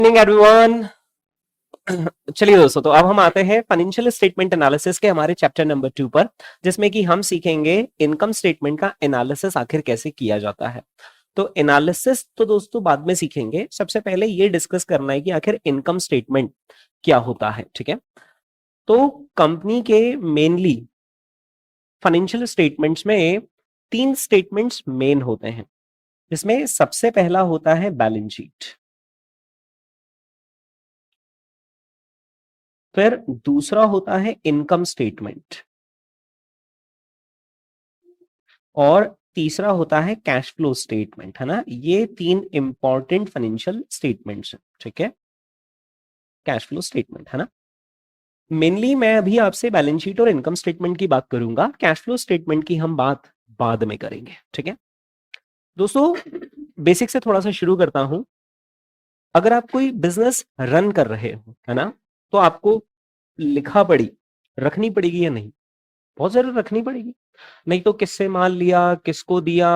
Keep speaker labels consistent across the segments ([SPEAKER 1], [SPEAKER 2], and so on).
[SPEAKER 1] Morning everyone. चलिए दोस्तों, तो अब हम आते हैं फाइनेंशियल स्टेटमेंट एनालिसिस के हमारे चैप्टर नंबर 2 पर, जिसमें कि हम सीखेंगे इनकम स्टेटमेंट का एनालिसिस आखिर कैसे किया जाता है। तो एनालिसिस तो दोस्तों बाद में सीखेंगे, सबसे पहले ये डिस्कस करना है कि आखिर इनकम स्टेटमेंट क्या होता है। ठीक है, तो कंपनी के मेनली फाइनेंशियल स्टेटमेंट्स में 3 स्टेटमेंट्स मेन होते हैं, जिसमें सबसे पहला होता है बैलेंस शीट, फिर दूसरा होता है इनकम स्टेटमेंट, और तीसरा होता है कैश फ्लो स्टेटमेंट। है ना, ये 3 इंपॉर्टेंट फाइनेंशियल स्टेटमेंट्स हैं। ठीक है, कैश फ्लो स्टेटमेंट है ना। मेनली मैं अभी आपसे बैलेंस शीट और इनकम स्टेटमेंट की बात करूंगा, कैश फ्लो स्टेटमेंट की हम बात बाद में करेंगे। ठीक है दोस्तों, बेसिक से थोड़ा सा शुरू करता हूं। अगर आप कोई बिजनेस रन कर रहे हो, है ना, तो आपको लिखा पड़ी रखनी पड़ेगी या नहीं? बहुत जरूर रखनी पड़ेगी। नहीं तो किससे माल लिया, किसको दिया,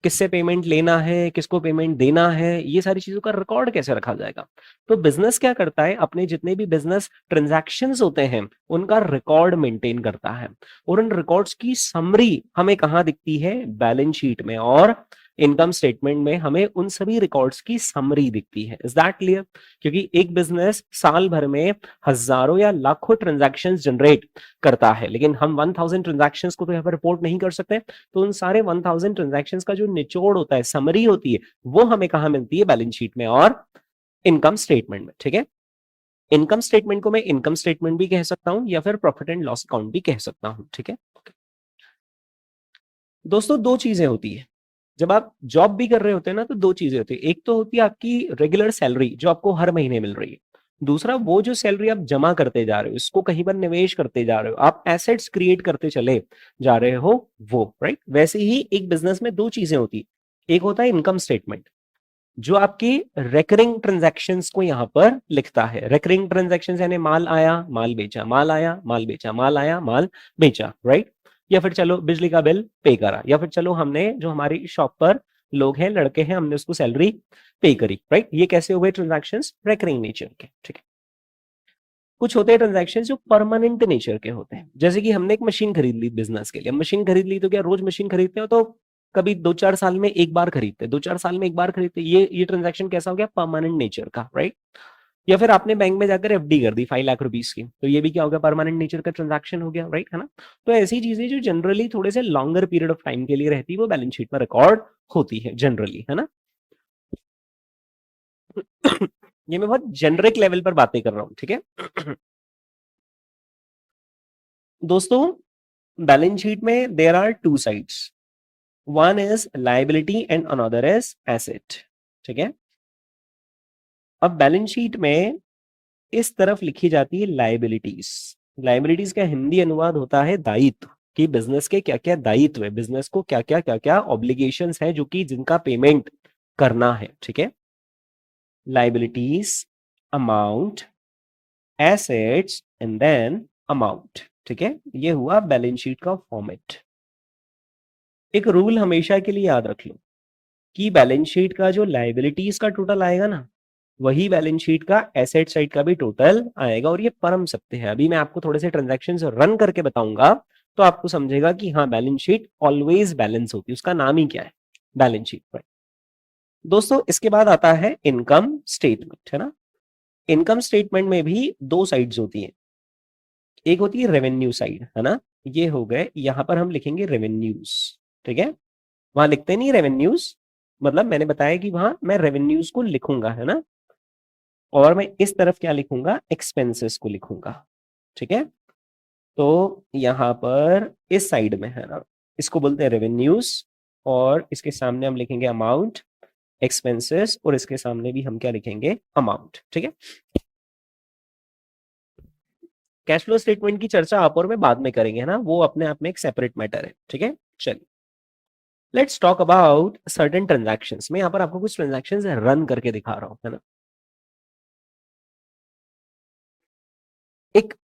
[SPEAKER 1] किससे पेमेंट लेना है, किसको पेमेंट देना है, ये सारी चीजों का रिकॉर्ड कैसे रखा जाएगा? तो बिजनेस क्या करता है, अपने जितने भी बिजनेस ट्रांजैक्शंस होते हैं उनका रिकॉर्ड मेंटेन करता है, और उन रिकॉर्ड्स की समरी हमें कहाँ दिखती है? बैलेंस शीट में और इनकम स्टेटमेंट में हमें उन सभी रिकॉर्ड्स की समरी दिखती है। Is that clear? क्योंकि एक बिजनेस साल भर में हजारों या लाखों ट्रांजैक्शंस जनरेट करता है, लेकिन हम 1000 ट्रांजैक्शंस को तो यहाँ पर रिपोर्ट नहीं कर सकते। तो उन सारे 1000 ट्रांजैक्शंस का जो निचोड़ होता है, समरी होती है, वो हमें कहां मिलती है? बैलेंस शीट में और इनकम स्टेटमेंट में। ठीक है, इनकम स्टेटमेंट को मैं इनकम स्टेटमेंट भी कह सकता हूं या फिर प्रॉफिट एंड लॉस अकाउंट भी कह सकता हूं। ठीक है दोस्तों, दो चीजें होती है जब आप जॉब भी कर रहे होते हैं ना, तो दो चीजें होती है। एक तो होती है आपकी रेगुलर सैलरी जो आपको हर महीने मिल रही है, दूसरा वो जो सैलरी आप जमा करते जा रहे हो, इसको कहीं पर निवेश करते जा रहे हो, आप एसेट्स क्रिएट करते चले जा रहे हो, वो राइट। वैसे ही एक बिजनेस में दो चीजें होती है। एक होता है इनकम स्टेटमेंट, जो आपकी रेकरिंग ट्रांजैक्शंस को यहां पर लिखता है। रेकरिंग ट्रांजैक्शंस यानी माल आया, माल बेचा, माल आया, माल बेचा, माल आया, माल बेचा, राइट। या फिर चलो बिजली का बिल पे करा, या फिर चलो हमने जो हमारी शॉप पर लोग हैं, लड़के हैं, हमने उसको सैलरी पे करी, राइट। ये कैसे हुए ट्रांजैक्शंस? रेकरिंग नेचर के। ठीक है, कुछ होते हैं ट्रांजैक्शन जो परमानेंट नेचर के होते हैं, जैसे कि हमने एक मशीन खरीद ली बिजनेस के लिए। मशीन खरीद ली तो क्या रोज मशीन खरीदते हो? तो कभी 2-4 साल में एक बार खरीदते, 2-4 साल में एक बार खरीदते। ये ट्रांजैक्शन कैसा हो गया? परमानेंट नेचर का, राइट। या फिर आपने बैंक में जाकर एफडी कर दी 5 लाख रुपीज की, तो ये भी क्या हो गया? परमानेंट नेचर का ट्रांजैक्शन हो गया, राइट, है ना। तो ऐसी चीजें जो जनरली थोड़े से लॉन्गर पीरियड ऑफ टाइम के लिए रहती है, वो बैलेंस शीट में रिकॉर्ड होती है जनरली, है ना। ये मैं बहुत जेनरिक लेवल पर बातें कर रहा हूं। ठीक है दोस्तों, बैलेंस शीट में there are 2 sides, one is liability and another is asset. ठीक है, अब बैलेंस शीट में इस तरफ लिखी जाती है लायबिलिटीज। लायबिलिटीज का हिंदी अनुवाद होता है दायित्व, कि बिजनेस के क्या क्या दायित्व है, बिजनेस को क्या क्या ऑब्लिगेशंस है जो कि जिनका पेमेंट करना है। ठीक है, liabilities, amount, assets and then amount. ठीक है, ये हुआ बैलेंस शीट का फॉर्मेट। एक रूल हमेशा के लिए याद रख लो कि बैलेंस शीट का जो लायबिलिटीज का टोटल आएगा ना, वही बैलेंस शीट का एसेट साइड का भी टोटल आएगा, और ये परम सत्य है। अभी मैं आपको थोड़े से ट्रांजैक्शंस रन करके बताऊंगा, तो आपको समझेगा कि हाँ, बैलेंस शीट ऑलवेज बैलेंस होती है, उसका नाम ही क्या है? Balance sheet. पर दोस्तों, इसके बाद आता है इनकम स्टेटमेंट, है ना। इनकम स्टेटमेंट में भी दो साइड्स होती हैं। एक होती है रेवेन्यू साइड, है ना। ये हो गए, यहां पर हम लिखेंगे रेवेन्यूज। ठीक है, वहां लिखते नहीं रेवेन्यूज, मतलब मैंने बताया कि वहां मैं रेवेन्यूज को लिखूंगा, है ना। और मैं इस तरफ क्या लिखूंगा? एक्सपेंसेस को लिखूंगा। ठीक है, तो यहां पर इस साइड में, है ना, इसको बोलते हैं रेवेन्यूज, और इसके सामने हम लिखेंगे अमाउंट, एक्सपेंसेस, और इसके सामने भी हम क्या लिखेंगे? अमाउंट। ठीक है, कैश फ्लो स्टेटमेंट की चर्चा आप और मैं बाद में करेंगे, है ना, वो अपने आप में एक सेपरेट मैटर है। ठीक है, चलिए let's talk about certain transactions. मैं यहाँ पर आपको कुछ ट्रांजैक्शंस रन करके दिखा रहा हूं, है ना। एक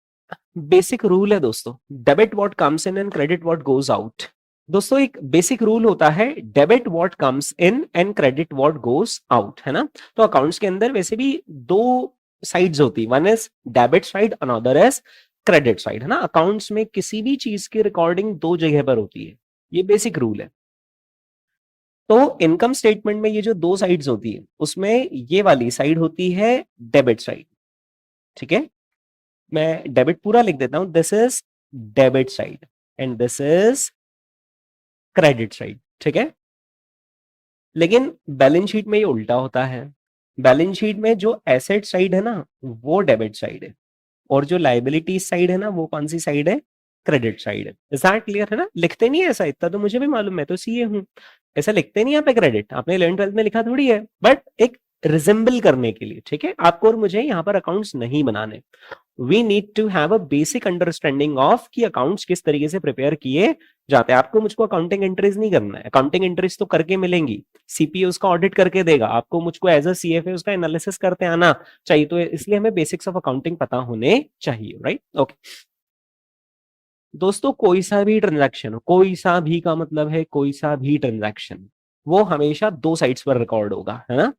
[SPEAKER 1] बेसिक रूल है दोस्तों, debit what comes in and credit what goes out. दोस्तों एक बेसिक रूल होता है, debit what comes in and credit what goes out, है ना। तो अकाउंट्स के अंदर वैसे भी दो साइड्स होती, one is debit side, another is credit side, है ना। अकाउंट्स में किसी भी चीज की रिकॉर्डिंग दो जगह पर होती है, ये बेसिक रूल है। तो इनकम स्टेटमेंट में ये जो दो साइड्स होती है, उसमें ये वाली साइड होती है डेबिट साइड, ठीक है। मैं डेबिट पूरा लिख देता हूं, this is debit side and this is credit side, ठीक है। लेकिन बैलेंस शीट में ये उल्टा होता है। बैलेंस शीट में जो एसेट साइड है ना, वो डेबिट साइड है, और जो लाइबिलिटी साइड है ना, वो कौन सी साइड है, क्रेडिट साइड है। इज दैट क्लियर, है ना। लिखते नहीं है ऐसा, इतना तो मुझे भी मालूम, मैं तो सीए हूं। ऐसा लिखते नहीं यहाँ पे क्रेडिट, आपने 11th-12th में लिखा थोड़ी है, बट एक रिजेंबल करने के लिए, ठीक है। आपको और मुझे यहाँ पर अकाउंट्स नहीं बनाने, we need to have a basic understanding of कि अकाउंट्स किस तरीके से प्रिपेयर किए जाते हैं। आपको मुझको अकाउंटिंग एंट्रीज नहीं करना है, अकाउंटिंग एंट्रीज तो करके मिलेंगी, सीपीए उसका ऑडिट करके देगा आपको, मुझको एज अ सीएफए उसका एनालिसिस करते आना चाहिए। तो इसलिए हमें बेसिक्स ऑफ अकाउंटिंग पता होने चाहिए, राइट। ओके दोस्तों, कोई सा भी ट्रांजैक्शन हो, कोई सा भी का मतलब है कोई सा भी ट्रांजैक्शन, वो हमेशा दो साइड्स पर रिकॉर्ड होगा, है ना।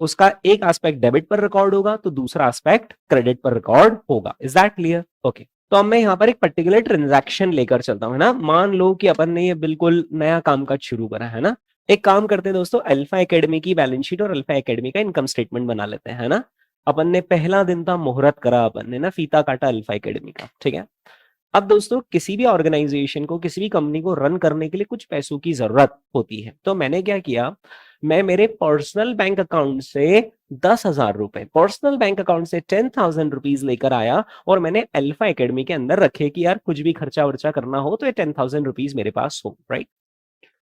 [SPEAKER 1] उसका एक एस्पेक्ट डेबिट पर रिकॉर्ड होगा तो दूसरा एस्पेक्ट क्रेडिट पर रिकॉर्ड होगा। Is that clear, okay. तो अब मैं यहाँ पर एक पर्टिकुलर ट्रांजैक्शन लेकर चलता हूँ, है ना। मान लो कि अपन ने ये बिल्कुल नया काम काज शुरू करा है ना। एक काम करते हैं दोस्तों, अल्फा एकेडमी की बैलेंस शीट और अल्फा एकेडमी का इनकम स्टेटमेंट बना लेते हैं, है ना। अपन ने पहला दिन था, मुहूर्त करा अपन ने ना, फीता काटा अल्फा एकेडमी का, ठीक है। अब दोस्तों किसी भी ऑर्गेनाइजेशन को, किसी भी कंपनी को रन करने के लिए कुछ पैसों की जरूरत होती है। तो मैंने क्या किया, मैं मेरे पर्सनल बैंक अकाउंट से 10,000 रुपए, पर्सनल बैंक अकाउंट से 10,000 रुपीज लेकर आया और मैंने अल्फा एकेडमी के अंदर रखे कि यार कुछ भी खर्चा वर्चा करना हो तो ये 10,000 रुपीज मेरे पास हो, राइट।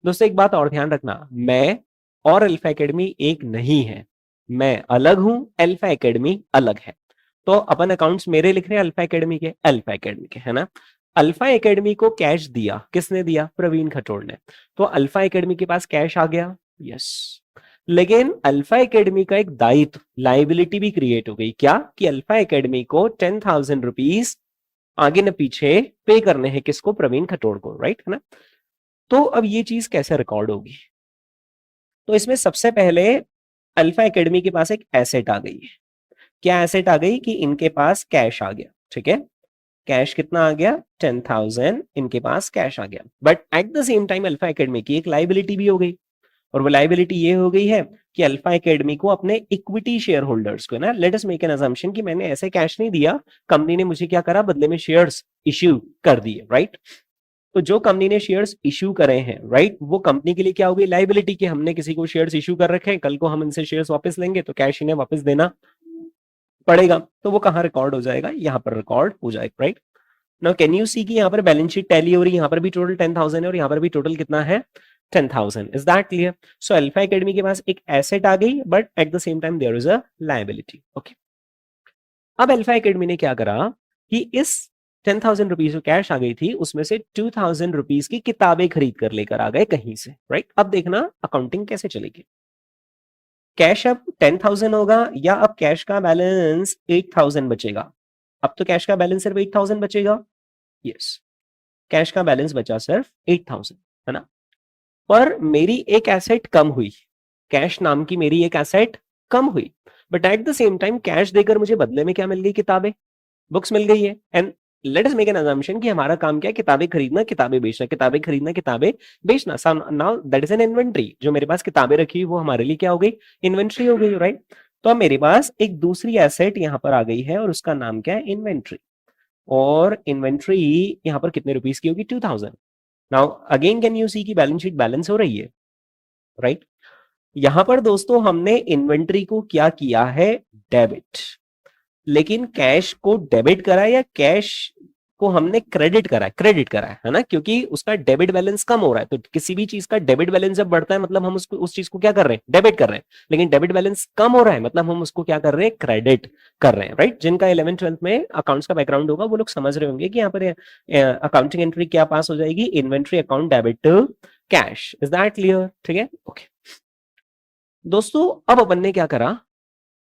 [SPEAKER 1] दोस्तों एक बात और ध्यान रखना, मैं और अल्फा एकेडमी एक नहीं है, मैं अलग हूं, अल्फा एकेडमी अलग है। तो अपन अकाउंट्स मेरे लिख रहे हैं, अल्फा एकेडमी के, है ना। अल्फा एकेडमी को कैश दिया, किसने दिया, प्रवीण खटोड़ ने। तो अल्फा एकेडमी के पास कैश आ गया, यस। लेकिन अल्फा एकेडमी का एक दायित्व, लाइबिलिटी भी क्रिएट हो गई, क्या कि अल्फा एकेडमी को 10,000 रुपीज आगे न पीछे पे करने हैं, किसको, प्रवीण खटोड़ को, राइट, है ना। तो अब ये चीज कैसे रिकॉर्ड होगी, तो इसमें सबसे पहले अल्फा एकेडमी के पास एक एसेट आ गई है। क्या एसेट आ गई कि इनके पास कैश आ गया, ठीक है। कैश कितना आ गया, 10,000 इनके पास कैश आ गया। But at the same time alpha academy की एक लाइबिलिटी भी हो गई, और वो लाइबिलिटी ये हो गई है कि अल्फा एकेडमी को अपने इक्विटी शेयर होल्डर्स को ना, let us make an assumption कि मैंने ऐसे कैश नहीं दिया, कंपनी ने मुझे क्या करा, बदले में शेयर्स इश्यू कर दिए, राइट। तो जो कंपनी ने शेयर्स इश्यू करे हैं, राइट, वो कंपनी के लिए क्या होगी, लाइबिलिटी, कि हमने किसी को शेयर्स इश्यू कर रखे हैं, कल को हम इनसे शेयर्स वापस लेंगे तो कैश इन्हें वापस देना पड़ेगा। तो वो कहाँ रिकॉर्ड हो जाएगा, यहाँ पर रिकॉर्ड हो जाएगा, right. Now can you see कि यहाँ पर बैलेंस शीट टैली हो रही है, यहाँ पर भी टोटल 10,000 है और यहाँ पर भी टोटल कितना है, 10,000। Is that clear. So Alpha Academy के पास एक एसेट आ गई, but at the same time there is a liability, okay. अब अल्फा एकेडमी ने क्या करा कि इस 10,000 रुपीज जो कैश आ गई थी, उसमें से 2,000 रुपीज की किताबें खरीद कर लेकर आ गए कहीं से, राइट। अब देखना अकाउंटिंग कैसे चलेगी। कैश अब 10,000 होगा या अब कैश का बैलेंस 8,000 बचेगा। अब तो कैश का बैलेंस सिर्फ 8,000 बचेगा, यस। कैश का बैलेंस बचा सिर्फ 8,000, है ना। पर मेरी एक एसेट कम हुई, कैश नाम की मेरी एक एसेट कम हुई, but at the same time cash देकर मुझे बदले में क्या मिल गई, किताबें, बुक्स मिल गई है। And let us make an assumption कि हमारा काम क्या है, किताबें खरीदना, किताबें बेचना, किताबें खरीदना, किताबें बेचना। Now that is an inventory, जो मेरे पास किताबें रखी हुई वो हमारे लिए क्या हो गई, इन्वेंट्री हो गई, राइट। तो अब मेरे पास एक दूसरी एसेट यहाँ पर आ गई है और उसका नाम क्या है, इन्वेंट्री। और इन्वेंट्री यहाँ पर कितने रुपीस की होगी, 2,000। Now again can you see की बैलेंस शीट बैलेंस हो रही है, राइट। यहां पर दोस्तों हमने इन्वेंट्री को क्या किया है, डेबिट। लेकिन कैश को डेबिट करा या कैश को हमने क्रेडिट करा है ना, क्योंकि उसका डेबिट बैलेंस कम हो रहा है। तो किसी भी चीज का डेबिट बैलेंस जब बढ़ता है मतलब हम उसको, उस चीज को क्या कर रहे हैं, डेबिट कर रहे हैं। लेकिन डेबिट बैलेंस कम हो रहा है मतलब हम उसको क्या कर रहे हैं, क्रेडिट कर रहे हैं, राइट। जिनका 11th-12th में अकाउंट्स का बैकग्राउंड होगा वो लोग समझ रहे होंगे कि यहाँ पर अकाउंटिंग एंट्री क्या पास हो जाएगी, inventory account debit to cash. Is that clear, ठीक है, ओके। दोस्तों अब अपन ने क्या करा,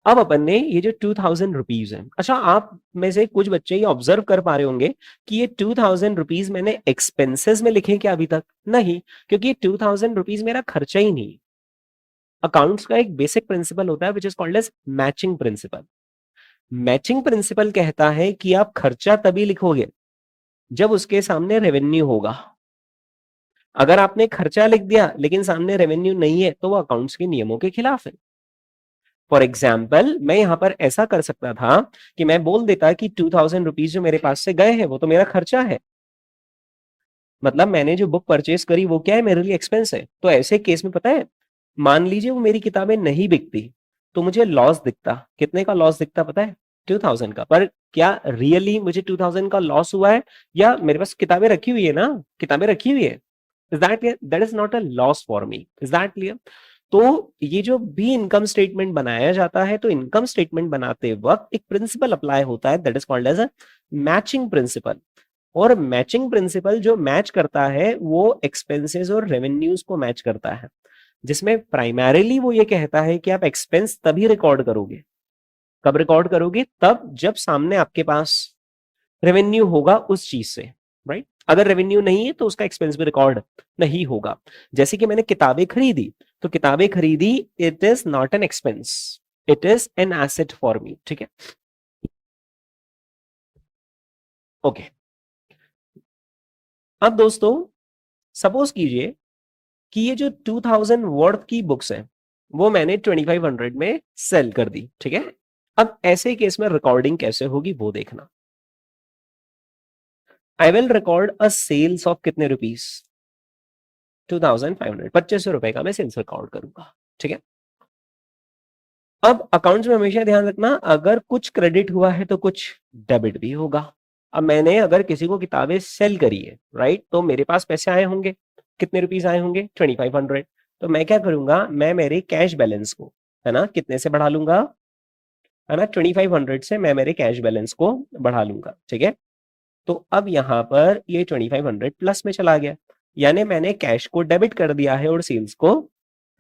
[SPEAKER 1] अब अपन ने ये जो 2000 रुपीज है, अच्छा आप में से कुछ बच्चे ये ऑब्जर्व कर पा रहे होंगे कि ये 2000 रुपीज मैंने एक्सपेंसेस में लिखे क्या अभी तक? नहीं, क्योंकि ये 2000 रुपीज मेरा खर्चा ही नहीं। अकाउंट्स का एक बेसिक प्रिंसिपल होता है which is called as matching principle. Matching principle कहता है कि आप खर्चा तभी लिखोगे जब उसके सामने रेवेन्यू होगा। अगर आपने खर्चा लिख दिया लेकिन सामने रेवेन्यू नहीं है तो वो अकाउंट्स के नियमों के खिलाफ है। फॉर एग्जाम्पल मैं यहां पर ऐसा कर सकता था कि मैं बोल देता कि 2000 रुपीज जो मेरे पास से गए हैं वो तो मेरा खर्चा है, मतलब मैंने जो बुक परचेज करी वो क्या है, मेरे लिए एक्सपेंस है। तो ऐसे केस में पता है, मान लीजिए वो मेरी किताबें नहीं बिकती तो मुझे लॉस दिखता। कितने का लॉस दिखता पता है? 2000 का। पर क्या रियली मुझे 2000 का लॉस हुआ है, या मेरे पास किताबें रखी हुई है ना, किताबें रखी हुई है। Is that clear? That is not a loss for me. Is that clear? तो ये जो भी इनकम स्टेटमेंट बनाया जाता है, तो इनकम स्टेटमेंट बनाते वक्त एक प्रिंसिपल अप्लाई होता है that is called as a matching principle. और मैचिंग प्रिंसिपल जो मैच करता है वो एक्सपेंसेस और रेवेन्यूज को मैच करता है, जिसमें प्राइमरीली वो ये कहता है कि आप एक्सपेंस तभी रिकॉर्ड करोगे, कब रिकॉर्ड करोगे? तब जब सामने आपके पास रेवेन्यू होगा उस चीज से, राइट? अगर रेवेन्यू नहीं है तो उसका एक्सपेंस भी रिकॉर्ड नहीं होगा। जैसे कि मैंने किताबें खरीदी, तो किताबें खरीदी, it is not an expense, it is an asset for me. ठीक है, ओके। अब दोस्तों सपोज कीजिए कि ये जो 2000 वर्थ की बुक्स है वो मैंने 2500 में सेल कर दी। ठीक है, अब ऐसे केस में रिकॉर्डिंग कैसे होगी वो देखना। I will record a sales of कितने रुपीस? 2500, 2500 रुपए का मैं सेल्स रिकॉर्ड करूंगा। ठीक है, अब अकाउंट्स में हमेशा ध्यान रखना, अगर कुछ क्रेडिट हुआ है तो कुछ डेबिट भी होगा। अब मैंने अगर किसी को किताबें सेल करी है, राइट, तो मेरे पास पैसे आए होंगे। कितने रुपीस आए होंगे? 2500। तो मैं क्या करूंगा, मैं मेरे कैश बैलेंस को, है ना, कितने से बढ़ा लूंगा? है ना, 2500 से मैं मेरे कैश बैलेंस को बढ़ा लूंगा। ठीक है, तो अब यहां पर ये 2500 प्लस में चला गया, यानी मैंने कैश को डेबिट कर दिया है और सेल्स को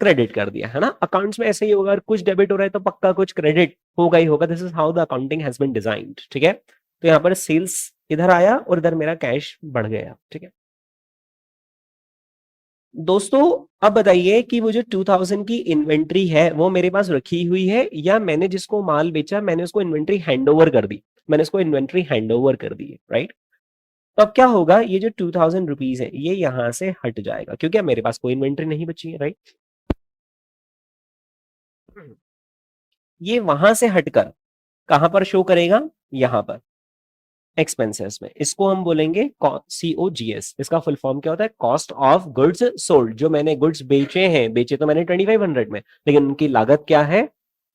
[SPEAKER 1] क्रेडिट कर दिया, है ना। अकाउंट्स में ऐसे ही होगा, अगर कुछ डेबिट हो रहा है तो पक्का कुछ क्रेडिट होगा ही होगा। This is how the accounting has been designed. ठीक है, तो यहाँ पर सेल्स इधर आया और इधर मेरा कैश बढ़ गया। ठीक है दोस्तों, अब बताइए कि वो जो 2000 की इन्वेंट्री है वो मेरे पास रखी हुई है, या मैंने जिसको माल बेचा मैंने उसको इन्वेंट्री हैंड ओवर कर दी, मैंने उसको इन्वेंट्री हैंड ओवर कर दी है, राइट। तो अब क्या होगा, ये जो 2000 रुपीज है ये यहां से हट जाएगा क्योंकि अब मेरे पास कोई इन्वेंट्री नहीं बची है, राइट। ये वहां से हटकर कहां पर शो करेगा? यहां पर एक्सपेंसेस में। इसको हम बोलेंगे COGS। इसका फुल फॉर्म क्या होता है? Cost of goods sold. जो मैंने गुड्स बेचे हैं, बेचे तो मैंने 2500 में, लेकिन उनकी लागत क्या है?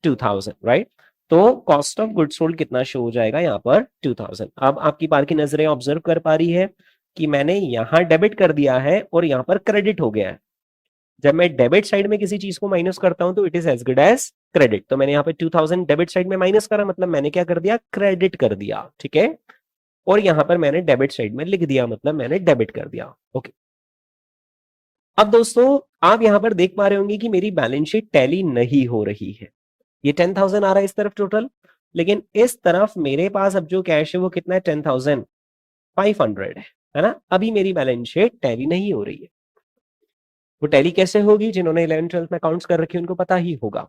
[SPEAKER 1] 2000, राइट। तो कॉस्ट ऑफ गुड्स सोल्ड कितना शो हो जाएगा यहाँ पर? 2000। अब आपकी बार की नजरें ऑब्जर्व कर पा रही है कि मैंने यहां डेबिट कर दिया है और यहां पर क्रेडिट हो गया है। जब मैं डेबिट साइड में किसी चीज को माइनस करता हूं तो it is as good as credit. तो मैंने यहाँ पे 2000 डेबिट साइड में माइनस करा, मतलब मैंने क्या कर दिया? क्रेडिट कर दिया। ठीक है, और यहां पर मैंने डेबिट साइड में लिख दिया, मतलब मैंने डेबिट कर दिया। ओके, अब दोस्तों आप यहां पर देख पा रहे होंगे कि मेरी बैलेंस शीट टैली नहीं हो रही है। ये 10,000 आ रहा है इस तरफ टोटल, लेकिन इस तरफ मेरे पास अब जो कैश है वो कितना है? 10,500 है ना। अभी मेरी बैलेंस शीट टैली नहीं हो रही है। वो टैली कैसे होगी? जिन्होंने 11 12 में अकाउंट्स कर रखी है उनको पता ही होगा।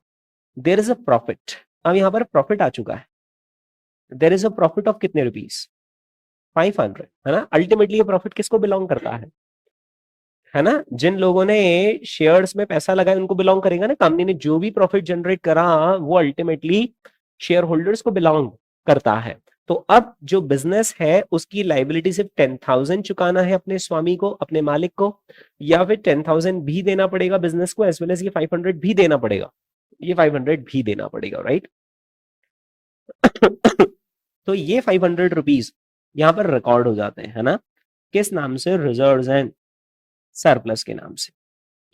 [SPEAKER 1] There is a profit. अब यहां पर प्रॉफिट आ चुका है। There is a profit of कितने रुपीस? 500, है ना। अल्टीमेटली ये प्रॉफिट किसको बिलोंग करता है ना? जिन लोगों ने शेयर्स में पैसा लगाया उनको बिलोंग करेगा ना। कंपनी ने जो भी प्रॉफिट जनरेट करा वो अल्टीमेटली शेयर होल्डर्स को बिलोंग करता है। तो अब जो बिजनेस है उसकी लाइबिलिटी सिर्फ 10,000 चुकाना है अपने स्वामी को, अपने मालिक को, या फिर 10,000 भी देना पड़ेगा बिजनेस को, एज वेल एज ये 500 भी देना पड़ेगा, ये 500 भी देना पड़ेगा, राइट। तो ये 500 रुपीज यहां पर रिकॉर्ड हो जाते हैं, है ना। किस नाम से? रिजर्व्स एंड सरप्लस के नाम से।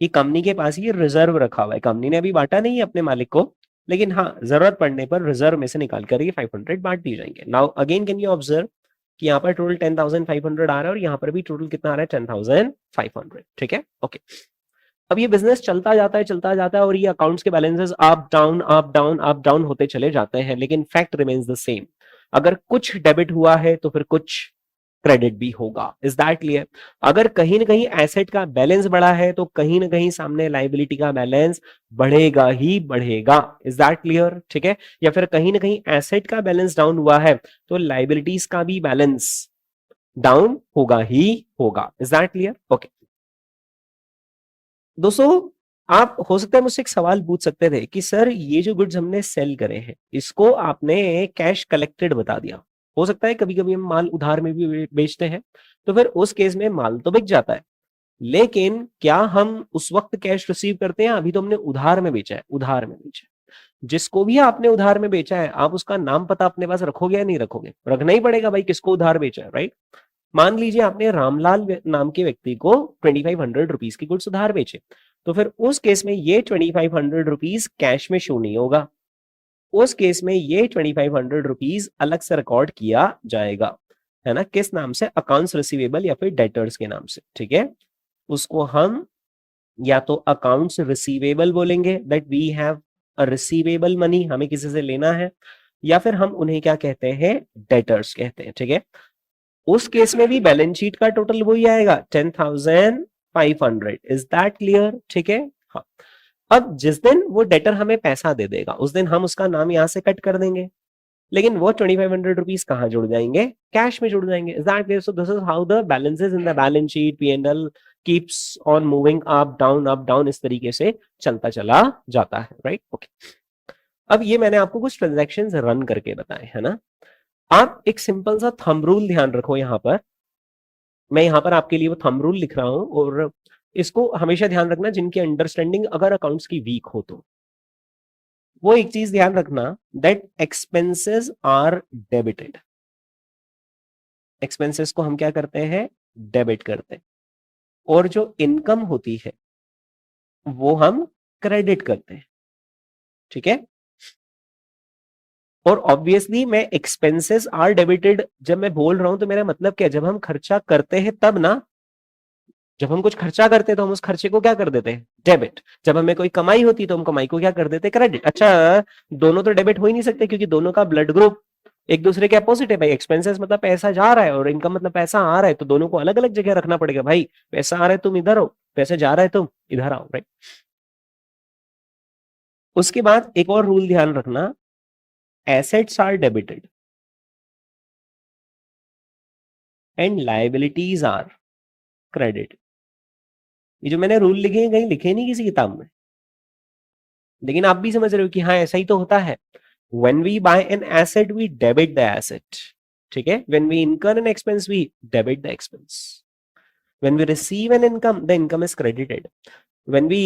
[SPEAKER 1] कि कंपनी के पास ये रिजर्व रखा हुआ है, कंपनी ने अभी बांटा नहीं है अपने मालिक को, लेकिन हाँ जरूरत पड़ने पर रिजर्व में से निकाल कर ये 500 बांट दी जाएंगे। Now again can you observe कि यहाँ पर टोटल 10,500 आ रहा है और यहाँ पर भी टोटल कितना आ रहा है? 10,500। ठीक है, ओके। अब ये बिजनेस चलता जाता है और ये अकाउंट्स के balances up down up down up down होते चले जाते हैं, लेकिन फैक्ट रिमेन्स द सेम। अगर कुछ डेबिट हुआ है तो फिर कुछ क्रेडिट भी होगा। Is that clear? अगर कहीं ना कहीं एसेट का बैलेंस बढ़ा है तो कहीं ना कहीं सामने लाइबिलिटी का बैलेंस बढ़ेगा ही बढ़ेगा। Is that clear? ठीक है। या फिर कहीं ना कहीं एसेट का बैलेंस डाउन हुआ है तो लाइबिलिटीज का भी बैलेंस डाउन होगा ही होगा। Is that clear? ओके दोस्तों, आप हो सकता है मुझसे एक सवाल पूछ सकते थे कि सर ये जो गुड्स हमने सेल करे हैं इसको आपने कैश कलेक्टेड बता दिया। हो सकता है कभी कभी हम माल उधार में भी बेचते हैं, तो फिर उस केस में माल तो बिक जाता है, लेकिन क्या हम उस वक्त कैश रिसीव करते हैं? अभी तो हमने उधार में बेचा है, उधार में बेचा है। जिसको भी आपने उधार में बेचा है आप उसका नाम पता अपने पास रखोगे या नहीं रखोगे? रखना ही पड़ेगा भाई, किसको उधार बेचा है, राइट? मान लीजिए आपने रामलाल नाम के व्यक्ति को 2500 रुपीज की गुड्स उधार बेचे, तो फिर उस केस में ये 2500 रुपीज कैश में शो नहीं होगा। उस केस में ये 2500 रुपीज अलग से रिकॉर्ड किया जाएगा, है ना? किस नाम से? अकाउंट्स रिसीवेबल या फिर डेटर्स के नाम से। ठीक है, उसको हम या तो अकाउंट्स रिसीवेबल बोलेंगे, that we have a receivable money, हमें किसी से लेना है, या फिर हम उन्हें क्या कहते हैं? डेटर्स कहते हैं। ठीक है, उस केस में भी बैलेंस शीट का टोटल वही आएगा 10,500। Is that clear? ठीक है। हाँ, अब जिस दिन वो डेटर हमें पैसा दे देगा उस दिन हम उसका नाम यहां से कट कर देंगे, लेकिन वो 2500 रुपीज कहां जुड़ जाएंगे? कैश में जुड़ जाएंगे। Is that clear? So this is how the balances in the balance sheet P&L keeps on moving up down, इस तरीके से चलता चला जाता है, राइट? ओके, अब ये मैंने आपको कुछ ट्रांजेक्शन रन करके बताए, है ना? आप एक सिंपल सा थंब रूल ध्यान रखो। यहां पर मैं यहां पर आपके लिए वो थंब रूल लिख रहा हूं, और इसको हमेशा ध्यान रखना जिनकी अंडरस्टैंडिंग अगर अकाउंट्स की वीक हो तो। वो एक चीज ध्यान रखना, that expenses are debited. Expenses को हम क्या करते हैं? डेबिट करते हैं। और जो इनकम होती है वो हम क्रेडिट करते हैं। ठीक है, और ऑब्वियसली मैं एक्सपेंसेस आर डेबिटेड जब मैं बोल रहा हूं तो मेरा मतलब क्या? जब हम खर्चा करते हैं तब ना, जब हम कुछ खर्चा करते हैं तो हम उस खर्चे को क्या कर देते हैं? डेबिट। जब हमें कोई कमाई होती तो हम कमाई को क्या कर देते हैं? क्रेडिट। अच्छा, दोनों तो डेबिट हो ही नहीं सकते क्योंकि दोनों का ब्लड ग्रुप एक दूसरे के अपोजिट है भाई। एक्सपेंसेस मतलब पैसा जा रहा है और इनकम मतलब पैसा आ रहा है, तो दोनों को अलग अलग जगह रखना पड़ेगा भाई। पैसा आ रहा है तुम इधर हो, पैसा जा रहा है तुम इधर आओ, राइट? उसके बाद एक और रूल ध्यान रखना, assets are debited and liabilities are credit. ये जो मैंने रूल लिखे हैं कहीं लिखे नहीं किसी किताब में, लेकिन आप भी समझ रहे हो कि हाँ ऐसा ही तो होता है। When we buy an asset, we debit the asset. ठीक है? When we incur an expense, we debit the expense. When we receive an income, the income is credited. When we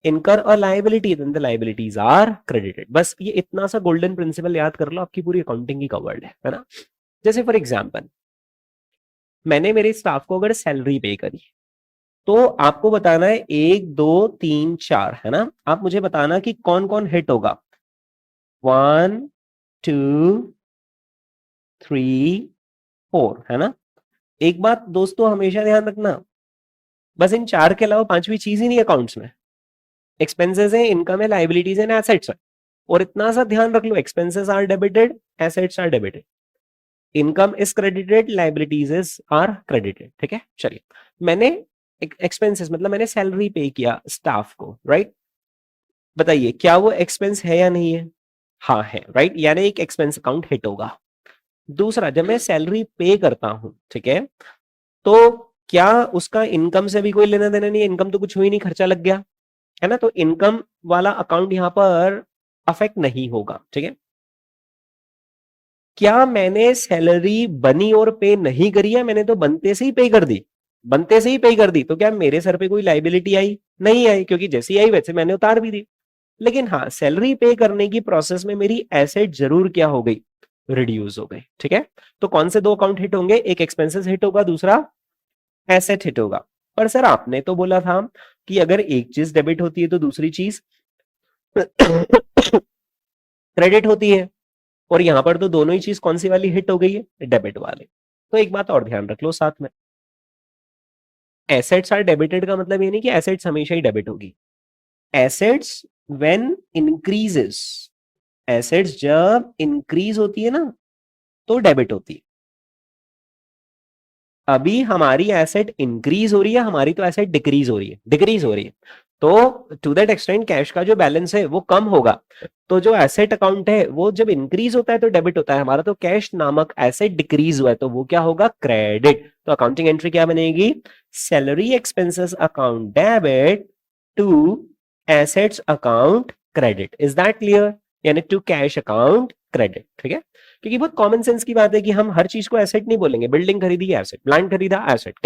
[SPEAKER 1] incur a liability, then the liabilities are credited. बस ये इतना सा golden principle याद कर लो, आपकी पूरी अकाउंटिंग की covered है ना? जैसे फॉर एग्जाम्पल, मैंने मेरे स्टाफ को अगर सैलरी पे करी तो आपको बताना है 1 2 3 4, है ना? आप मुझे बताना कि कौन कौन हिट होगा। 1 2 3 4, है ना? एक बात दोस्तों हमेशा ध्यान रखना, बस इन चार के अलावा पांचवी चीज ही नहीं अकाउंट्स में। एक्सपेंसेस है, इनकम है, लाइबिलिटीज है, एसेट्स है। और इतना सा ध्यान रख लो, expenses are debited, assets are debited, income is credited, liabilities is are credited. ठीक है, चलिए। मैंने एक्सपेंसेस मतलब मैंने सैलरी पे किया स्टाफ को, राइट? बताइए क्या वो एक्सपेंस है या नहीं है? हाँ है, राइट? यानी एक एक्सपेंस अकाउंट हिट होगा। दूसरा, जब मैं सैलरी पे करता हूं, ठीक है, तो क्या उसका इनकम से भी कोई लेना देना नहीं है? इनकम तो कुछ हुई नहीं, खर्चा लग गया, है ना? तो इनकम वाला अकाउंट यहां पर अफेक्ट नहीं होगा। ठीक है, क्या मैंने सैलरी बनी और पे नहीं करी है? मैंने तो बनते से ही पे कर दी, बनते से ही पे कर दी, तो क्या मेरे सर पे कोई लाइबिलिटी आई? नहीं आई, क्योंकि जैसी आई वैसे मैंने उतार भी दी। लेकिन हाँ, सैलरी पे करने की प्रोसेस में मेरी एसेट जरूर क्या हो गई? रिड्यूस हो गई। ठीक है, तो कौन से दो अकाउंट हिट होंगे? एक एक्सपेंसेस हिट होगा, दूसरा एसेट हिट होगा। पर सर आपने तो बोला था कि अगर एक चीज डेबिट होती है तो दूसरी चीज क्रेडिट होती है, और यहां पर तो दोनों ही चीज कौन सी वाली हिट हो गई है? डेबिट वाले। तो एक बात और ध्यान रख लो साथ में, एसेट्स आर डेबिटेड का मतलब ये नहीं कि एसेट्स हमेशा ही डेबिट होगी। एसेट्स व्हेन इंक्रीजेस, एसेट्स जब इंक्रीज होती है ना तो डेबिट होती है। अभी हमारी एसेट इंक्रीज हो रही है, हमारी तो एसेट डिक्रीज हो रही है, डिक्रीज हो रही है। तो टू दैट एक्सटेंट कैश का जो बैलेंस है वो कम होगा। तो जो एसेट अकाउंट है वो जब इंक्रीज होता है तो डेबिट होता है, हमारा तो कैश नामक एसेट डिक्रीज हुआ है तो वो क्या होगा, क्रेडिट। तो अकाउंटिंग एंट्री क्या बनेगी, salary expenses account debit to assets account credit. Is that clear? यानी टू कैश अकाउंट क्रेडिट। ठीक है, क्योंकि बहुत कॉमन सेंस की बात है कि हम हर चीज को एसेट नहीं बोलेंगे। बिल्डिंग खरीदी एसेट, प्लांट खरीदा एसेट,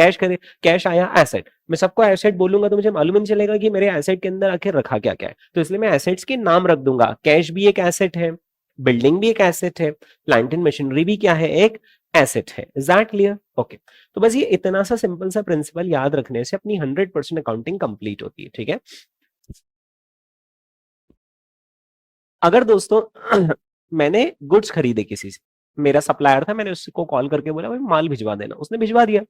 [SPEAKER 1] कैश आया एसेट। मैं सबको एसेट बोलूंगा तो मुझे मालूम नहीं चलेगा कि मेरे एसेट के अंदर आखिर रखा क्या क्या है। तो इसलिए मैं एसेट्स के नाम रख दूंगा। कैश भी एक एसेट है, बिल्डिंग भी एक एसेट है, प्लांट एंड मशीनरी भी क्या है, एक एसेट है। Is that clear? ओके, तो बस ये इतना सा सिंपल सा प्रिंसिपल याद रखने से अपनी 100% अकाउंटिंग कंप्लीट होती है। ठीक है, अगर दोस्तों मैंने गुड्स खरीदे किसी से, मेरा सप्लायर था, मैंने उसको कॉल करके बोला भाई माल भिजवा देना, उसने भिजवा दिया।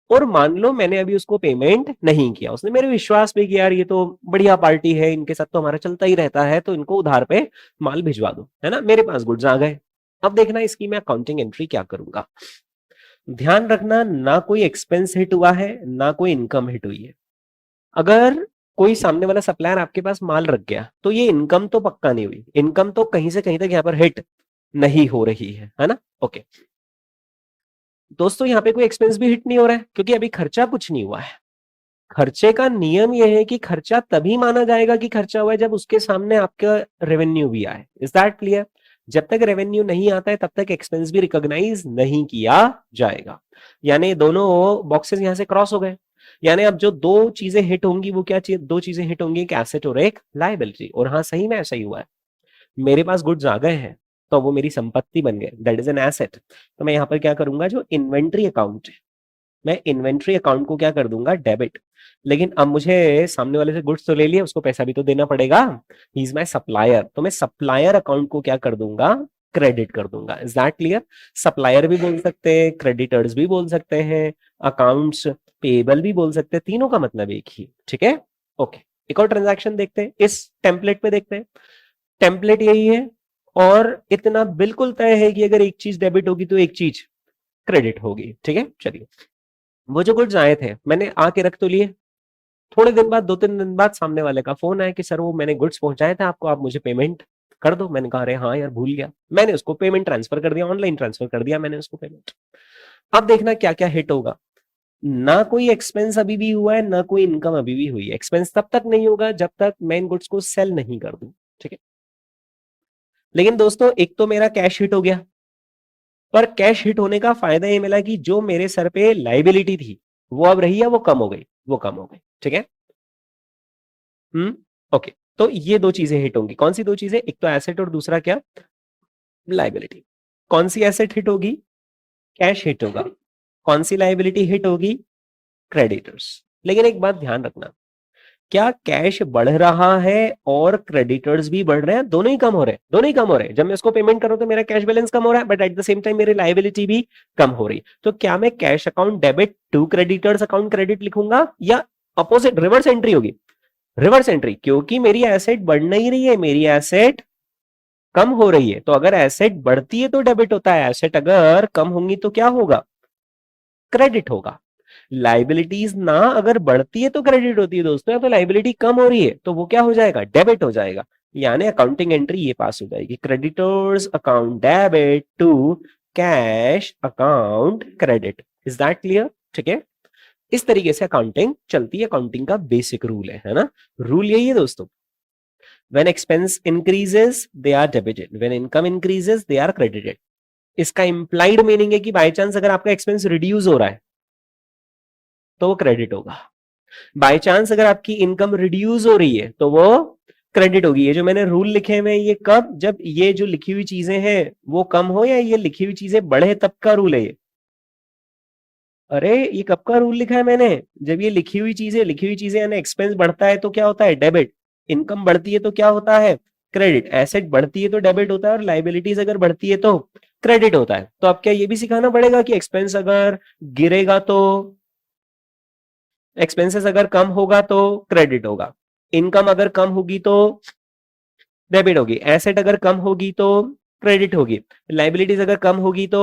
[SPEAKER 1] और मान लो मैंने अभी उसको पेमेंट नहीं किया, उसने मेरे विश्वास पे किया यार ये तो बढ़िया पार्टी है, इनके साथ तो हमारा चलता ही रहता है, तो इनको उधार पे माल भिजवा दो, है ना। मेरे पास गुड्स आ गए। अब देखना इसकी मैं अकाउंटिंग एंट्री क्या करूंगा। ध्यान रखना, ना कोई एक्सपेंस हिट हुआ है ना कोई इनकम हिट हुई है। अगर कोई सामने वाला सप्लायर आपके पास माल रख गया तो ये इनकम तो पक्का नहीं हुई, इनकम तो कहीं से कहीं तक यहाँ पर हिट नहीं हो रही है ना। ओके दोस्तों, यहाँ पे कोई एक्सपेंस भी हिट नहीं हो रहा है क्योंकि अभी खर्चा कुछ नहीं हुआ है। खर्चे का नियम यह है कि खर्चा तभी माना जाएगा कि खर्चा हुआ है जब उसके सामने आपका रेवेन्यू भी आए। Is that clear? जब तक रेवेन्यू नहीं आता है तब तक एक्सपेंस भी रिकॉग्नाइज नहीं किया जाएगा। यानी दोनों बॉक्सेस यहां से क्रॉस हो गए। यानी अब जो दो चीजें हिट होंगी वो क्या चीज, दो चीजें हिट होंगी, एक एसेट और एक लायबिलिटी। और हाँ सही में ऐसा ही हुआ है, मेरे पास गुड्स आ गए हैं तो वो मेरी संपत्ति बन गए, दैट इज एन एसेट। तो मैं यहाँ पर क्या करूंगा, जो इन्वेंट्री अकाउंट है, मैं इन्वेंट्री अकाउंट को क्या कर दूंगा, डेबिट। लेकिन अब मुझे सामने वाले से गुड्स तो ले लिया, उसको पैसा भी तो देना पड़ेगा, ही इज माई सप्लायर, तो मैं सप्लायर अकाउंट को क्या कर दूंगा, क्रेडिट कर दूंगा। Is that clear? सप्लायर भी बोल सकते हैं, क्रेडिटर्स भी बोल सकते हैं, अकाउंट्स पेबल भी बोल सकते हैं, तीनों का मतलब एक ही। ठीक है, ओके। एक और ट्रांजैक्शन देखते हैं, इस टेम्पलेट पे देखते हैं। टेम्पलेट यही है और इतना बिल्कुल तय है कि अगर एक चीज डेबिट होगी तो एक चीज क्रेडिट होगी। ठीक है, चलिए। वो जो गुड्स आए थे मैंने आके रख तो लिए, थोड़े दिन बाद, 2-3 दिन बाद सामने वाले का फोन आया कि सर वो मैंने गुड्स पहुंचाए थे आपको, आप मुझे पेमेंट कर दो। मैंने कहा अरे हाँ यार भूल गया, मैंने उसको पेमेंट ट्रांसफर कर दिया, ऑनलाइन ट्रांसफर कर दिया मैंने उसको पेमेंट। अब देखना क्या क्या हिट होगा। ना कोई एक्सपेंस अभी भी हुआ है ना कोई इनकम अभी भी हुई है। एक्सपेंस तब तक नहीं होगा जब तक मैं इन गुड्स को सेल नहीं कर दूं। ठीक है, लेकिन दोस्तों एक तो मेरा कैश हिट हो गया, पर कैश हिट होने का फायदा ये मिला कि जो मेरे सर पे लाइबिलिटी थी वो अब रही है, वो कम हो गई, वो कम हो गई। ठीक है, ओके। तो ये दो चीजें हिट होंगी, कौन सी दो चीजें, एक तो एसेट और दूसरा क्या, लाइबिलिटी। कौन सी एसेट हिट होगी, कैश हिट होगा। कौन सी लाइबिलिटी हिट होगी, क्रेडिटर्स। लेकिन एक बात ध्यान रखना, क्या कैश बढ़ रहा है और क्रेडिटर्स भी बढ़ रहे हैं, दोनों ही कम हो रहे हैं, दोनों ही कम हो रहे हैं। जब मैं उसको पेमेंट करूं तो मेरा कैश बैलेंस कम हो रहा है, but at the same time मेरी लाइबिलिटी भी कम हो रही। तो क्या मैं cash account debit to creditors account credit लिखूंगा या अपोजिट रिवर्स एंट्री होगी, रिवर्स एंट्री, क्योंकि मेरी एसेट बढ़ नहीं रही है, मेरी एसेट कम हो रही है। तो अगर एसेट बढ़ती है तो डेबिट होता है, एसेट अगर कम होंगी तो क्या होगा, क्रेडिट होगा। लाइबिलिटीज ना अगर बढ़ती है तो क्रेडिट होती है दोस्तों, या तो लाइबिलिटी कम हो रही है तो वो क्या हो जाएगा, डेबिट हो जाएगा। यानी अकाउंटिंग एंट्री ये पास हो जाएगी, creditors account debit to cash account credit. Is that clear? ठीक है, इस तरीके से अकाउंटिंग चलती है, अकाउंटिंग का बेसिक रूल है ना। रूल यही है दोस्तों, when expense increases they are debited, when income increases they are credited। इसका इंप्लाइड मीनिंग है कि बाय चांस अगर आपका एक्सपेंस रिड्यूस हो रहा है तो वो क्रेडिट होगा, बाय चांस अगर आपकी इनकम रिड्यूस हो रही है तो वो क्रेडिट होगी। ये जो मैंने रूल लिखे हुए हैं ये कब, जब ये जो लिखी हुई चीजें हैं वो कम हो या ये लिखी हुई चीजें बढ़े तब का रूल है ये। अरे ये कब का रूल लिखा है मैंने, जब ये लिखी हुई चीजें यानी एक्सपेंस बढ़ता है तो क्या होता है, डेबिट। इनकम बढ़ती है तो क्या होता है, क्रेडिट। एसेट बढ़ती है तो डेबिट होता है और लाइबिलिटीज अगर बढ़ती है तो क्रेडिट होता है। तो अब क्या ये भी सिखाना पड़ेगा कि एक्सपेंस अगर गिरेगा तो एक्सपेंसेस अगर कम होगा तो क्रेडिट होगा, इनकम अगर कम होगी तो डेबिट होगी, एसेट अगर कम होगी तो क्रेडिट होगी, लाइबिलिटीज अगर कम होगी तो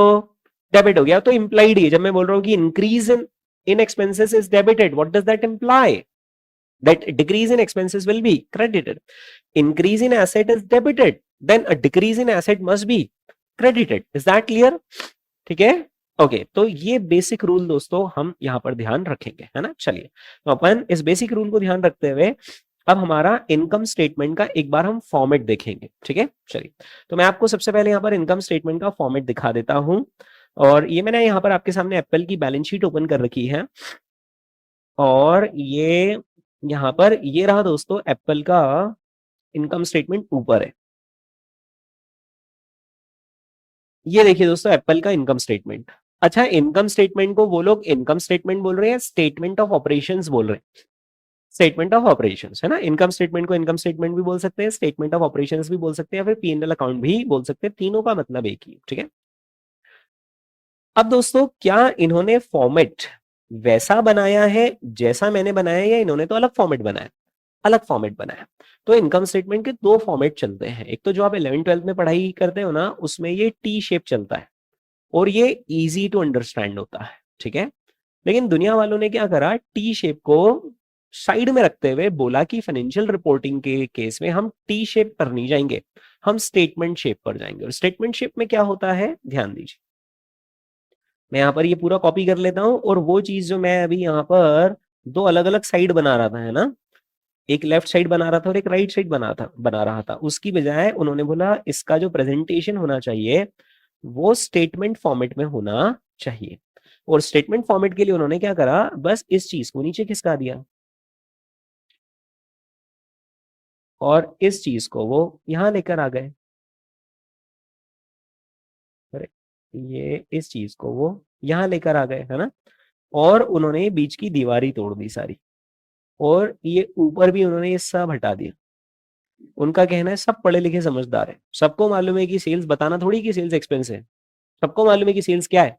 [SPEAKER 1] डेबिट हो गया। तो इंप्लाइड ही जब मैं बोल रहा हूं कि increase in expenses is debited, what does that imply? That decrease in expenses will be credited. Increase in asset is debited. Then a decrease in asset must be credited. Is that clear? ठीक है, okay. तो ये basic rule दोस्तों हम यहां पर ध्यान रखेंगे, है ना। चलिए, तो अपन इस बेसिक रूल को ध्यान रखते हुए अब हमारा इनकम स्टेटमेंट का एक बार हम फॉर्मेट देखेंगे, ठीक है। चलिए, तो मैं आपको सबसे पहले यहाँ पर इनकम स्टेटमेंट का फॉर्मेट दिखा देता हूं। और ये मैंने यहाँ पर आपके सामने एप्पल की बैलेंस शीट ओपन कर रखी है, और ये यहाँ पर ये रहा दोस्तों एप्पल का इनकम स्टेटमेंट ऊपर है। ये देखिए दोस्तों एप्पल का इनकम स्टेटमेंट। अच्छा, इनकम स्टेटमेंट को वो लोग इनकम स्टेटमेंट बोल रहे हैं, स्टेटमेंट ऑफ ऑपरेशंस बोल रहे हैं, स्टेटमेंट ऑफ ऑपरेशंस, है ना। इनकम स्टेटमेंट को इनकम स्टेटमेंट भी बोल सकते हैं, स्टेटमेंट ऑफ ऑपरेशंस भी बोल सकते हैं, फिर पी एंड एल अकाउंट भी बोल सकते हैं, तीनों का मतलब एक ही, ठीक है। अब दोस्तों क्या इन्होंने फॉर्मेट वैसा बनाया है जैसा मैंने बनाया, या इन्होंने तो अलग फॉर्मेट बनाया? अलग फॉर्मेट बनाया। तो इनकम स्टेटमेंट के दो फॉर्मेट चलते हैं, एक तो जो आप 11th-12th में पढ़ाई करते हो ना, उसमें ये टी शेप चलता है और ये इजी टू अंडरस्टैंड होता है, ठीक है। लेकिन दुनिया वालों ने क्या करा, टी शेप को साइड में रखते हुए बोला कि फाइनेंशियल रिपोर्टिंग के केस में हम टी शेप पर नहीं जाएंगे, हम स्टेटमेंट शेप पर जाएंगे। और स्टेटमेंट शेप में क्या होता है, ध्यान दीजिए, मैं यहाँ पर ये पूरा कॉपी कर लेता हूं। और वो चीज जो मैं अभी यहाँ पर दो अलग अलग साइड बना रहा था, है ना, एक लेफ्ट साइड बना रहा था और एक राइट साइड बना रहा था, उसकी बजाय उन्होंने बोला इसका जो प्रेजेंटेशन होना चाहिए वो स्टेटमेंट फॉर्मेट में होना चाहिए। और स्टेटमेंट फॉर्मेट के लिए उन्होंने क्या करा, बस इस चीज को नीचे खिसका दिया और इस चीज को वो यहां लेकर आ गए। अरे, ये इस चीज को वो यहां लेकर आ गए, है ना। और उन्होंने बीच की दीवारी तोड़ दी सारी, और ये ऊपर भी उन्होंने ये सब हटा दिया। उनका कहना है सब पढ़े लिखे समझदार है, सबको मालूम है कि सेल्स बताना थोड़ी कि सेल्स एक्सपेंस है, सबको मालूम है कि सेल्स क्या है,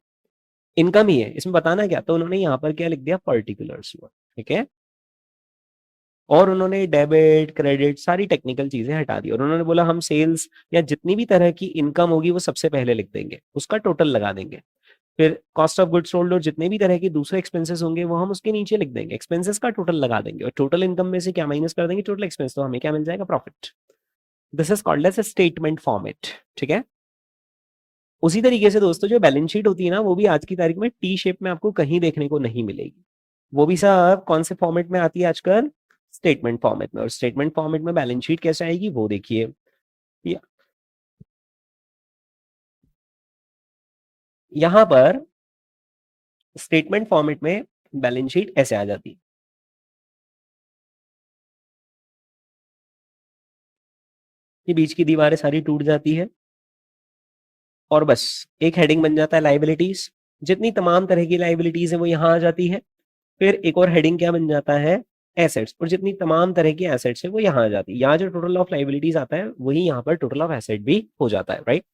[SPEAKER 1] इनकम ही है, इसमें बताना क्या। तो उन्होंने यहाँ पर क्या लिख दिया, पर्टिकुलर्स, ठीक है। और उन्होंने डेबिट क्रेडिट सारी टेक्निकल चीजें हटा दी, और उन्होंने बोला हम सेल्स या जितनी भी तरह की इनकम होगी वो सबसे पहले लिख देंगे, उसका टोटल लगा देंगे। फिर कॉस्ट ऑफ गुड्स सोल्ड और जितने भी तरह के दूसरे एक्सपेंसेस होंगे वो हम उसके नीचे लिख देंगे, एक्सपेंसेस का टोटल लगा देंगे, और टोटल इनकम में से क्या माइनस कर देंगे, टोटल एक्सपेंस, तो हमें क्या मिल जाएगा, profit. This is called as a statement format, ठीक है। उसी तरीके से दोस्तों जो बैलेंस शीट होती है ना, वो भी आज की तारीख में टी शेप में आपको कहीं देखने को नहीं मिलेगी। वो भी सब कौन से फॉर्मेट में आती है आजकल, स्टेटमेंट फॉर्मेट में। और स्टेटमेंट फॉर्मेट में बैलेंस शीट कैसे आएगी वो देखिए, यहां पर स्टेटमेंट फॉर्मेट में बैलेंस शीट ऐसे आ जाती है। ये बीच की दीवारें सारी टूट जाती है, और बस एक हेडिंग बन जाता है लाइबिलिटीज, जितनी तमाम तरह की लाइबिलिटीज है वो यहाँ आ जाती है। फिर एक और हेडिंग क्या बन जाता है, एसेट्स, और जितनी तमाम तरह की एसेट्स है वो यहाँ आ जाती है। यहाँ जो टोटल ऑफ लाइबिलिटीज आता है वही यहाँ पर टोटल ऑफ एसेट भी हो जाता है, राइट।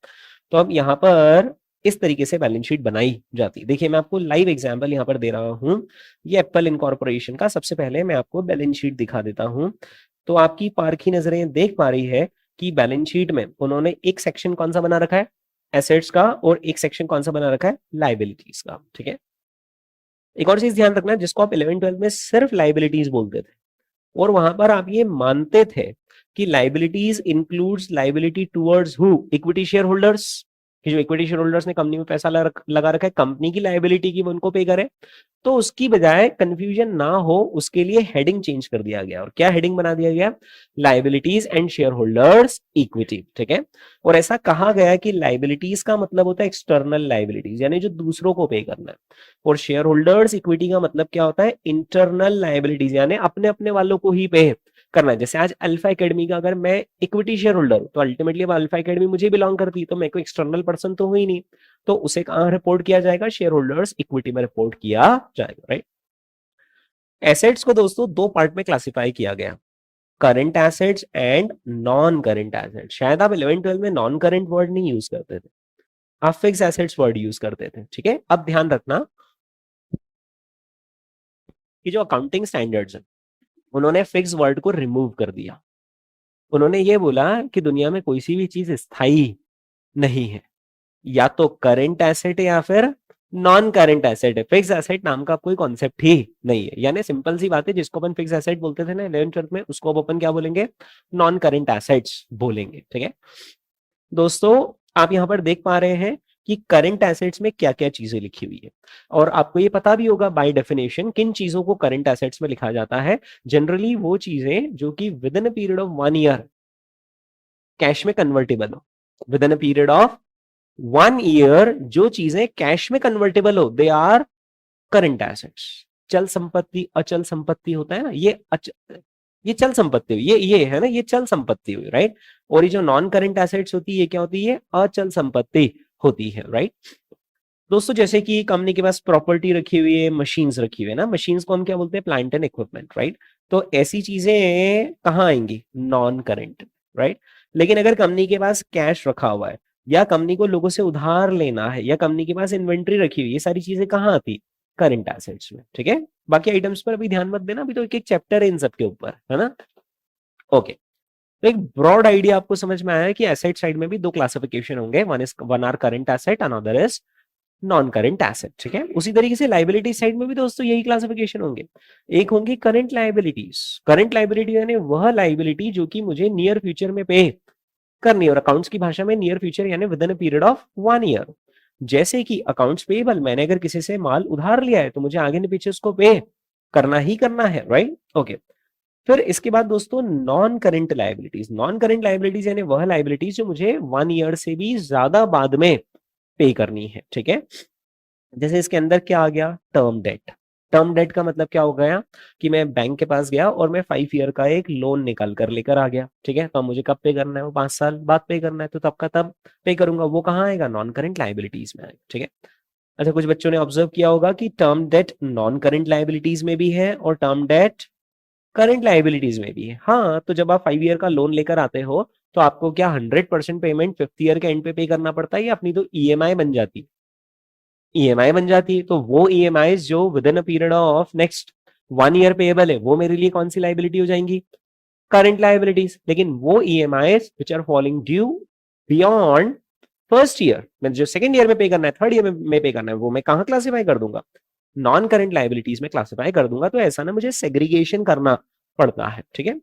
[SPEAKER 1] तो अब यहाँ पर इस तरीके से बैलेंस शीट बनाई जाती है। देखिए मैं आपको लाइव एग्जांपल यहाँ पर दे रहा हूँ, ये एप्पल इनकॉर्पोरेशन का। सबसे पहले मैं आपको बैलेंस शीट दिखा देता हूँ, तो आपकी पारखी नजरें देख पा रही है कि बैलेंस शीट में उन्होंने एक सेक्शन कौन सा बना रखा है, एसेट्स का, और एक सेक्शन कौन सा बना रखा है, लाइबिलिटीज का, ठीक है। एक और चीज ध्यान रखना, जिसको आप 11th-12th में सिर्फ लाइबिलिटीज बोलते थे, और वहां पर आप ये मानते थे कि liabilities includes liability towards who, equity share holders, कि जो इक्विटी शेयर होल्डर्स ने कंपनी में पैसा लगा रखा है, कंपनी की लाइबिलिटी की वो उनको पे करे। तो उसकी बजाय कंफ्यूजन ना हो उसके लिए हेडिंग चेंज कर दिया गया, और क्या हेडिंग बना दिया गया, liabilities and share holders equity, ठीक है। और ऐसा कहा गया कि लाइबिलिटीज का मतलब होता है एक्सटर्नल लाइबिलिटीज, यानी जो दूसरों को पे करना है, और शेयर होल्डर्स इक्विटी का मतलब क्या होता है, इंटरनल लाइबिलिटीज, यानी अपने अपने वालों को ही पे करना है। जैसे आज अल्फा एकेडमी का अगर मैं इक्विटी शेयर होल्डर हूं, तो अल्टीमेटली अब अल्फा एकेडमी मुझे बिलोंग करती है, तो मैं कोई एक्सटर्नल पर्सन तो हुई नहीं, तो उसे कहां रिपोर्ट किया जाएगा, शेयर होल्डर्स इक्विटी में रिपोर्ट किया जाएगा, राइट। एसेट्स को दोस्तों दो पार्ट में क्लासिफाई किया गया, current assets and non current assets. शायद आप 11th-12th में नॉन करंट वर्ड नहीं यूज करते थे, आप फिक्स एसेट्स वर्ड यूज करते थे, ठीक है। अब ध्यान रखना, कि जो अकाउंटिंग स्टैंडर्ड्स हैं उन्होंने फिक्स वर्ड को रिमूव कर दिया। उन्होंने ये बोला कि दुनिया में कोई सी भी चीज स्थायी नहीं है, या तो करंट एसेट है या फिर नॉन करंट एसेट है। फिक्स एसेट नाम का कोई कॉन्सेप्ट ही नहीं है। यानी सिंपल सी बात है, जिसको अपन फिक्स एसेट बोलते थे ना 11th 12th में, उसको अब अपन क्या बोलेंगे, नॉन करंट एसेट्स बोलेंगे। ठीक है दोस्तों, आप यहां पर देख पा रहे हैं कि करंट एसेट्स में क्या क्या चीजें लिखी हुई है, और आपको ये पता भी होगा बाय डेफिनेशन किन चीजों को करंट एसेट्स में लिखा जाता है। जनरली वो चीजें जो कि with in a period of 1 year cash में कन्वर्टेबल हो। With in a period of 1 year जो चीजें कैश में कन्वर्टेबल हो, दे आर करंट एसेट्स। चल संपत्ति, अचल संपत्ति होता है ना, ये चल संपत्ति हुई, ये है ना, ये चल संपत्ति हुई, राइट। और ये जो नॉन करंट एसेट्स होती है, ये क्या होती है, अचल संपत्ति होती है, राइट। दोस्तों जैसे कि कंपनी के पास प्रॉपर्टी रखी हुई है, मशीन्स रखी हुई है ना, मशीन्स को हम क्या बोलते हैं, प्लांट एंड इक्विपमेंट, राइट। तो ऐसी चीजें कहाँ आएंगी, नॉन करंट, राइट। लेकिन अगर कंपनी के पास कैश रखा हुआ है, या कंपनी को लोगों से उधार लेना है, या कंपनी के पास इन्वेंट्री रखी हुई है, ये सारी चीजें कहाँ आती, करंट एसेट्स में। ठीक है, बाकी आइटम्स पर अभी ध्यान मत देना, अभी तो एक एक चैप्टर है इन सबके ऊपर, है ना। ओके, तो एक ब्रॉड आइडिया आपको समझ में आया है कि एसेट साइड में भी दो क्लासिफिकेशन होंगे, one are current asset, another is non current asset. ठीक है, उसी तरीके से लाइबिलिटी साइड में भी दोस्तों यही क्लासिफिकेशन होंगे। एक होंगी करंट लाइबिलिटीज। करंट लाइबिलिटी यानी वह लाइबिलिटी जो कि मुझे नियर फ्यूचर में पे करनी है, और अकाउंट्स की भाषा में नियर फ्यूचर यानी with in a period of 1 year. जैसे कि अकाउंट्स पेएबल, मैंने अगर किसी से माल उधार लिया है तो मुझे आगे पीछे उसको पे करना ही करना है, राइट। ओके, फिर इसके बाद दोस्तों non current liabilities. Non current liabilities यानी वह लाइबिलिटीज जो मुझे 1 ईयर से भी ज्यादा बाद में पे करनी है। ठीक है, जैसे इसके अंदर क्या आ गया, टर्म डेट। टर्म डेट का मतलब क्या हो गया कि मैं बैंक के पास गया और मैं 5 ईयर का एक लोन निकाल कर लेकर आ गया। ठीक है, तो मुझे कब पे करना है, वो 5 साल बाद पे करना है, तो तब का तब पे करूंगा। वो कहाँ आएगा, नॉन करंट लाइबिलिटीज में आएगा। ठीक है, अच्छा, कुछ बच्चों ने ऑब्जर्व किया होगा कि term debt non current liabilities में भी है और टर्म डेट करंट लाइबिलिटीज में भी है। हाँ, तो जब आप 5 ईयर का लोन लेकर आते हो तो आपको क्या 100% पेमेंट 5th ईयर के एंड पे करना पड़ता है, या अपनी तो ईएमआई बन जाती है, ईएमआई बन जाती है। तो वो ईएमआई जो with in a period of next 1 year payable है, वो मेरे लिए कौन सी लाइबिलिटी हो जाएंगी, करंट लाइबिलिटीज। लेकिन वो EMI which are falling due beyond first year, मैं जो सेकंड ईयर में पे करना है, थर्ड ईयर में पे करना है, वो मैं कहां क्लासीफाई कर दूंगा, नॉन करंट लाइबिलिटीज में क्लासीफाई कर दूंगा। तो ऐसा ना मुझे सेग्रीगेशन करना पड़ता है। ठीक है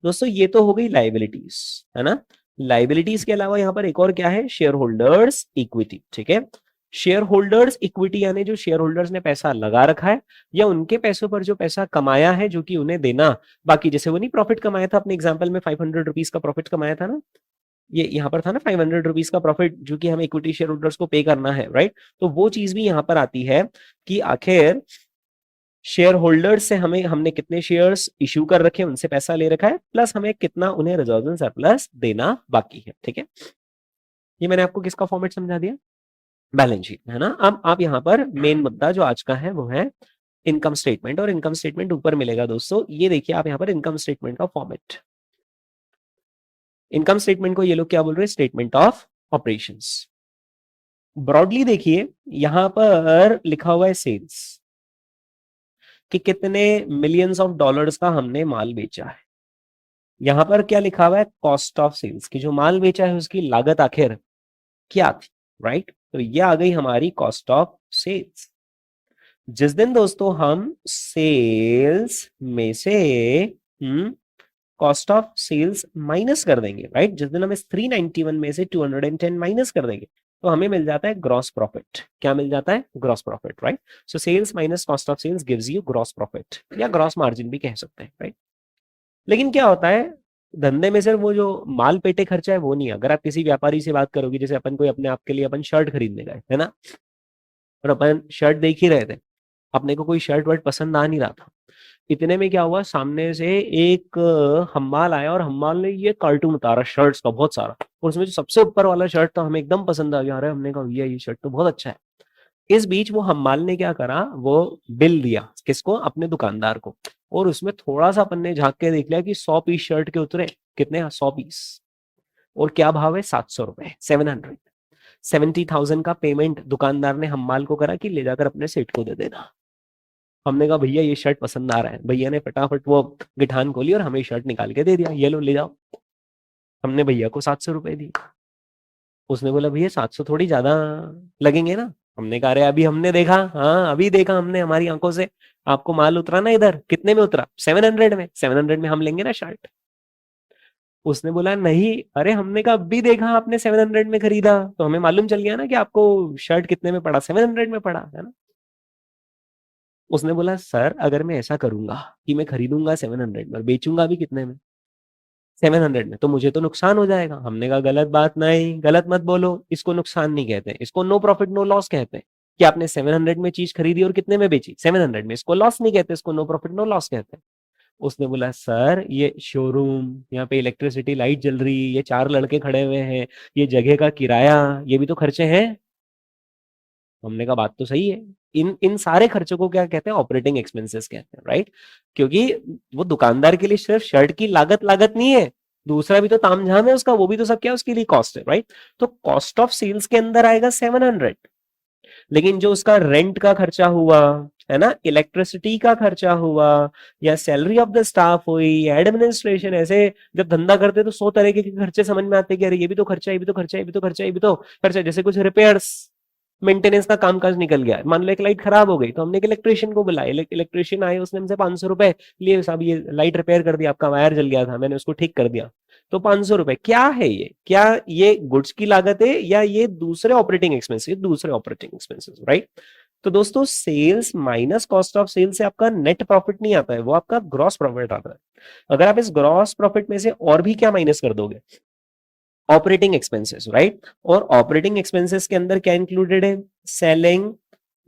[SPEAKER 1] दोस्तों, ये तो हो गई लाइबिलिटीज, है ना। लाइबिलिटीज के अलावा यहाँ पर एक और क्या है, शेयर होल्डर्स इक्विटी। ठीक है, शेयर होल्डर्स इक्विटी यानी जो शेयर होल्डर्स ने पैसा लगा रखा है, या उनके पैसों पर जो पैसा कमाया है जो कि उन्हें देना बाकी। जैसे वो नहीं प्रॉफिट कमाया था अपने एग्जाम्पल में, 500 रुपीज का प्रॉफिट कमाया था ना, ये यहाँ पर था ना 500 रुपीज का प्रॉफिट जो कि हमें इक्विटी शेयर होल्डर्स को पे करना है, राइट। तो वो चीज भी यहाँ पर आती है कि आखिर शेयर होल्डर्स से हमने कितने शेयर्स इश्यू कर रखे हैं, उनसे पैसा ले रखा है, प्लस हमें कितना उन्हें रिजर्व एंड सरप्लस देना बाकी है। ठीक है, ये मैंने आपको किसका फॉर्मेट समझा दिया, बैलेंस शीट, है ना। अब आप यहाँ पर मेन मुद्दा जो आज का है वो है इनकम स्टेटमेंट, और इनकम स्टेटमेंट ऊपर मिलेगा दोस्तों। ये देखिए आप यहाँ पर इनकम स्टेटमेंट का फॉर्मेट, इनकम स्टेटमेंट को ये लोग क्या बोल रहे हैं, स्टेटमेंट ऑफ ऑपरेशंस। ब्रॉडली देखिए यहां पर लिखा हुआ है सेल्स, कि कितने मिलियंस ऑफ डॉलर्स का हमने माल बेचा है। यहां पर क्या लिखा हुआ है, कॉस्ट ऑफ सेल्स, की जो माल बेचा है उसकी लागत आखिर क्या थी, राइट। तो ये आ गई हमारी कॉस्ट ऑफ सेल्स। जिस दिन दोस्तों हम सेल्स में से कॉस्ट ऑफ सेल्स माइनस कर देंगे, राइट, जिस दिन हम इस 391 में से 210 माइनस कर देंगे, तो हमें मिल जाता है ग्रॉस प्रॉफिट। क्या मिल जाता है, gross profit, right. So sales minus cost of sales gives you gross profit, या ग्रॉस मार्जिन भी कह सकते हैं, राइट। लेकिन क्या होता है, धंधे में सिर्फ वो जो माल पेटे खर्चा है वो नहीं है। अगर आप किसी व्यापारी से बात करोगे, जैसे अपन कोई अपने आप के लिए अपन शर्ट खरीदने गए, है ना, और अपन शर्ट देख ही रहे थे, अपने को कोई शर्ट वर्ट पसंद आ नहीं रहा था। इतने में क्या हुआ, सामने से एक हम्माल आया और हम्माल ने ये कार्टून उतारा शर्ट्स का बहुत सारा, और उसमें जो सबसे ऊपर वाला शर्ट था हमें एकदम पसंद आ गया। अरे हमने कहा भैया ये शर्ट तो बहुत अच्छा है। इस बीच वो हम्माल ने क्या करा, वो बिल दिया किसको, अपने दुकानदार को, और उसमें थोड़ा सा अपन ने झांक के देख लिया कि 100 पीस शर्ट के उतरे, कितने, 100 पीस, और क्या भाव है, 700 रुपए, 70,000 का पेमेंट दुकानदार ने हम्माल को करा कि ले जाकर अपने सेठ को दे देना। हमने कहा भैया ये शर्ट पसंद आ रहा है, भैया ने फटाफट वो गिठान खोली और हमें शर्ट निकाल के दे दिया, ये लो ले जाओ। हमने भैया को 700 रुपए दी। उसने बोला भैया 700 थोड़ी ज्यादा लगेंगे ना। हमने कहा अरे अभी हमने देखा, हाँ अभी देखा हमने हमारी आंखों से, आपको माल उतरा ना इधर, कितने में उतरा? 700 में। 700 में हम लेंगे ना शर्ट। उसने बोला नहीं, अरे हमने कहा अभी देखा आपने 700 में खरीदा, तो हमें मालूम चल गया ना कि आपको शर्ट कितने में पड़ा, 700 में पड़ा है ना। उसने बोला सर अगर मैं ऐसा करूंगा कि मैं खरीदूंगा 700 में और बेचूंगा भी कितने में? 700 में, तो मुझे तो नुकसान हो जाएगा। हमने कहा गलत बात नहीं, गलत मत बोलो, इसको नुकसान नहीं कहते, इसको नो प्रॉफिट नो लॉस कहते हैं। कि आपने 700 में चीज खरीदी और कितने में बेची? 700 में। इसको लॉस नहीं कहते, इसको नो प्रॉफिट नो लॉस कहते हैं। उसने बोला सर ये शोरूम, यहाँ पे इलेक्ट्रिसिटी लाइट जल रही, ये 4 लड़के खड़े हुए हैं, ये जगह का किराया, ये भी तो खर्चे हैं। हमने कहा बात तो सही है। इन इन सारे खर्चों को क्या कहते हैं? ऑपरेटिंग एक्सपेंसेस कहते हैं, राइट। क्योंकि वो दुकानदार के लिए सिर्फ शर्ट की लागत लागत नहीं है, दूसरा भी तो तामझाम है उसका, वो भी तो सब क्या उसके लिए कॉस्ट है, राइट। तो कॉस्ट ऑफ सेल्स के अंदर आएगा 700। लेकिन जो उसका रेंट का खर्चा हुआ, है ना, इलेक्ट्रिसिटी का खर्चा हुआ, या सैलरी ऑफ द स्टाफ हुई, एडमिनिस्ट्रेशन, ऐसे जब धंधा करते तो 100 तरह के खर्चे समझ में आते कि अरे ये भी तो खर्चा, ये भी तो खर्चा, ये भी तो खर्चा, ये भी तो खर्चा। जैसे कुछ रिपेयर्स, मेंटेनेंस का कामकाज निकल गया, मान लो एक लाइट खराब हो गई, तो हमने एक इलेक्ट्रिशियन को बुलाया, इलेक्ट्रिशियन आए, उसने हमसे 500 रुपए लिए, साहब ये लाइट रिपेयर कर दिया, आपका वायर जल गया था, मैंने उसको ठीक कर दिया। तो 500 रुपए क्या है ये? क्या ये गुड्स की लागत है या ये दूसरे ऑपरेटिंग एक्सपेंसेस? दूसरे ऑपरेटिंग एक्सपेंसेस, राइट। तो दोस्तों sales minus cost of sale से आपका नेट प्रॉफिट नहीं आता है, वो आपका ग्रॉस प्रॉफिट आता है। अगर आप इस ग्रॉस प्रॉफिट में से और भी क्या माइनस कर दोगे? Operating expenses, right. और ऑपरेटिंग एक्सपेंसेस के अंदर क्या इंक्लूडेड है? Selling,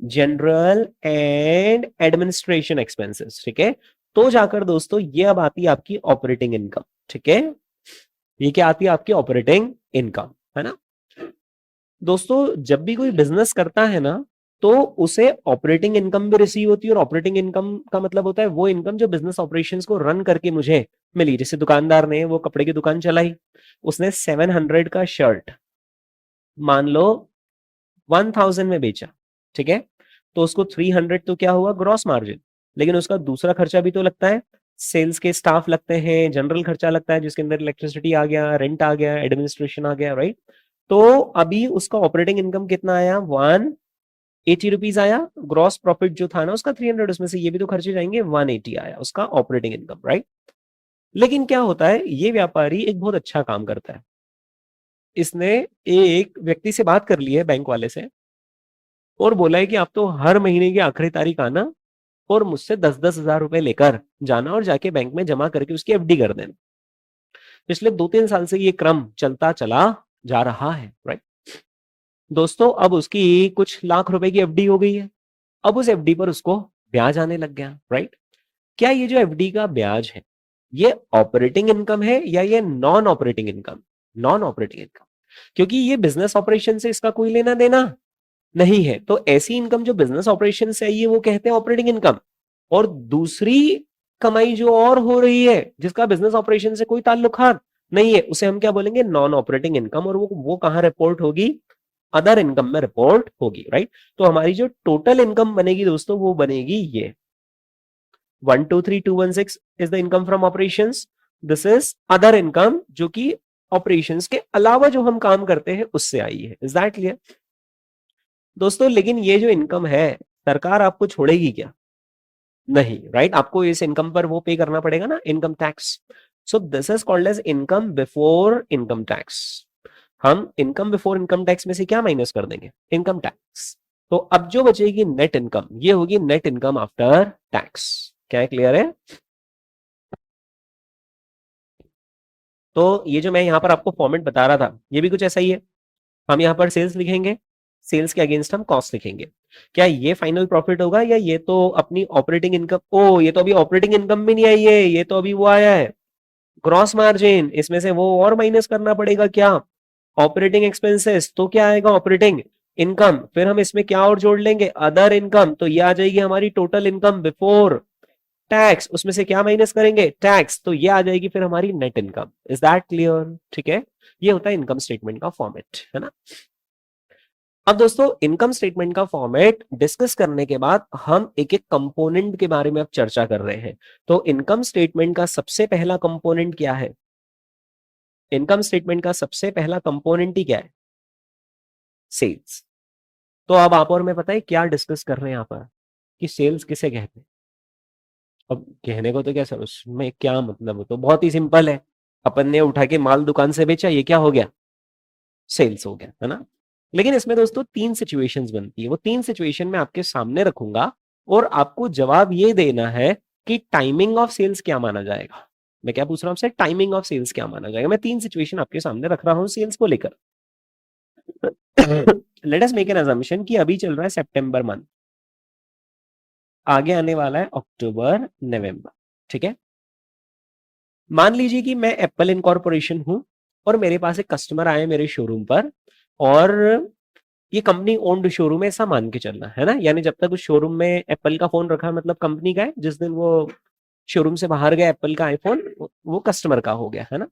[SPEAKER 1] general and administration expenses, ठीक है। तो जाकर दोस्तों ये अब आती है आपकी ऑपरेटिंग इनकम, ठीक है। ये क्या आती है? आपकी ऑपरेटिंग इनकम, है ना। दोस्तों जब भी कोई बिजनेस करता है ना, तो उसे ऑपरेटिंग इनकम भी रिसीव होती है, और ऑपरेटिंग इनकम का मतलब होता है वो इनकम जो बिजनेस ऑपरेशंस को रन करके मुझे मिली। जैसे दुकानदार ने वो कपड़े की दुकान चलाई, उसने 700 का शर्ट मान लो 1000 में बेचा, ठीक है। तो उसको 300 तो क्या हुआ? Gross margin. लेकिन उसका दूसरा खर्चा भी तो लगता है, सेल्स के स्टाफ लगते हैं, जनरल खर्चा लगता है जिसके अंदर इलेक्ट्रिसिटी आ गया, रेंट आ गया, एडमिनिस्ट्रेशन आ गया, राइट। तो अभी उसका ऑपरेटिंग इनकम कितना आया? 180 रुपीज आया। ग्रॉस प्रॉफिट जो था ना उसका 300, उसमें से ये भी तो खर्चे जाएंगे, 180 आया उसका ऑपरेटिंग इनकम, राइट। लेकिन क्या होता है, ये व्यापारी एक बहुत अच्छा काम करता है। इसने एक व्यक्ति से बात कर ली है, बैंक वाले से, और बोला है कि आप तो हर महीने की आखिरी तारीख आना और मुझसे 10-10 हजार रुपए लेकर जाना और जाके बैंक में जमा करके उसकी एफडी कर देना। पिछले 2-3 साल से ये क्रम चलता चला जा रहा है, राइट। दोस्तों अब उसकी कुछ लाख रुपए की एफडी हो गई है। अब उस एफडी पर उसको ब्याज आने लग गया, राइट। क्या ये जो एफडी का ब्याज है ये ऑपरेटिंग इनकम है या ये non operating income? Non operating income, क्योंकि ये बिजनेस ऑपरेशन से इसका कोई लेना देना नहीं है। तो ऐसी इनकम जो बिजनेस ऑपरेशन से आई है वो कहते हैं ऑपरेटिंग इनकम। और दूसरी कमाई जो और हो रही है जिसका बिजनेस ऑपरेशन से कोई ताल्लुकात नहीं है, उसे हम क्या बोलेंगे? Non operating income. और वो कहां रिपोर्ट होगी? अदर इनकम में रिपोर्ट होगी, राइट। तो हमारी जो टोटल इनकम बनेगी दोस्तों वो बनेगी ये 123,216 is the income from operations. This is other income जो कि ऑपरेशंस के अलावा जो हम काम करते हैं उससे आई है। इज दैट क्लियर दोस्तों? लेकिन ये जो इनकम है सरकार आपको छोड़ेगी क्या? नहीं, राइट। आपको इस इनकम पर वो पे करना पड़ेगा ना, income tax. So this is called as income before income tax. हम इनकम बिफोर इनकम टैक्स में से क्या माइनस कर देंगे? Income tax. तो अब जो बचेगी नेट इनकम, ये होगी नेट इनकम आफ्टर टैक्स। क्या क्लियर है? तो ये जो मैं यहाँ पर आपको फॉर्मेट बता रहा था ये भी कुछ ऐसा ही है। हम यहाँ पर सेल्स लिखेंगे, सेल्स के अगेंस्ट हम कॉस्ट लिखेंगे। क्या ये फाइनल प्रॉफिट होगा या ये तो अपनी ऑपरेटिंग इनकम? ओ ये तो अभी ऑपरेटिंग इनकम भी नहीं आई है, ये तो अभी वो आया है ग्रॉस मार्जिन। इसमें से वो और माइनस करना पड़ेगा क्या? Operating expenses. तो क्या आएगा? Operating income. फिर हम इसमें क्या और जोड़ लेंगे? Other income. तो ये आ जाएगी हमारी टोटल इनकम बिफोर टैक्स। उसमें से क्या माइनस करेंगे? टैक्स। तो ये आ जाएगी फिर हमारी net income. Is that clear? ठीक है, ये होता है इनकम स्टेटमेंट का फॉर्मेट, है ना। अब दोस्तों इनकम स्टेटमेंट का फॉर्मेट डिस्कस करने के बाद हम एक एक कंपोनेंट के बारे में अब चर्चा कर रहे हैं। तो इनकम स्टेटमेंट का सबसे पहला कंपोनेंट क्या है? इनकम स्टेटमेंट का सबसे पहला कंपोनेंट ही क्या है? सेल्स। तो अब आप और मैं पता है क्या डिस्कस कर रहे हैं यहाँ पर कि सेल्स किसे कहते हैं। अब कहने को तो क्या सर, उसमें क्या मतलब हो, तो बहुत ही सिंपल है। अपन ने उठा के माल दुकान से बेचा, ये क्या हो गया? सेल्स हो गया, है ना। लेकिन इसमें दोस्तों तीन सिचुएशंस बनती है, वो तीन सिचुएशन मैं आपके सामने रखूंगा और आपको जवाब ये देना है कि टाइमिंग ऑफ सेल्स क्या माना जाएगा। मैं क्या पूछ रहा हूं आपसे, टाइमिंग ऑफ सेल्स क्या माना जाएगा। मैं तीन सिचुएशन आपके सामने रख रहा हूं सेल्स को लेकर। Let us make an assumption कि अभी चल रहा है सितंबर मंथ, आगे आने वाला है अक्टूबर नवंबर, ठीक है। मान लीजिए कि मैं एप्पल इनकॉर्पोरेशन हूं और मेरे पास एक कस्टमर आए मेरे शोरूम पर, और ये कंपनी ओन्ड शोरूम है, ऐसा मान के चलना है ना। यानी जब तक उस शोरूम में एप्पल का फोन रखा मतलब कंपनी का है, जिस दिन वो शोरूम से बाहर गया एप्पल का आईफोन, वो कस्टमर का हो गया, है ना।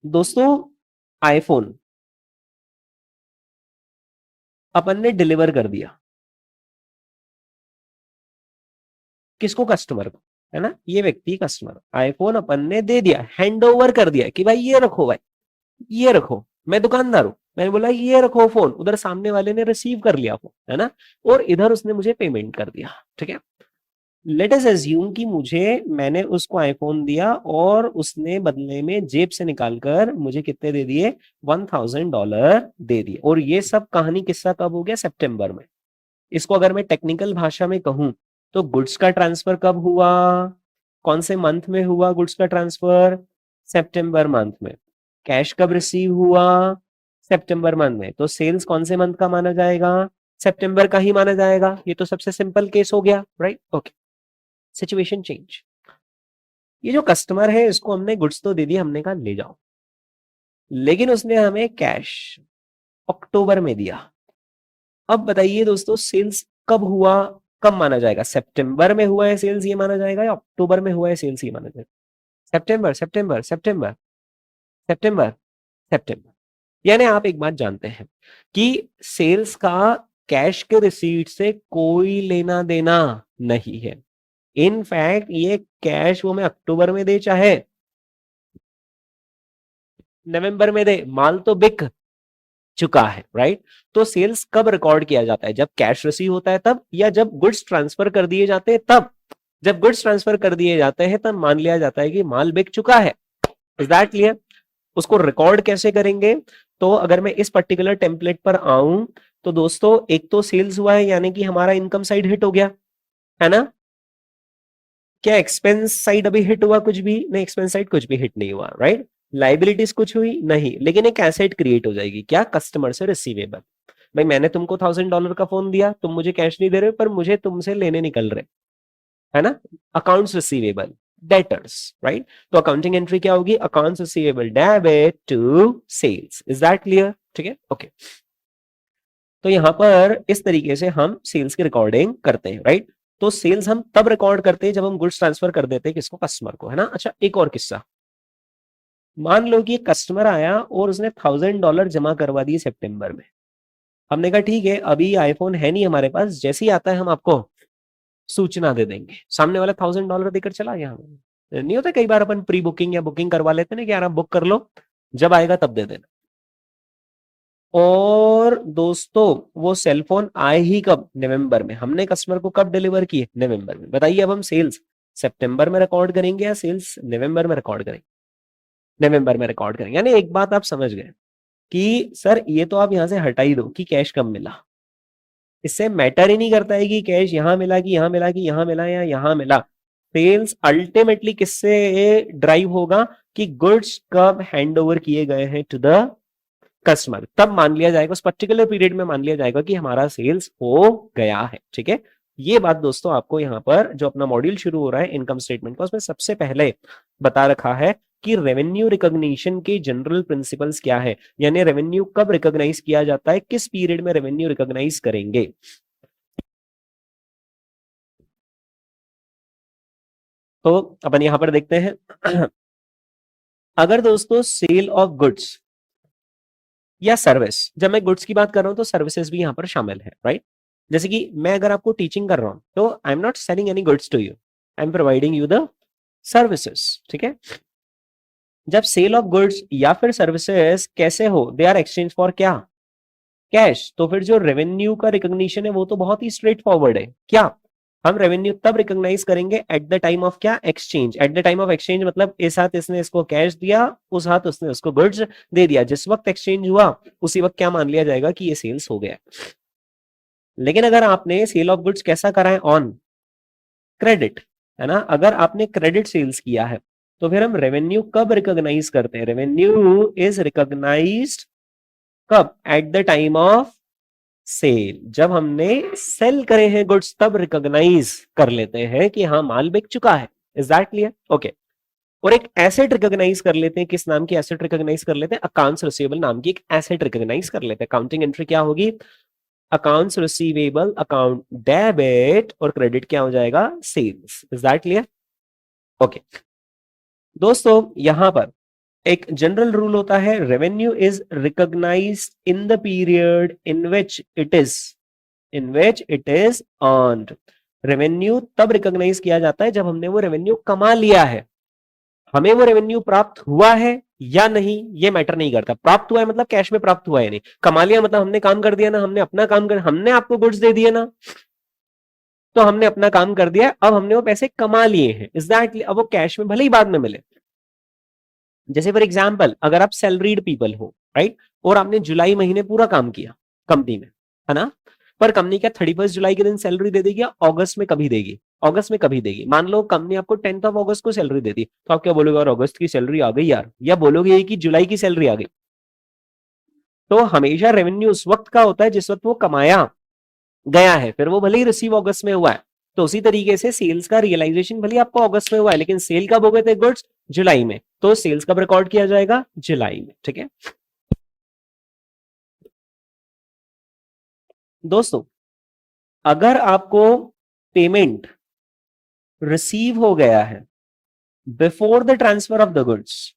[SPEAKER 1] दोस्तों आईफोन अपन ने डिलीवर कर दिया, किसको? कस्टमर को, है ना। ये व्यक्ति कस्टमर, आईफोन अपन ने दे दिया, हैंड ओवर कर दिया कि भाई ये रखो, भाई ये रखो। मैं दुकानदार हूं, मैंने बोला ये रखो फोन, उधर सामने वाले ने रिसीव कर लिया फोन, है ना। और इधर उसने मुझे पेमेंट कर दिया, ठीक है। लेट अस अज्यूम कि मैंने उसको आईफोन दिया और उसने बदले में जेब से निकालकर मुझे कितने दे दिए? $1000 दे दिए। और ये सब कहानी किस्सा कब हो गया? सितंबर में। इसको अगर मैं टेक्निकल भाषा में कहूं तो गुड्स का ट्रांसफर कब हुआ? कौन से मंथ में हुआ गुड्स का ट्रांसफर? सितंबर मंथ में। कैश कब रिसीव हुआ? सितंबर मंथ में। तो सेल्स कौन से मंथ का माना जाएगा? सितंबर का ही माना जाएगा। ये तो सबसे सिंपल केस हो गया, राइट? Okay, situation change. ये जो कस्टमर है इसको हमने गुड्स तो दे दिया, हमने कहा ले जाओ, लेकिन उसने हमें कैश अक्टूबर में दिया। अब बताइए दोस्तों सेल्स कब हुआ, कब माना जाएगा? सितंबर में हुआ है सेल्स ये माना जाएगा, या अक्टूबर में हुआ है सेल्स ये माना जाएगा? सितंबर, सितंबर, सितंबर, सितंबर, सितंबर। यानी आप एक बात जानते हैं कि सेल्स का कैश के रिसीट से कोई लेना देना नहीं है। इनफैक्ट ये कैश वो मैं अक्टूबर में दे चाहे नवंबर में दे, माल तो बिक चुका है, राइट। तो सेल्स कब रिकॉर्ड किया जाता है? जब कैश रिसीव होता है तब, या जब गुड्स ट्रांसफर कर दिए जाते हैं तब? जब गुड्स ट्रांसफर कर दिए जाते हैं तब मान लिया जाता है कि माल बिक चुका है। Is that clear? उसको रिकॉर्ड कैसे करेंगे? तो अगर मैं इस पर्टिकुलर टेम्पलेट पर आऊं तो दोस्तों एक तो सेल्स हुआ है, यानी कि हमारा इनकम साइड हिट हो गया, है ना। क्या एक्सपेंस साइड अभी हिट हुआ? कुछ भी नहीं, एक्सपेंस साइड कुछ भी हिट नहीं हुआ, राइट। लाइबिलिटीज कुछ हुई नहीं, लेकिन एक एसेट क्रिएट हो जाएगी, क्या? कस्टमर से रिसीवेबल। भाई मैंने तुमको $1000 का फोन दिया, तुम मुझे कैश नहीं दे रहे पर मुझे तुमसे लेने निकल रहे, है ना। Accounts receivable, debtors, right. तो अकाउंटिंग एंट्री क्या होगी? Accounts receivable debit to sales. Is that clear? ठीक है, ओके। तो यहां पर इस तरीके से हम सेल्स की रिकॉर्डिंग करते हैं, राइट। तो सेल्स हम तब रिकॉर्ड करते हैं जब हम गुड्स ट्रांसफर कर देते हैं किसको? कस्टमर को, है ना। अच्छा एक और किस्सा, मान लो कि कस्टमर आया और उसने $1000 जमा करवा दिए सितंबर में। हमने कहा ठीक है अभी आईफोन है नहीं हमारे पास, जैसे ही आता है हम आपको सूचना दे देंगे। सामने वाला $1000 देकर चला गया हमें। नहीं होता कई बार अपन प्री बुकिंग या बुकिंग करवा लेते ना कि यार आप बुक कर लो, जब आएगा तब दे देना। और दोस्तों वो सेलफोन आए ही कब? नवंबर में। हमने कस्टमर को कब डिलीवर किए? नवंबर में। बताइए अब हम सेल्स सितंबर में रिकॉर्ड करेंगे या सेल्स नवंबर में रिकॉर्ड करेंगे? नवंबर में रिकॉर्ड करेंगे। यानी एक बात आप समझ गए कि सर ये तो आप यहां से हटा ही दो कि कैश कब मिला, इससे मैटर ही नहीं करता है कि कैश यहां मिला कि यहां मिला कि यहां मिला या यहां मिला। सेल्स अल्टीमेटली किससे ड्राइव होगा कि गुड्स कब हैंड ओवर किए गए हैं टू द कस्टमर, तब मान लिया जाएगा, उस पर्टिकुलर पीरियड में मान लिया जाएगा कि हमारा सेल्स हो गया है, ठीक है। ये बात दोस्तों आपको यहाँ पर जो अपना मॉड्यूल शुरू हो रहा है इनकम स्टेटमेंट का, उसमें सबसे पहले बता रखा है कि रेवेन्यू रिकॉग्निशन के जनरल प्रिंसिपल्स क्या है, यानी रेवेन्यू कब रिकॉग्नाइज किया जाता है, किस पीरियड में रेवेन्यू रिकॉग्नाइज करेंगे। तो अपन यहां पर देखते हैं अगर दोस्तों सेल ऑफ गुड्स, या सर्विस। जब मैं गुड्स की बात कर रहा हूं तो सर्विसेज भी यहां पर शामिल है, राइट। जैसे कि मैं अगर आपको टीचिंग कर रहा हूं तो I am not selling any goods to you, I am providing you the services, ठीक है। जब सेल ऑफ गुड्स या फिर सर्विसेज कैसे हो, दे आर एक्सचेंज फॉर क्या, कैश, तो फिर जो रेवेन्यू का रिकॉग्निशन है वो तो बहुत ही स्ट्रेट फॉरवर्ड है। क्या, हम रेवेन्यू तब रिकॉग्नाइज करेंगे एट द टाइम ऑफ क्या, exchange. Eight the time of exchange मतलब इस हाथ इसने इसको कैश दिया, उस हाथ उसने उसको गुड्स दे दिया, जिस वक्त एक्सचेंज हुआ उसी वक्त क्या मान लिया जाएगा कि ये सेल्स हो गया। लेकिन अगर आपने सेल ऑफ गुड्स कैसा करा है, ऑन क्रेडिट, है ना, अगर आपने क्रेडिट सेल्स किया है तो फिर हम रेवेन्यू कब रिकॉग्नाइज करते हैं, रेवेन्यू इज रिकॉग्नाइज्ड कब, at the time of sale. जब हमने सेल करे हैं गुड्स तब रिकॉग्नाइज कर लेते हैं कि हाँ माल बिक चुका है। Is that clear? ओके। और एक एसेट रिकॉग्नाइज कर लेते हैं, किस नाम की एसेट रिकॉग्नाइज कर लेते हैं, अकाउंट्स रिसीवेबल नाम की एक एसेट रिकॉग्नाइज कर लेते हैं। काउंटिंग एंट्री क्या होगी, अकाउंट्स रिसीवेबल अकाउंट डेबिट, और क्रेडिट क्या हो जाएगा, sales. Is that clear? Okay दोस्तों, यहां पर एक जनरल रूल होता है, revenue is recognised in the period in which it is earned. Revenue तब रिकॉग्नाइज किया जाता है जब हमने वो रेवेन्यू कमा लिया है। हमें वो रेवेन्यू प्राप्त हुआ है या नहीं ये मैटर नहीं करता। प्राप्त हुआ है मतलब कैश में प्राप्त हुआ है, नहीं कमा लिया मतलब हमने काम कर दिया ना, हमने अपना काम कर, हमने आपको गुड्स दे दिए ना, तो हमने अपना काम कर दिया, अब हमने वो पैसे कमा लिए हैं। इज दैट, अब वो कैश में भले ही बाद में मिले। जैसे फॉर एग्जाम्पल अगर आप सैलरीड पीपल हो, राइट, और आपने जुलाई महीने पूरा काम किया कंपनी में, है ना, पर कंपनी क्या 31 जुलाई के दिन सैलरी दे देगी या अगस्त में कभी देगी, अगस्त में कभी देगी। मान लो कंपनी आपको 10th ऑफ अगस्त को सैलरी दे दी, तो आप क्या बोलोगे, और अगस्त की सैलरी आ गई यार, या बोलोगे कि जुलाई की सैलरी आ गई। तो हमेशा रेवेन्यू उस वक्त का होता है जिस वक्त वो कमाया गया है, फिर वो भले ही रिसीव अगस्त में हुआ है। तो उसी तरीके से सेल्स का रियलाइजेशन भले आपको अगस्त में हुआ है, लेकिन सेल कब हो गए थे गुड्स, जुलाई में, तो सेल्स कब रिकॉर्ड किया जाएगा, जुलाई में। ठीक है दोस्तों, अगर आपको पेमेंट रिसीव हो गया है before the transfer of the goods,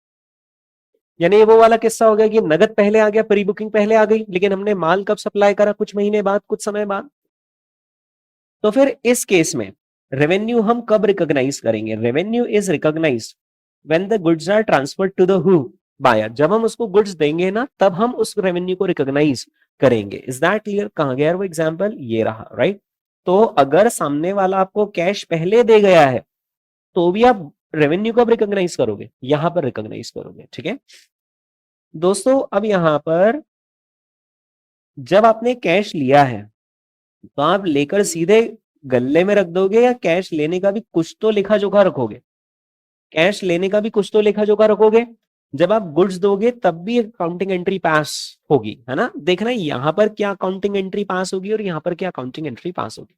[SPEAKER 1] यानी वो वाला किस्सा हो गया कि नगद पहले आ गया, प्री बुकिंग पहले आ गई, लेकिन हमने माल कब सप्लाई करा, कुछ महीने बाद, कुछ समय बाद, तो फिर इस केस में रेवेन्यू हम कब रिकॉग्नाइज करेंगे, revenue is recognised when the goods are transferred to the who, buyer. जब हम उसको गुड्स देंगे ना तब हम उस रेवेन्यू को रिकॉग्नाइज करेंगे। Is that clear? कहां गया वो एग्जांपल, ये रहा, राइट। तो अगर सामने वाला आपको कैश पहले दे गया है तो भी आप रेवेन्यू कब रिकॉग्नाइज करोगे, यहां पर रिकॉग्नाइज करोगे। ठीक है दोस्तों, अब यहां पर जब आपने कैश लिया है तो आप लेकर सीधे गल्ले में रख दोगे या कैश लेने का भी कुछ तो लेखा जोखा रखोगे, कैश लेने का भी कुछ तो लेखा जोखा रखोगे। जब आप गुड्स दोगे तब भी अकाउंटिंग एंट्री पास होगी, है ना। देखना यहां पर क्या अकाउंटिंग एंट्री पास होगी और यहां पर क्या अकाउंटिंग एंट्री पास होगी।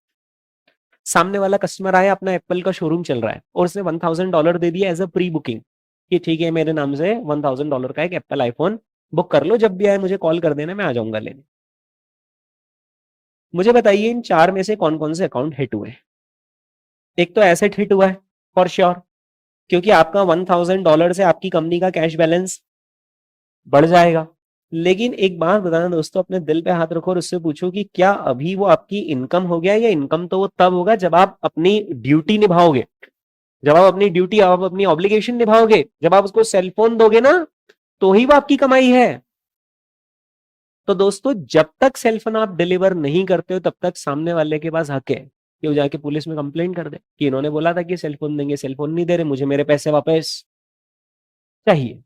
[SPEAKER 1] सामने वाला कस्टमर आया, अपना एप्पल का शोरूम चल रहा है और उसने $1000 दे दिया एज अ प्री बुकिंग कि ठीक है मेरे नाम से $1000 का एक एप्पल आईफोन बुक कर लो, जब भी आए मुझे कॉल कर देना, मैं आ जाऊंगा लेने। मुझे बताइए इन चार में से कौन कौन से अकाउंट हिट हुए। एक तो एसेट हिट हुआ है फॉर श्योर, क्योंकि आपका $1000 से आपकी कंपनी का कैश बैलेंस बढ़ जाएगा। लेकिन एक बात बताना दोस्तों, अपने दिल पे हाथ रखो और उससे पूछो कि क्या अभी वो आपकी इनकम हो गया, या इनकम तो वो तब होगा जब आप अपनी ड्यूटी निभाओगे, जब आप अपनी ड्यूटी, आप अपनी ऑब्लिगेशन निभाओगे, जब आप उसको सेलफोन दोगे ना तो ही वो आपकी कमाई है। तो दोस्तों, जब तक सेलफोन आप डिलीवर नहीं करते हो तब तक सामने वाले के पास हक है कि वो जाके पुलिस में कंप्लेंट कर दे कि इन्होंने बोला था कि सेलफोन देंगे, सेलफोन नहीं दे रहे, मुझे मेरे पैसे वापस चाहिए।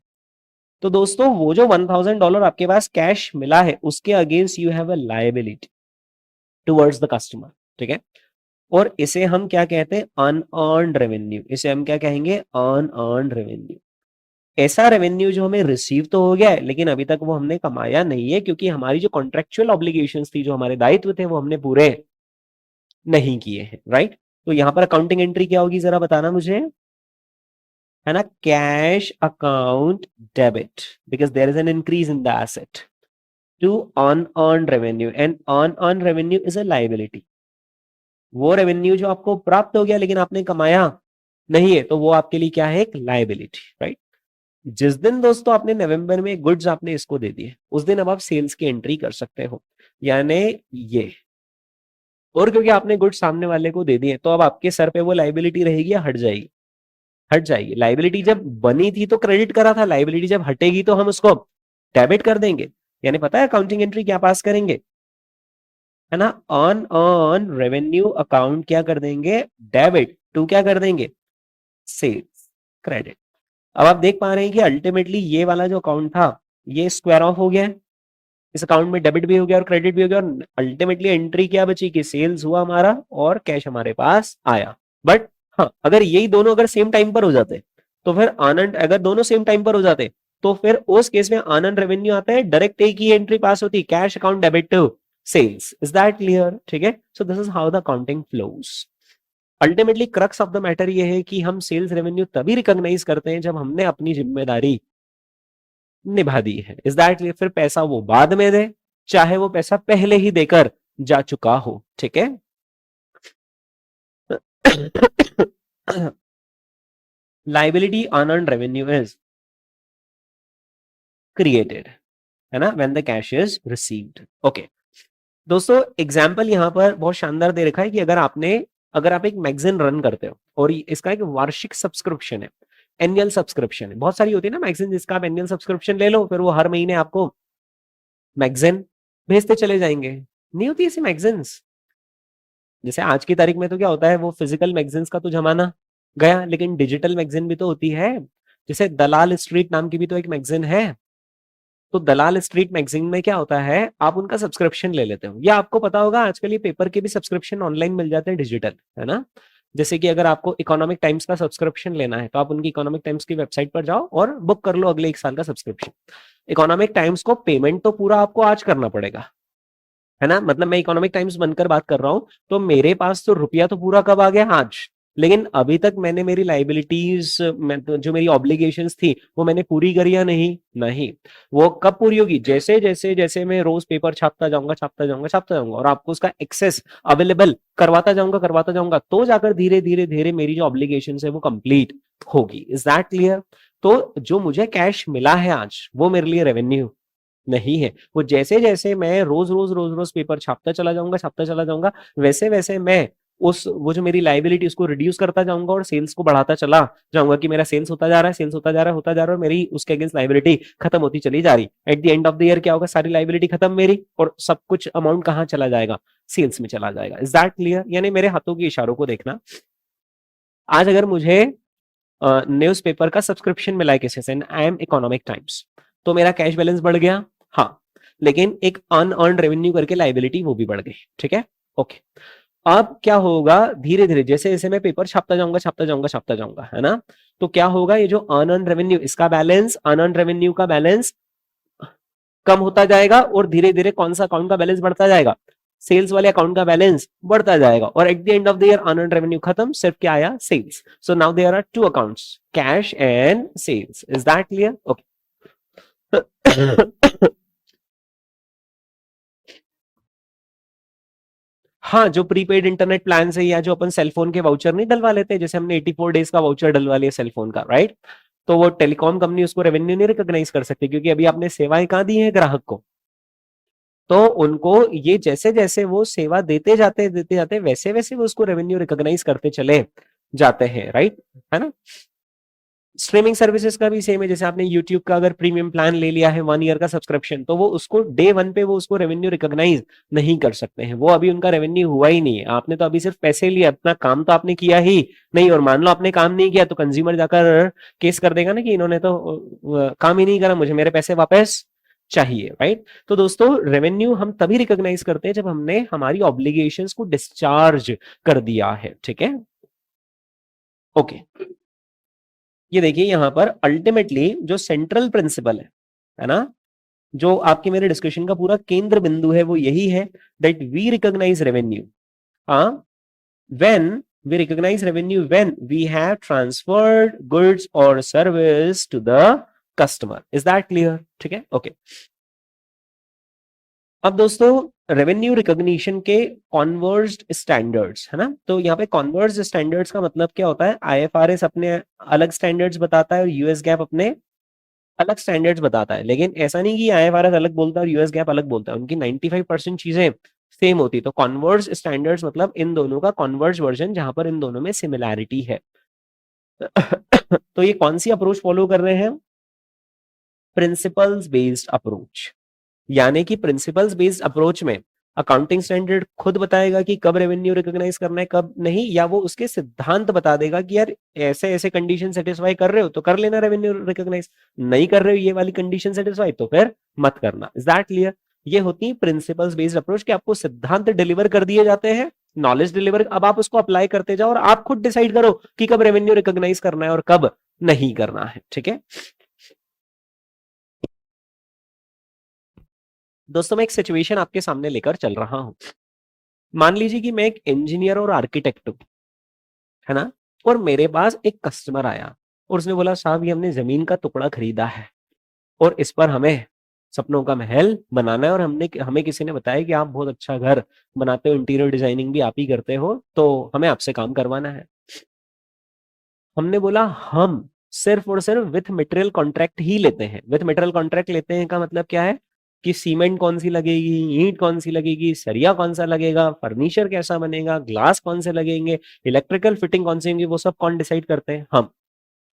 [SPEAKER 1] तो दोस्तों, वो जो $1000 आपके पास कैश मिला है उसके against you have a liability towards the customer. ठीक है, और इसे हम क्या कहते हैं, अनअर्न्ड रेवेन्यू। इसे हम क्या कहेंगे, अनअर्न्ड रेवेन्यू। ऐसा रेवेन्यू जो हमें रिसीव तो हो गया है लेकिन अभी तक वो हमने कमाया नहीं है, क्योंकि हमारी जो कॉन्ट्रेक्चुअल ऑब्लिगेशंस थी, जो हमारे दायित्व थे, वो हमने पूरे नहीं किए हैं, राइट। तो यहां पर अकाउंटिंग एंट्री क्या होगी जरा बताना मुझे, है ना, cash account debit, because there is an increase in the asset to unearned revenue, and unearned revenue is a liability. वो रेवेन्यू जो आपको प्राप्त हो गया लेकिन आपने कमाया नहीं है, तो वो आपके लिए क्या है, एक लायबिलिटी, राइट। जिस दिन दोस्तों आपने नवंबर में गुड्स आपने इसको दे दिए, उस दिन अब आप सेल्स की एंट्री कर सकते हो, यानी ये। और क्योंकि आपने गुड्स सामने वाले को दे दिए, तो अब आपके सर पे वो लाइबिलिटी रहेगी या हट जाएगी? हट जाएगी। लाइबिलिटी जब बनी थी तो क्रेडिट करा था, लाइबिलिटी जब हटेगी तो हम उसको डेबिट कर देंगे। यानी पता है अकाउंटिंग एंट्री क्या पास करेंगे, है ना? ऑन रेवेन्यू अकाउंट क्या कर देंगे? डेबिट टू क्या कर देंगे? Sales credit. अब आप देख पा रहे हैं कि अल्टीमेटली ये वाला जो अकाउंट था ये स्क्वायर ऑफ हो गया है, इस अकाउंट में डेबिट भी हो गया और क्रेडिट भी हो गया, और अल्टीमेटली एंट्री क्या बची कि सेल्स हुआ हमारा और कैश हमारे पास आया। बट हाँ, अगर यही दोनों अगर सेम टाइम पर हो जाते तो फिर आनंद, अगर दोनों सेम टाइम पर हो जाते तो फिर उस केस में आनंद रेवेन्यू आता है, डायरेक्ट एक ही एंट्री पास होती, cash account debit to sales. Is that clear? ठीक है, so this is how the accounting flows. Ultimately crux of the matter ये है कि हम सेल्स रेवेन्यू तभी रिकॉग्नाइज करते हैं जब हमने अपनी जिम्मेदारी निभा दी है। Is that clear? फिर पैसा वो बाद में दे, चाहे वो पैसा पहले ही देकर जा चुका हो। ठीक है। Liability unearned revenue is created, है ना, when the cash is received. Okay दोस्तों, एग्जाम्पल यहाँ पर बहुत शानदार दे रखा है कि अगर आप एक मैगजीन रन करते हो और इसका एक वार्षिक सब्सक्रिप्शन है, एनुअल सब्सक्रिप्शन है, बहुत सारी होती है ना मैगजीन जिसका आप एनुअल सब्सक्रिप्शन ले लो, फिर वो हर महीने आपको मैगजीन भेजते चले जाएंगे। नहीं होती ऐसी मैगजीन्स। जैसे आज की तारीख में तो क्या होता है, वो फिजिकल मैगजीन्स का तो जमाना गया, लेकिन डिजिटल मैगजीन भी तो होती है। जैसे दलाल स्ट्रीट नाम की भी तो एक मैगजीन है। तो दलाल स्ट्रीट मैगजीन में क्या होता है, आप उनका सब्सक्रिप्शन ले लेते हो, या आपको पता होगा आजकल ये पेपर के भी सब्सक्रिप्शन ऑनलाइन मिल जाते हैं डिजिटल, है ना? जैसे कि अगर आपको इकोनॉमिक टाइम्स का सब्सक्रिप्शन लेना है तो आप उनकी इकोनॉमिक टाइम्स की वेबसाइट पर जाओ और बुक कर लो अगले 1 साल का सब्सक्रिप्शन। इकोनॉमिक टाइम्स को पेमेंट तो पूरा आपको आज करना पड़ेगा, है ना? मतलब मैं इकोनॉमिक टाइम्स बनकर बात कर रहा हूं, तो मेरे पास तो रुपया तो पूरा कब आ गया? आज। लेकिन अभी तक मैंने मेरी लाइबिलिटीज, जो मेरी ऑब्लिगेशंस थी वो मैंने पूरी करी या नहीं? नहीं। वो कब पूरी होगी? जैसे जैसे जैसे मैं रोज पेपर छापता जाऊंगा, छापता जाऊंगा, छापता जाऊंगा, और आपको उसका एक्सेस अवेलेबल करवाता जाऊंगा, तो जाकर धीरे धीरे धीरे मेरी जो ऑब्लिगेशन है वो कंप्लीट होगी। Is that clear? तो जो मुझे कैश मिला है आज, वो मेरे लिए रेवेन्यू नहीं है। वो जैसे जैसे मैं रोज रोज पेपर छापता चला जाऊंगा, वैसे वैसे मैं वो जो मेरी लाइबिलिटी उसको रिड्यूस करता जाऊंगा और सेल्स को बढ़ाता चला जाऊंगा, कि मेरा सेल्स होता जा रहा है, सेल्स होता जा रहा है, होता जा रहा है, और मेरी उसके अगेंस्ट लाइबिलिटी खत्म होती चली जा रही। Eight the end of the year क्या होगा? सारी लाइबिलिटी खत्म मेरी, और सब कुछ अमाउंट कहाँ चला जाएगा? सेल्स में चला जाएगा। Is that clear? यानी मेरे हाथों के इशारों को देखना। आज अगर मुझे न्यूज़पेपर का सब्सक्रिप्शन मिला है किसी से, आई एम इकोनॉमिक टाइम्स, तो मेरा कैश बैलेंस बढ़ गया, हाँ, लेकिन एक अनअर्न्ड रेवेन्यू करके लाइबिलिटी वो भी बढ़ गई। ठीक है, ओके। अब क्या होगा? धीरे धीरे जैसे जैसे मैं पेपर छापता जाऊंगा, है ना, तो क्या होगा? ये जो अनअर्न्ड रेवेन्यू, इसका बैलेंस, अनअर्न्ड रेवेन्यू का बैलेंस कम होता जाएगा, और धीरे धीरे कौन सा अकाउंट का बैलेंस बढ़ता जाएगा? सेल्स वाले अकाउंट का बैलेंस बढ़ता जाएगा, और at the end of the year unearned revenue खत्म, सिर्फ क्या आया? Sales. So now there are 2 accounts, cash and sales. Is that clear? Okay. हाँ, जो प्रीपेड इंटरनेट प्लान है, या जो अपन सेलफोन के वाउचर नहीं डलवा लेते, जैसे हमने 84 डेज का वाउचर डलवा लिया सेलफोन का, राइट? तो वो टेलीकॉम कंपनी उसको रेवेन्यू नहीं रिकॉग्नाइज कर सकती, क्योंकि अभी आपने सेवाएं कहाँ दी है ग्राहक को। तो उनको ये जैसे जैसे वो सेवा देते जाते वैसे वैसे वो उसको रेवेन्यू रिकॉग्नाइज करते चले जाते हैं, राइट? है ना? स्ट्रीमिंग सर्विसेज का भी सेम है। जैसे आपने यूट्यूब का अगर प्रीमियम प्लान ले लिया है 1 ईयर का सब्सक्रिप्शन, तो वो उसको डे 1 पे वो उसको रेवेन्यू रिकॉग्नाइज नहीं कर सकते हैं, वो अभी उनका रेवेन्यू हुआ ही नहीं है। आपने तो अभी सिर्फ पैसे लिए, अपना काम तो आपने किया ही नहीं, और मान लो आपने काम नहीं किया तो कंज्यूमर जाकर केस कर देगा ना कि इन्होंने तो काम ही नहीं करा, मुझे मेरे पैसे वापस चाहिए, राइट? तो दोस्तों, रेवेन्यू हम तभी रिकॉग्नाइज करते हैं जब हमने हमारी ऑब्लिगेशंस को डिस्चार्ज कर दिया है। ठीक है, ओके। ये देखिए यहां पर अल्टीमेटली जो सेंट्रल प्रिंसिपल है ना, जो आपके मेरे डिस्कशन का पूरा केंद्र बिंदु है, वो यही है दैट वी रिकॉग्नाइज रेवेन्यू, हाँ, when we recognise revenue when we have transferred goods और service to the customer. Is that clear? ठीक है, ओके। अब दोस्तों, रेवेन्यू रिकॉग्निशन के कॉन्वर्ज्ड स्टैंडर्ड्स, है ना, तो यहाँ पे कॉन्वर्ज्ड स्टैंडर्ड्स का मतलब क्या होता है? आईएफआरएस अपने अलग स्टैंडर्ड्स बताता है और यूएस गैप अपने अलग स्टैंडर्ड्स बताता है, लेकिन ऐसा नहीं कि आईएफआरएस अलग बोलता है और यूएस गैप अलग बोलता है, उनकी 95% चीजें सेम होती है। तो कॉन्वर्ज स्टैंडर्ड्स मतलब इन दोनों का कॉन्वर्ज वर्जन जहां पर इन दोनों में सिमिलैरिटी है। तो ये कौन सी अप्रोच फॉलो कर रहे हैं? Principles based approach. यानी कि प्रिंसिपल्स बेस्ड अप्रोच में अकाउंटिंग स्टैंडर्ड खुद बताएगा कि कब रेवेन्यू रिकॉग्नाइज करना है कब नहीं, या वो उसके सिद्धांत बता देगा कि यार ऐसे ऐसे कंडीशन सेटिस्फाई कर रहे हो तो कर लेना रेवेन्यू रिकॉग्नाइज, नहीं कर रहे हो ये वाली कंडीशन सेटिस्फाई तो फिर मत करना। Is that clear? ये होती है प्रिंसिपल्स बेस्ड अप्रोच कि आपको सिद्धांत डिलीवर कर दिए जाते हैं, नॉलेज डिलीवर, अब आप उसको अप्लाई करते जाओ और आप खुद डिसाइड करो कि कब रेवेन्यू रिकॉग्नाइज करना है और कब नहीं करना है। ठीक है दोस्तों, मैं एक सिचुएशन आपके सामने लेकर चल रहा हूं। मान लीजिए कि मैं एक इंजीनियर और आर्किटेक्ट हूं, है ना, और मेरे पास एक कस्टमर आया और उसने बोला साहब ये हमने जमीन का टुकड़ा खरीदा है और इस पर हमें सपनों का महल बनाना है, और हमने हमें किसी ने बताया कि आप बहुत अच्छा घर बनाते हो, इंटीरियर डिजाइनिंग भी आप ही करते हो, तो हमें आपसे काम करवाना है। हमने बोला हम सिर्फ और सिर्फ विथ मटेरियल कॉन्ट्रैक्ट ही लेते हैं। विथ मटेरियल कॉन्ट्रैक्ट लेते हैं का मतलब क्या है कि सीमेंट कौन सी लगेगी, ईंट कौन सी लगेगी, सरिया कौन सा लगेगा, फर्नीचर कैसा बनेगा, ग्लास कौन से लगेंगे, इलेक्ट्रिकल फिटिंग कौन सी होंगी, वो सब कौन डिसाइड करते हैं? हम।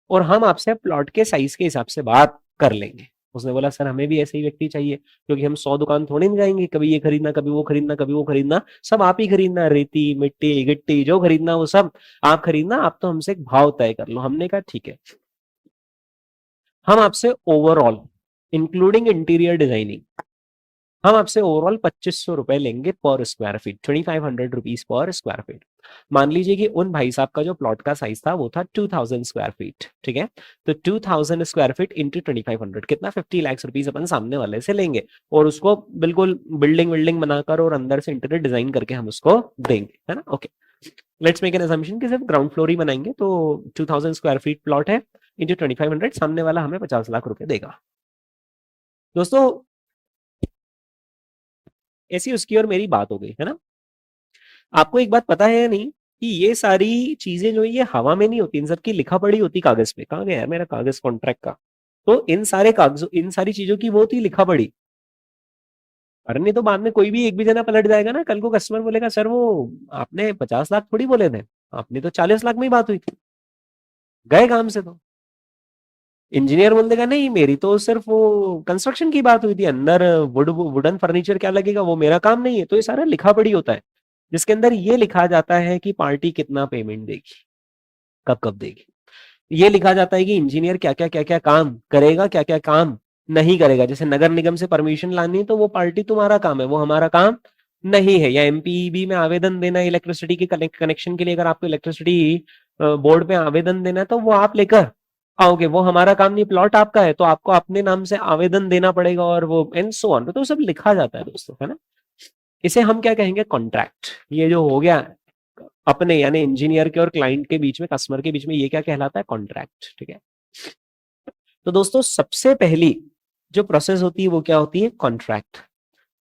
[SPEAKER 1] और हम आपसे प्लॉट के साइज के हिसाब से बात कर लेंगे। उसने बोला सर हमें भी ऐसे ही व्यक्ति चाहिए, क्योंकि हम 100 दुकान थोड़ी नहीं जाएंगे, कभी ये खरीदना कभी वो खरीदना कभी वो खरीदना, सब आप ही खरीदना, रेती मिट्टी गिट्टी जो खरीदना वो सब आप खरीदना, आप तो हमसे एक भाव तय कर लो। हमने कहा ठीक है, हम आपसे ओवरऑल इंक्लूडिंग इंटीरियर डिजाइनिंग हम आपसे ओवरऑल 2500 रुपए लेंगे पर square feet, 2500 rupees per square feet. मान लीजिए कि उन भाई साहब का जो प्लॉट का साइज था वो था 2000 स्क्वायर फीट, ठीक है। तो 2000 स्क्वायर फीट इंटू 2500 कितना, 50 लाख रुपीज अपन सामने वाले से लेंगे और उसको बिल्कुल बिल्डिंग बिल्डिंग बनाकर और अंदर से इंटीरियर डिजाइन करके हम उसको देंगे, है ना। Okay, let's make an assumption कि सिर्फ ग्राउंड फ्लोर ही बनाएंगे, तो 2000 स्क्वायर फीट प्लॉट है, इंटू 2500, सामने वाला हमें 50 लाख रुपए देगा। दोस्तों ऐसी उसकी और मेरी बात हो गई, है ना। आपको एक बात पता है या नहीं कि ये सारी चीजें जो है ये हवा में नहीं होती, इन सबकी लिखा पढ़ी होती कागज पे। कहाँ गया है मेरा कागज कॉन्ट्रैक्ट का? तो इन सारे कागजों, इन सारी चीजों की वो थी लिखा पढ़ी। अरे नहीं तो बाद में कोई भी एक भी जना पलट जाएगा ना, कल को कस्टमर बोलेगा सर वो आपने 50 लाख थोड़ी बोले थे, आपने तो 40 लाख में ही बात हुई थी, गए काम से। तो इंजीनियर बोल देगा नहीं मेरी तो सिर्फ वो कंस्ट्रक्शन की बात हुई थी, अंदर वुडन फर्नीचर क्या लगेगा वो मेरा काम नहीं है। तो ये सारा लिखा पढ़ी होता है, जिसके अंदर ये लिखा जाता है कि पार्टी कितना पेमेंट देगी, कब कब देगी। ये लिखा जाता है कि इंजीनियर क्या क्या काम करेगा, क्या क्या काम नहीं करेगा। जैसे नगर निगम से परमिशन लानी है तो वो पार्टी तुम्हारा काम है, वो हमारा काम नहीं है। या एमपीईबी में आवेदन देना है इलेक्ट्रिसिटी के कनेक्शन के लिए, अगर आपको इलेक्ट्रिसिटी बोर्ड पे आवेदन देना है तो वो आप लेकर आओगे, वो हमारा काम नहीं, प्लॉट आपका है तो आपको अपने नाम से आवेदन देना पड़ेगा, और वो एंड सो ऑन। तो सब लिखा जाता है दोस्तों, है ना। इसे हम क्या कहेंगे, कॉन्ट्रैक्ट। ये जो हो गया अपने यानी इंजीनियर के और क्लाइंट के बीच में, कस्टमर के बीच में, ये क्या कहलाता है, कॉन्ट्रैक्ट, ठीक है। तो दोस्तों सबसे पहली जो प्रोसेस होती है वो क्या होती है, contract.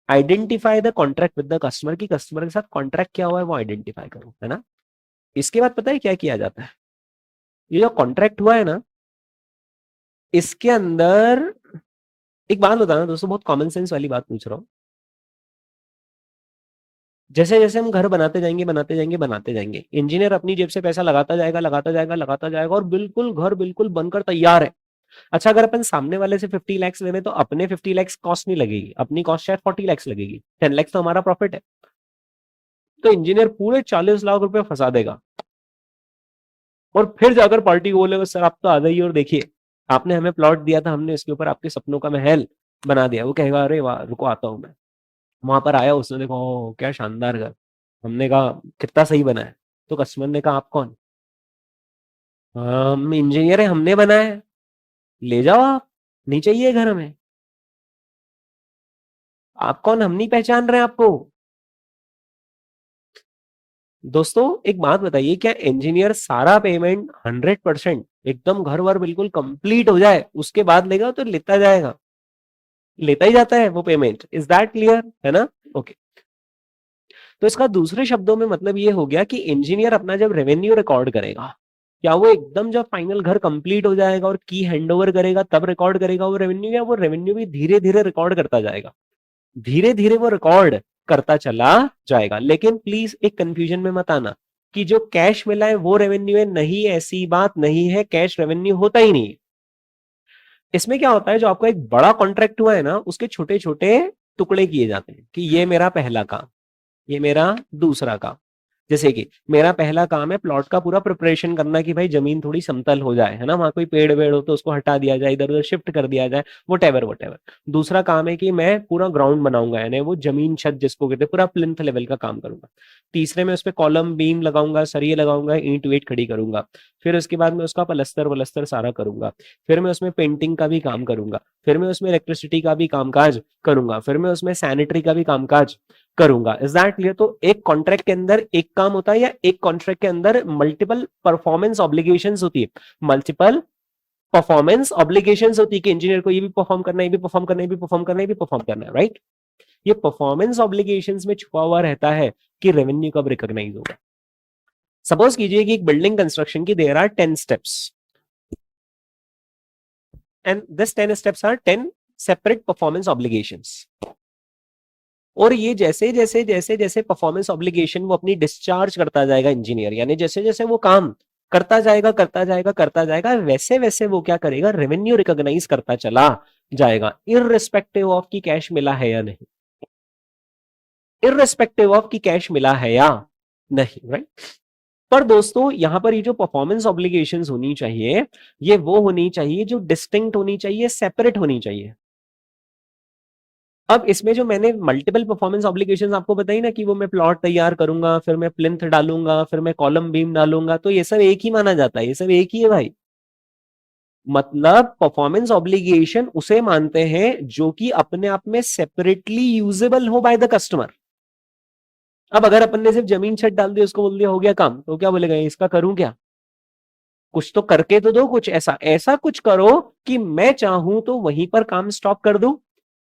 [SPEAKER 1] Identify the contract with the customer, की कस्टमर के साथ कॉन्ट्रैक्ट क्या हुआ है वो आइडेंटिफाई करो, है ना। इसके बाद पता है क्या किया जाता है, ये जो कॉन्ट्रैक्ट हुआ है ना, इसके अंदर एक बात बताना दोस्तों, बहुत कॉमन सेंस वाली बात पूछ रहा हूँ। जैसे जैसे हम घर बनाते जाएंगे बनाते जाएंगे बनाते जाएंगे, इंजीनियर अपनी जेब से पैसा लगाता जाएगा लगाता जाएगा लगाता जाएगा, और बिल्कुल घर बिल्कुल बनकर तैयार है। अच्छा, अगर अपन सामने वाले से 50 लैक्स ले रहे तो अपने 50 लैक्स कॉस्ट नहीं लगेगी, अपनी कॉस्ट शायद 40 लैक्स लगेगी, 10 लैक्स तो हमारा प्रॉफिट है। तो इंजीनियर पूरे 40 लाख रुपए फंसा देगा और फिर जाकर पार्टी को बोलेगा सर आप तो आ जाइए और देखिए आपने हमें प्लॉट दिया था, हमने इसके ऊपर आपके सपनों का महल बना दिया। वो कहेगा अरे वाह रुको आता हूँ मैं। वहां पर आया, उसने देखा ओ क्या शानदार घर, हमने कहा कितना सही बना है। तो कस्टमर ने कहा आप कौन? हम इंजीनियर है, हमने बनाया है, ले जाओ आप, नहीं चाहिए घर हमें। आप कौन, हम नहीं पहचान रहे आपको। दोस्तों एक बात बताइए, क्या इंजीनियर सारा पेमेंट 100% एकदम घर वर बिल्कुल कंप्लीट हो जाए उसके बाद लेगा? तो लेता जाएगा, लेता ही जाता है वो पेमेंट। इज दैट क्लियर, है ना। ओके, तो इसका दूसरे शब्दों में मतलब ये हो गया कि इंजीनियर अपना जब रेवेन्यू रिकॉर्ड करेगा क्या वो एकदम जब फाइनल घर कंप्लीट हो जाएगा और की हैंडओवर करेगा तब रिकॉर्ड करेगा वो रेवेन्यू, या वो रेवेन्यू भी धीरे धीरे रिकॉर्ड करता जाएगा, धीरे धीरे वो रिकॉर्ड करता चला जाएगा। लेकिन प्लीज एक कंफ्यूजन में मत आना कि जो कैश मिला है वो रेवेन्यू है, नहीं, ऐसी बात नहीं है, कैश रेवेन्यू होता ही नहीं। इसमें क्या होता है, जो आपका एक बड़ा कॉन्ट्रैक्ट हुआ है ना, उसके छोटे छोटे टुकड़े किए जाते हैं कि ये मेरा पहला काम, ये मेरा दूसरा काम। जैसे कि मेरा पहला काम है प्लॉट का पूरा प्रिपरेशन करना कि भाई जमीन थोड़ी समतल हो जाए, है ना, वहां कोई पेड़ वेड़ हो तो उसको हटा दिया जाए, इधर उधर शिफ्ट कर दिया जाए, वटेवर वटेवर। दूसरा काम है कि मैं पूरा ग्राउंड बनाऊंगा, यानी वो जमीन छत जिसको कहते हैं, पूरा प्लिंथ लेवल का काम करूंगा। तीसरे में उस पर कॉलम बीम लगाऊंगा, सरिये लगाऊंगा, ईंट वेट खड़ी करूंगा। फिर उसके बाद में उसका पलस्तर वलस्तर सारा करूंगा। फिर मैं उसमें पेंटिंग का भी काम करूंगा। फिर मैं उसमें इलेक्ट्रिसिटी का भी कामकाज करूंगा। फिर मैं उसमें सैनिटरी का भी कामकाज करूंगा। Is that clear? तो एक कॉन्ट्रैक्ट के अंदर एक काम होता है, या एक कॉन्ट्रैक्ट के अंदर मल्टीपल परफॉर्मेंस ऑब्लिगेशंस होती है, मल्टीपल परफॉर्मेंस ऑब्लिगेशंस होती है कि इंजीनियर को ये भी परफॉर्म करना है, ये भी परफॉर्म करना है, ये भी परफॉर्म करना है, ये भी परफॉर्म करना है, राइट? ये परफॉर्मेंस ऑब्लिगेशंस में छुपा हुआ रहता है कि रेवेन्यू कब रिकॉग्नाइज होगा। सपोज कीजिए कि एक बिल्डिंग कंस्ट्रक्शन की there are 10 steps, and this 10 steps are 10 separate performance obligations. और ये जैसे जैसे जैसे जैसे परफॉर्मेंस ऑब्लिगेशन वो अपनी डिस्चार्ज करता जाएगा इंजीनियर, यानी जैसे जैसे वो काम करता जाएगा करता जाएगा करता जाएगा, वैसे वैसे वो क्या करेगा, रेवेन्यू रिकॉग्नाइज करता चला जाएगा, इररिस्पेक्टिव ऑफ की कैश मिला है या नहीं, इररिस्पेक्टिव ऑफ की कैश मिला है या नहीं, राइट? पर दोस्तों यहां पर ये जो परफॉर्मेंस ऑब्लिगेशंस होनी चाहिए, ये वो होनी चाहिए जो डिस्टिंक्ट होनी चाहिए, सेपरेट होनी चाहिए। अब इसमें जो मैंने मल्टीपल परफॉर्मेंस ऑब्लिगेशंस आपको बताई ना, कि वो मैं प्लॉट तैयार करूंगा, फिर मैं प्लिंथ डालूंगा, फिर मैं कॉलम बीम डालूंगा, तो ये सब एक ही माना जाता है, ये सब एक ही है भाई। मतलब परफॉर्मेंस ऑब्लिगेशन उसे मानते हैं जो कि अपने आप में सेपरेटली यूजेबल हो बाय द कस्टमर। अब अगर अपन ने सिर्फ जमीन छत डाल दी, उसको बोल दिया हो गया काम, तो क्या बोलेगा, इसका करूं क्या? कुछ तो करके तो दो, कुछ ऐसा ऐसा कुछ करो कि मैं चाहूं तो वहीं पर काम स्टॉप कर दूं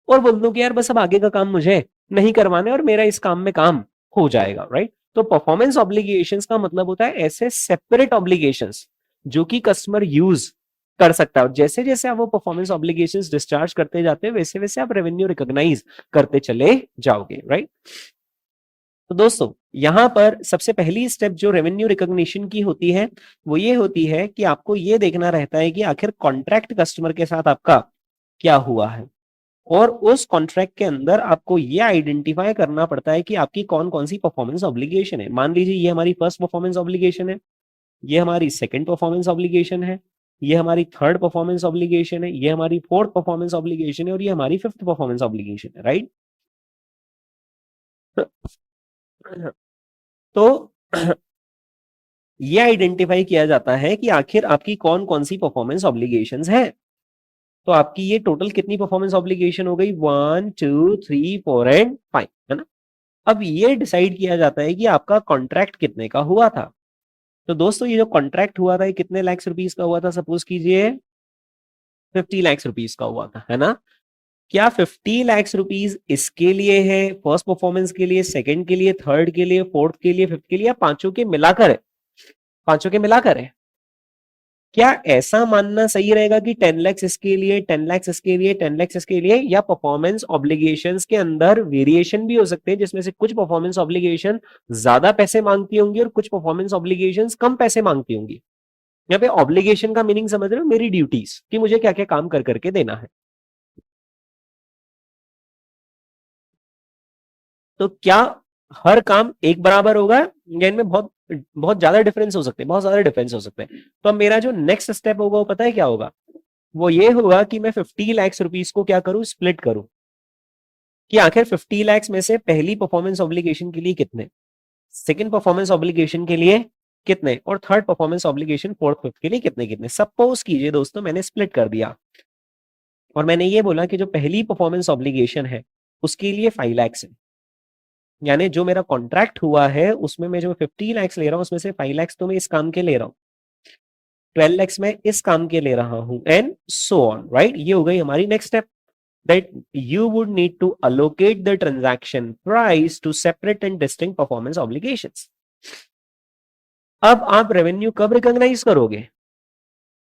[SPEAKER 1] और बोल दूं कि यार बस अब आगे का काम मुझे नहीं करवाना है और मेरा इस काम में काम हो जाएगा, राइट? तो परफॉर्मेंस ऑब्लिगेशंस का मतलब होता है ऐसे सेपरेट ऑब्लिगेशंस जो कि कस्टमर यूज कर सकता है, और जैसे जैसे आप वो परफॉर्मेंस ऑब्लिगेशंस डिस्चार्ज करते जाते हैं, वैसे वैसे आप रेवेन्यू रिकॉग्नाइज करते चले जाओगे, राइट? तो दोस्तों यहां पर सबसे पहली स्टेप जो रेवेन्यू रिकॉग्निशन की होती है, वो ये होती है कि आपको ये देखना रहता है कि आखिर कॉन्ट्रैक्ट कस्टमर के साथ आपका क्या हुआ है, और उस कॉन्ट्रैक्ट के अंदर आपको ये आइडेंटिफाई करना पड़ता है कि आपकी कौन कौन सी परफॉर्मेंस ऑब्लिगेशन है। मान लीजिए ये हमारी फर्स्ट परफॉर्मेंस ऑब्लिगेशन है, ये हमारी सेकंड परफॉर्मेंस ऑब्लिगेशन है, ये हमारी थर्ड परफॉर्मेंस ऑब्लिगेशन है, ये हमारी फोर्थ परफॉर्मेंस ऑब्लिगेशन है, और ये हमारी फिफ्थ परफॉर्मेंस ऑब्लिगेशन है, राइट? तो ये आइडेंटिफाई किया जाता है कि आखिर आपकी कौन कौन सी परफॉर्मेंस ऑब्लिगेशंस है। तो आपकी ये टोटल कितनी परफॉर्मेंस ऑब्लिगेशन हो गई, 1 2 3 4 एंड 5, है ना? अब ये डिसाइड किया जाता है कि आपका कॉन्ट्रैक्ट कितने का हुआ था। तो दोस्तों ये जो कॉन्ट्रैक्ट हुआ था, ये कितने लाख रुपीस का हुआ था? सपोज कीजिए 50 लाख रुपीस का हुआ था, है ना? क्या 50 लाख रुपीस इसके लिए है, फर्स्ट परफॉर्मेंस के लिए, सेकंड के लिए, थर्ड के लिए, फोर्थ के लिए, फिफ्थ के लिए, या पांचों के मिलाकर है? पांचों के मिलाकर है। क्या ऐसा मानना सही रहेगा कि 10 लाख इसके लिए, 10 लाख इसके लिए, 10 लाख इसके लिए, या परफॉर्मेंस ऑब्लिगेशंस के अंदर वेरिएशन भी हो सकते हैं, जिसमें से कुछ परफॉर्मेंस ऑब्लिगेशन ज्यादा पैसे मांगती होंगी और कुछ परफॉर्मेंस ऑब्लिगेशंस कम पैसे मांगती होंगी? यहाँ पे ऑब्लिगेशन का मीनिंग समझ रहे हो, मेरी ड्यूटीज कि मुझे क्या क्या काम कर करके देना है। तो क्या हर काम एक बराबर होगा, या इनमें बहुत बहुत ज्यादा डिफरेंस हो सकते हैं, बहुत ज्यादा डिफरेंस हो सकते हैं? तो अब मेरा जो नेक्स्ट स्टेप होगा वो पता है क्या होगा, वो ये होगा कि मैं 50 लाख रुपीस को क्या करूं, स्प्लिट करूं, कि आखिर 50 लाख में से पहली परफॉर्मेंस ऑब्लिगेशन के लिए कितने, सेकंड परफॉर्मेंस ऑब्लिगेशन के लिए कितने, और third performance obligation fourth fifth के लिए कितने कितने। सपोज कीजिए दोस्तों मैंने स्प्लिट कर दिया और मैंने ये बोला कि जो पहली परफॉर्मेंस ऑब्लिगेशन है उसके लिए 5 लाख है, यानी जो मेरा कॉन्ट्रैक्ट हुआ है उसमें मैं जो 50 लाख ले रहा हूं उसमें से 5 लाख तो मैं इस काम के ले रहा हूं, 12 लाख मैं इस काम के ले रहा हूं, एंड सो ऑन, राइट? ये हो गई हमारी next step, that you would need to allocate the transaction price to separate and distinct performance obligations. अब आप रेवेन्यू कब रिकॉग्नाइज करोगे?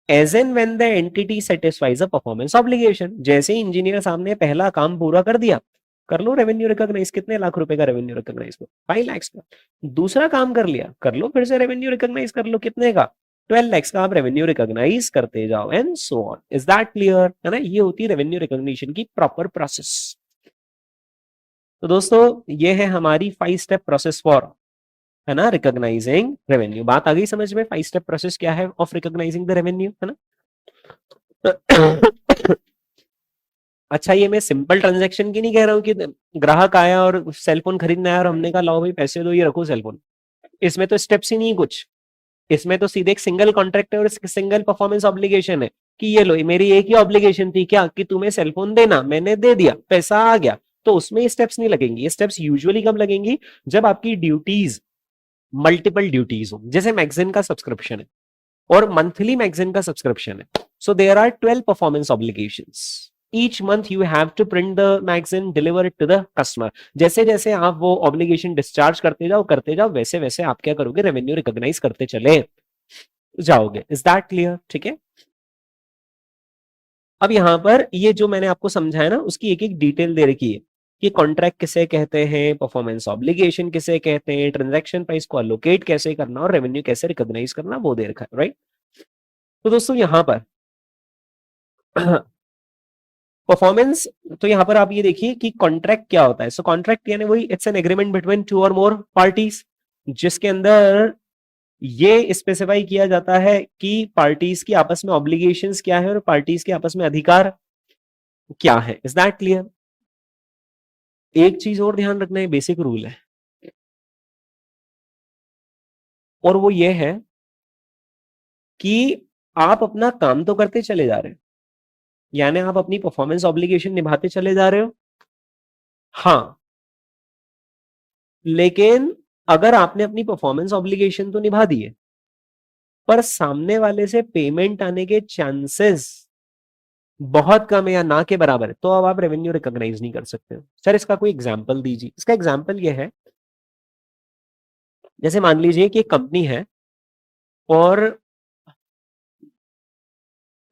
[SPEAKER 1] As an when the entity satisfies a performance obligation. जैसे ही इंजीनियर साहब ने पहला काम पूरा कर दिया, कर लो रेवेन्यू रिकॉग्नाइज। कितने लाख रुपए का रेवेन्यू रिकॉग्नाइज करो? 5 लाख का। दूसरा काम कर लिया, कर लो फिर से रेवेन्यू रिकॉग्नाइज कर लो। कितने का? 12 लाख का। आप रेवेन्यू रिकॉग्नाइज करते जाओ and so on. Is that clear? है ना, ये होती है रेवेन्यू रिकॉग्निशन की प्रॉपर प्रोसेस। तो दोस्तों ये है हमारी 5 स्टेप प्रोसेस फॉर, है ना, रिकॉग्नाइजिंग रेवेन्यू। बात आ गई समझ में? 5 स्टेप प्रोसेस क्या है ऑफ रिकॉग्नाइजिंग द रेवेन्यू, है ना। अच्छा, ये मैं सिंपल ट्रांजैक्शन की नहीं कह रहा हूँ कि ग्राहक आया और सेलफोन खरीदना आया और हमने कहा लाओ भाई पैसे दो, ये रखो सेलफोन। इसमें तो स्टेप्स ही नहीं कुछ। इसमें तो सीधे एक सिंगल कॉन्ट्रैक्ट है और सिंगल परफॉर्मेंस ऑब्लिगेशन है कि ये लो, मेरी एक ही ऑब्लिगेशन थी क्या, कि तुम्हें सेलफोन देना, मैंने दे दिया, पैसा आ गया। तो उसमें ये स्टेप्स नहीं लगेंगी। ये स्टेप्स यूजुअली कब लगेंगी? जब आपकी ड्यूटीज मल्टीपल ड्यूटीज हो। जैसे मैगजीन का सब्सक्रिप्शन है और मंथली मैगजीन का सब्सक्रिप्शन है, so there are 12 performance obligations. Each month you have to print the magazine, deliver it to the customer. जैसे जैसे आप वो ऑब्लिगेशन डिस्चार्ज करते जाओ वैसे वैसे आप क्या करोगे? रेवेन्यू रिकॉग्नाइज करते चले जाओगे। Is that clear? ठीक है। अब यहां पर ये जो मैंने आपको समझाया ना, उसकी एक एक डिटेल दे रखी है कि कॉन्ट्रैक्ट किसे कहते हैं, परफॉर्मेंस ऑब्लिगेशन किसे कहते हैं, ट्रांजैक्शन प्राइस को अलोकेट कैसे करना और रेवेन्यू कैसे रिकॉग्नाइज करना, वो दे रखा है, राइट। तो दोस्तों यहां पर परफॉर्मेंस, तो यहां पर आप ये देखिए कि कॉन्ट्रैक्ट क्या होता है। सो कॉन्ट्रैक्ट यानी वही, इट्स एन एग्रीमेंट बिटवीन 2 और मोर पार्टीज, जिसके अंदर ये स्पेसिफाई किया जाता है कि पार्टीज की आपस में ऑब्लिगेशंस क्या है और पार्टीज के आपस में अधिकार क्या है। Is that clear? एक चीज और ध्यान रखना है, बेसिक रूल है, और वो ये है कि आप अपना काम तो करते चले जा रहे हो, यानी आप अपनी परफॉर्मेंस ऑब्लिगेशन निभाते चले जा रहे हो, हाँ। लेकिन अगर आपने अपनी परफॉर्मेंस ऑब्लिगेशन तो निभा दी है, पर सामने वाले से पेमेंट आने के चांसेस बहुत कम है या ना के बराबर है, तो अब आप रेवेन्यू रिकॉग्नाइज नहीं कर सकते हो। सर इसका कोई एग्जांपल दीजिए। इसका एग्जांपल ये है, जैसे मान लीजिए कि एक कंपनी है और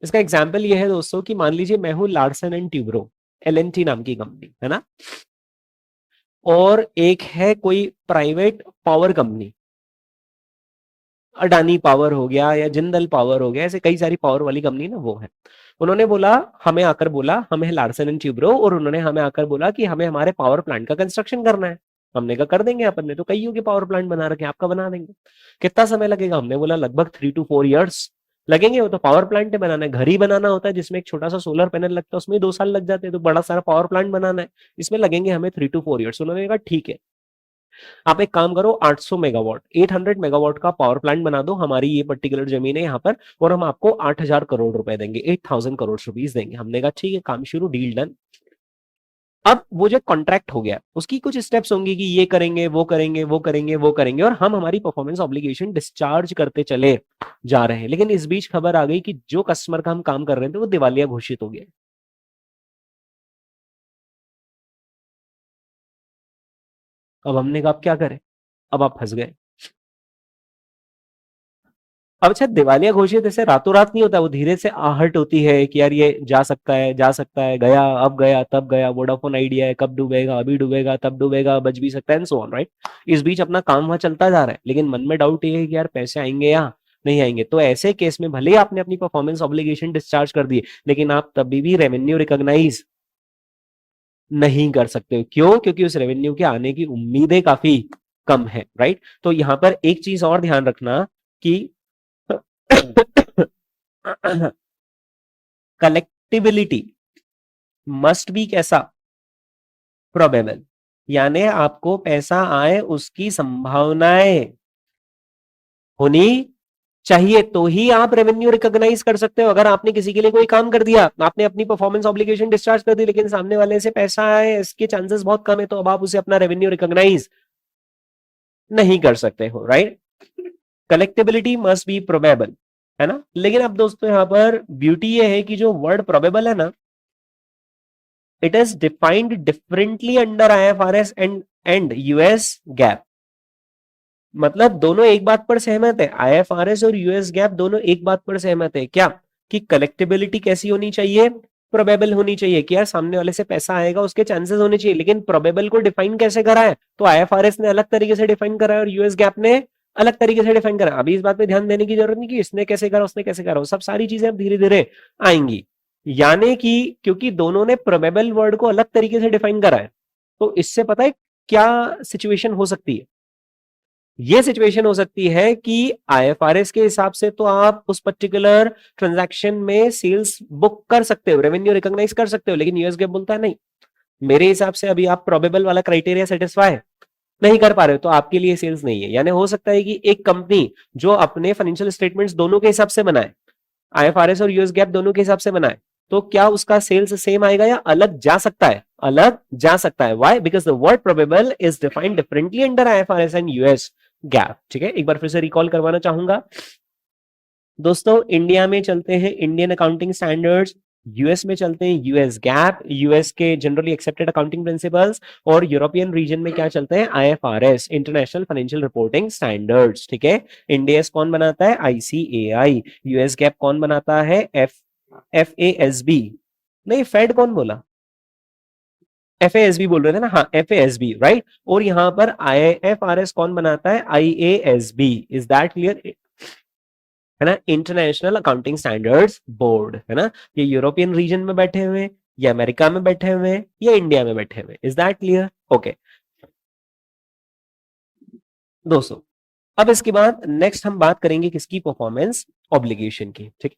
[SPEAKER 1] इसका एग्जांपल ये है दोस्तों कि मान लीजिए मैं हूं लार्सन एंड ट्यूब्रो, एलएनटी नाम की कंपनी, है ना। और एक है कोई private power company, Adani power हो गया या जिंदल पावर हो गया, ऐसे कई सारी पावर वाली कंपनी ना, वो है। उन्होंने बोला, हमें आकर बोला, हमें लार्सन एंड ट्यूब्रो, और उन्होंने हमें आकर बोला कि हमें हमारे पावर प्लांट का कंस्ट्रक्शन करना है। हमने कहा कर देंगे, अपन ने तो कईयों के पावर प्लांट बना रखे हैं, आपका बना देंगे। कितना समय लगेगा? हमने बोला लगभग 3 to 4 years लगेंगे। वो तो पावर प्लांट बनाना है, घर ही बनाना होता है जिसमें एक छोटा सा सोलर पैनल लगता है, उसमें 2 साल लग जाते हैं। तो बड़ा सारा पावर प्लांट बनाना है, इसमें लगेंगे हमें 3 to 4 years। उन्होंने कहा ठीक है, आप एक काम करो, 800 मेगावाट, 800 मेगावाट का पावर प्लांट बना दो, हमारी ये पर्टिकुलर जमीन है यहाँ पर, और हम आपको 8,000 करोड़ रुपए देंगे, 8,000 करोड़ रुपीज देंगे। हमने कहा ठीक है, काम शुरू, डील डन। अब वो जो कॉन्ट्रैक्ट हो गया, उसकी कुछ स्टेप्स होंगे कि ये करेंगे, वो करेंगे, वो करेंगे, वो करेंगे, और हम हमारी परफॉर्मेंस ऑब्लिगेशन डिस्चार्ज करते चले जा रहे हैं। लेकिन इस बीच खबर आ गई कि जो कस्टमर का हम काम कर रहे थे वो दिवालिया घोषित हो गया। अब हमने कहा अब क्या करें? अब आप फंस गए। अब अच्छा, दिवालिया घोषित ऐसे रातों रात नहीं होता, वो धीरे से आहट होती है कि यार ये जा सकता है, जा सकता है, गया, अब गया, तब गया, वोडाफोन आइडिया है, कब डूबेगा, अभी डूबेगा, तब डूबेगा, बच भी सकता है, एंड सो ऑन, राइट। इस बीच अपना काम वहां चलता जा रहा है, लेकिन मन में डाउट ये है कि यार पैसे आएंगे या नहीं आएंगे। तो ऐसे केस में भले ही आपने अपनी परफॉर्मेंस ऑब्लिगेशन डिस्चार्ज कर दी, लेकिन आप तभी भी रेवेन्यू रिकॉग्नाइज नहीं कर सकते हो। क्यों? क्योंकि उस रेवेन्यू के आने की उम्मीदें काफी कम है, राइट। तो यहां पर एक चीज और ध्यान रखना कि कलेक्टिबिलिटी मस्ट बी कैसा? प्रोबेबल। यानी आपको पैसा आए उसकी संभावनाएं होनी चाहिए, तो ही आप रेवेन्यू रिकॉग्नाइज कर सकते हो। अगर आपने किसी के लिए कोई काम कर दिया, आपने अपनी परफॉर्मेंस ऑब्लिगेशन डिस्चार्ज कर दी, लेकिन सामने वाले से पैसा आए इसके चांसेस बहुत कम है, तो अब आप उसे अपना रेवेन्यू रिकॉग्नाइज नहीं कर सकते हो, राइट। कलेक्टेबिलिटी मस्ट बी प्रोबेबल, है ना। लेकिन अब दोस्तों यहां पर ब्यूटी ये है कि जो वर्ड प्रोबेबल है ना, it is defined differently under IFRS and US gap. मतलब दोनों एक बात पर सहमत है, आईएफआरएस और यूएस गैप दोनों एक बात पर सहमत है क्या, कि कलेक्टेबिलिटी कैसी होनी चाहिए, प्रोबेबल होनी चाहिए, कि यार सामने वाले से पैसा आएगा उसके चांसेस होने चाहिए, लेकिन प्रोबेबल को डिफाइन कैसे करा है, तो आईएफआरएस ने अलग तरीके से डिफाइन करा है और यूएस गैप ने अलग तरीके से डिफाइन करा। अभी इस बात पे ध्यान देने की जरूरत नहीं कि इसने कैसे करा उसने कैसे करा, सब सारी चीजें अब धीरे धीरे आएंगी। यानी कि क्योंकि दोनों ने प्रोबेबल वर्ड को अलग तरीके से डिफाइन करा है, तो इससे पता है क्या सिचुएशन हो सकती है, ये सिचुएशन हो सकती है कि आईएफआरएस के हिसाब से तो आप उस पर्टिकुलर ट्रांजैक्शन में सेल्स बुक कर सकते हो, रेवेन्यू रिकॉग्नाइज कर सकते हो, लेकिन यूएस गैप बोलता है नहीं, मेरे हिसाब से अभी आप प्रोबेबल वाला क्राइटेरिया सेटिस्फाई नहीं कर पा रहे हो तो आपके लिए सेल्स नहीं है। यानी हो सकता है कि एक कंपनी जो अपने फाइनेंशियल स्टेटमेंट्स दोनों के हिसाब से बनाए, आईएफआरएस और यूएस गैप दोनों के हिसाब से बनाए, तो क्या उसका सेल्स सेम आएगा या अलग जा सकता है, अलग जा सकता है। Why? Because the word probable is defined differently under IFRS and US gap. ठीक है, एक बार फिर से रिकॉल करवाना चाहूंगा दोस्तों, इंडिया में चलते हैं इंडियन अकाउंटिंग स्टैंडर्ड्स, यूएस में चलते हैं यूएस गैप, यूएस के जनरली एक्सेप्टेड अकाउंटिंग प्रिंसिपल्स, और यूरोपियन रीजन में क्या चलते हैं, IFRS, international financial reporting standards. ठीक है, इंडियस कौन बनाता है, आईसीएआई, यूएस गैप कौन बनाता है, एफएएसबी, नहीं फेड कौन बोला, एफएएसबी बोल रहे थे ना, हाँ एफएएसबी राइट, और यहां पर आईएफआरएस कौन बनाता है, आईएएसबी। इज दैट क्लियर, है ना, इंटरनेशनल अकाउंटिंग स्टैंडर्ड्स बोर्ड, है ना, ये यूरोपियन रीजन में बैठे हुए, या अमेरिका में बैठे हुए, या इंडिया में बैठे हुए। Is that clear? ओके दोस्तों, अब इसके बाद नेक्स्ट हम बात करेंगे किसकी, परफॉर्मेंस ऑब्लिगेशन की। ठीक,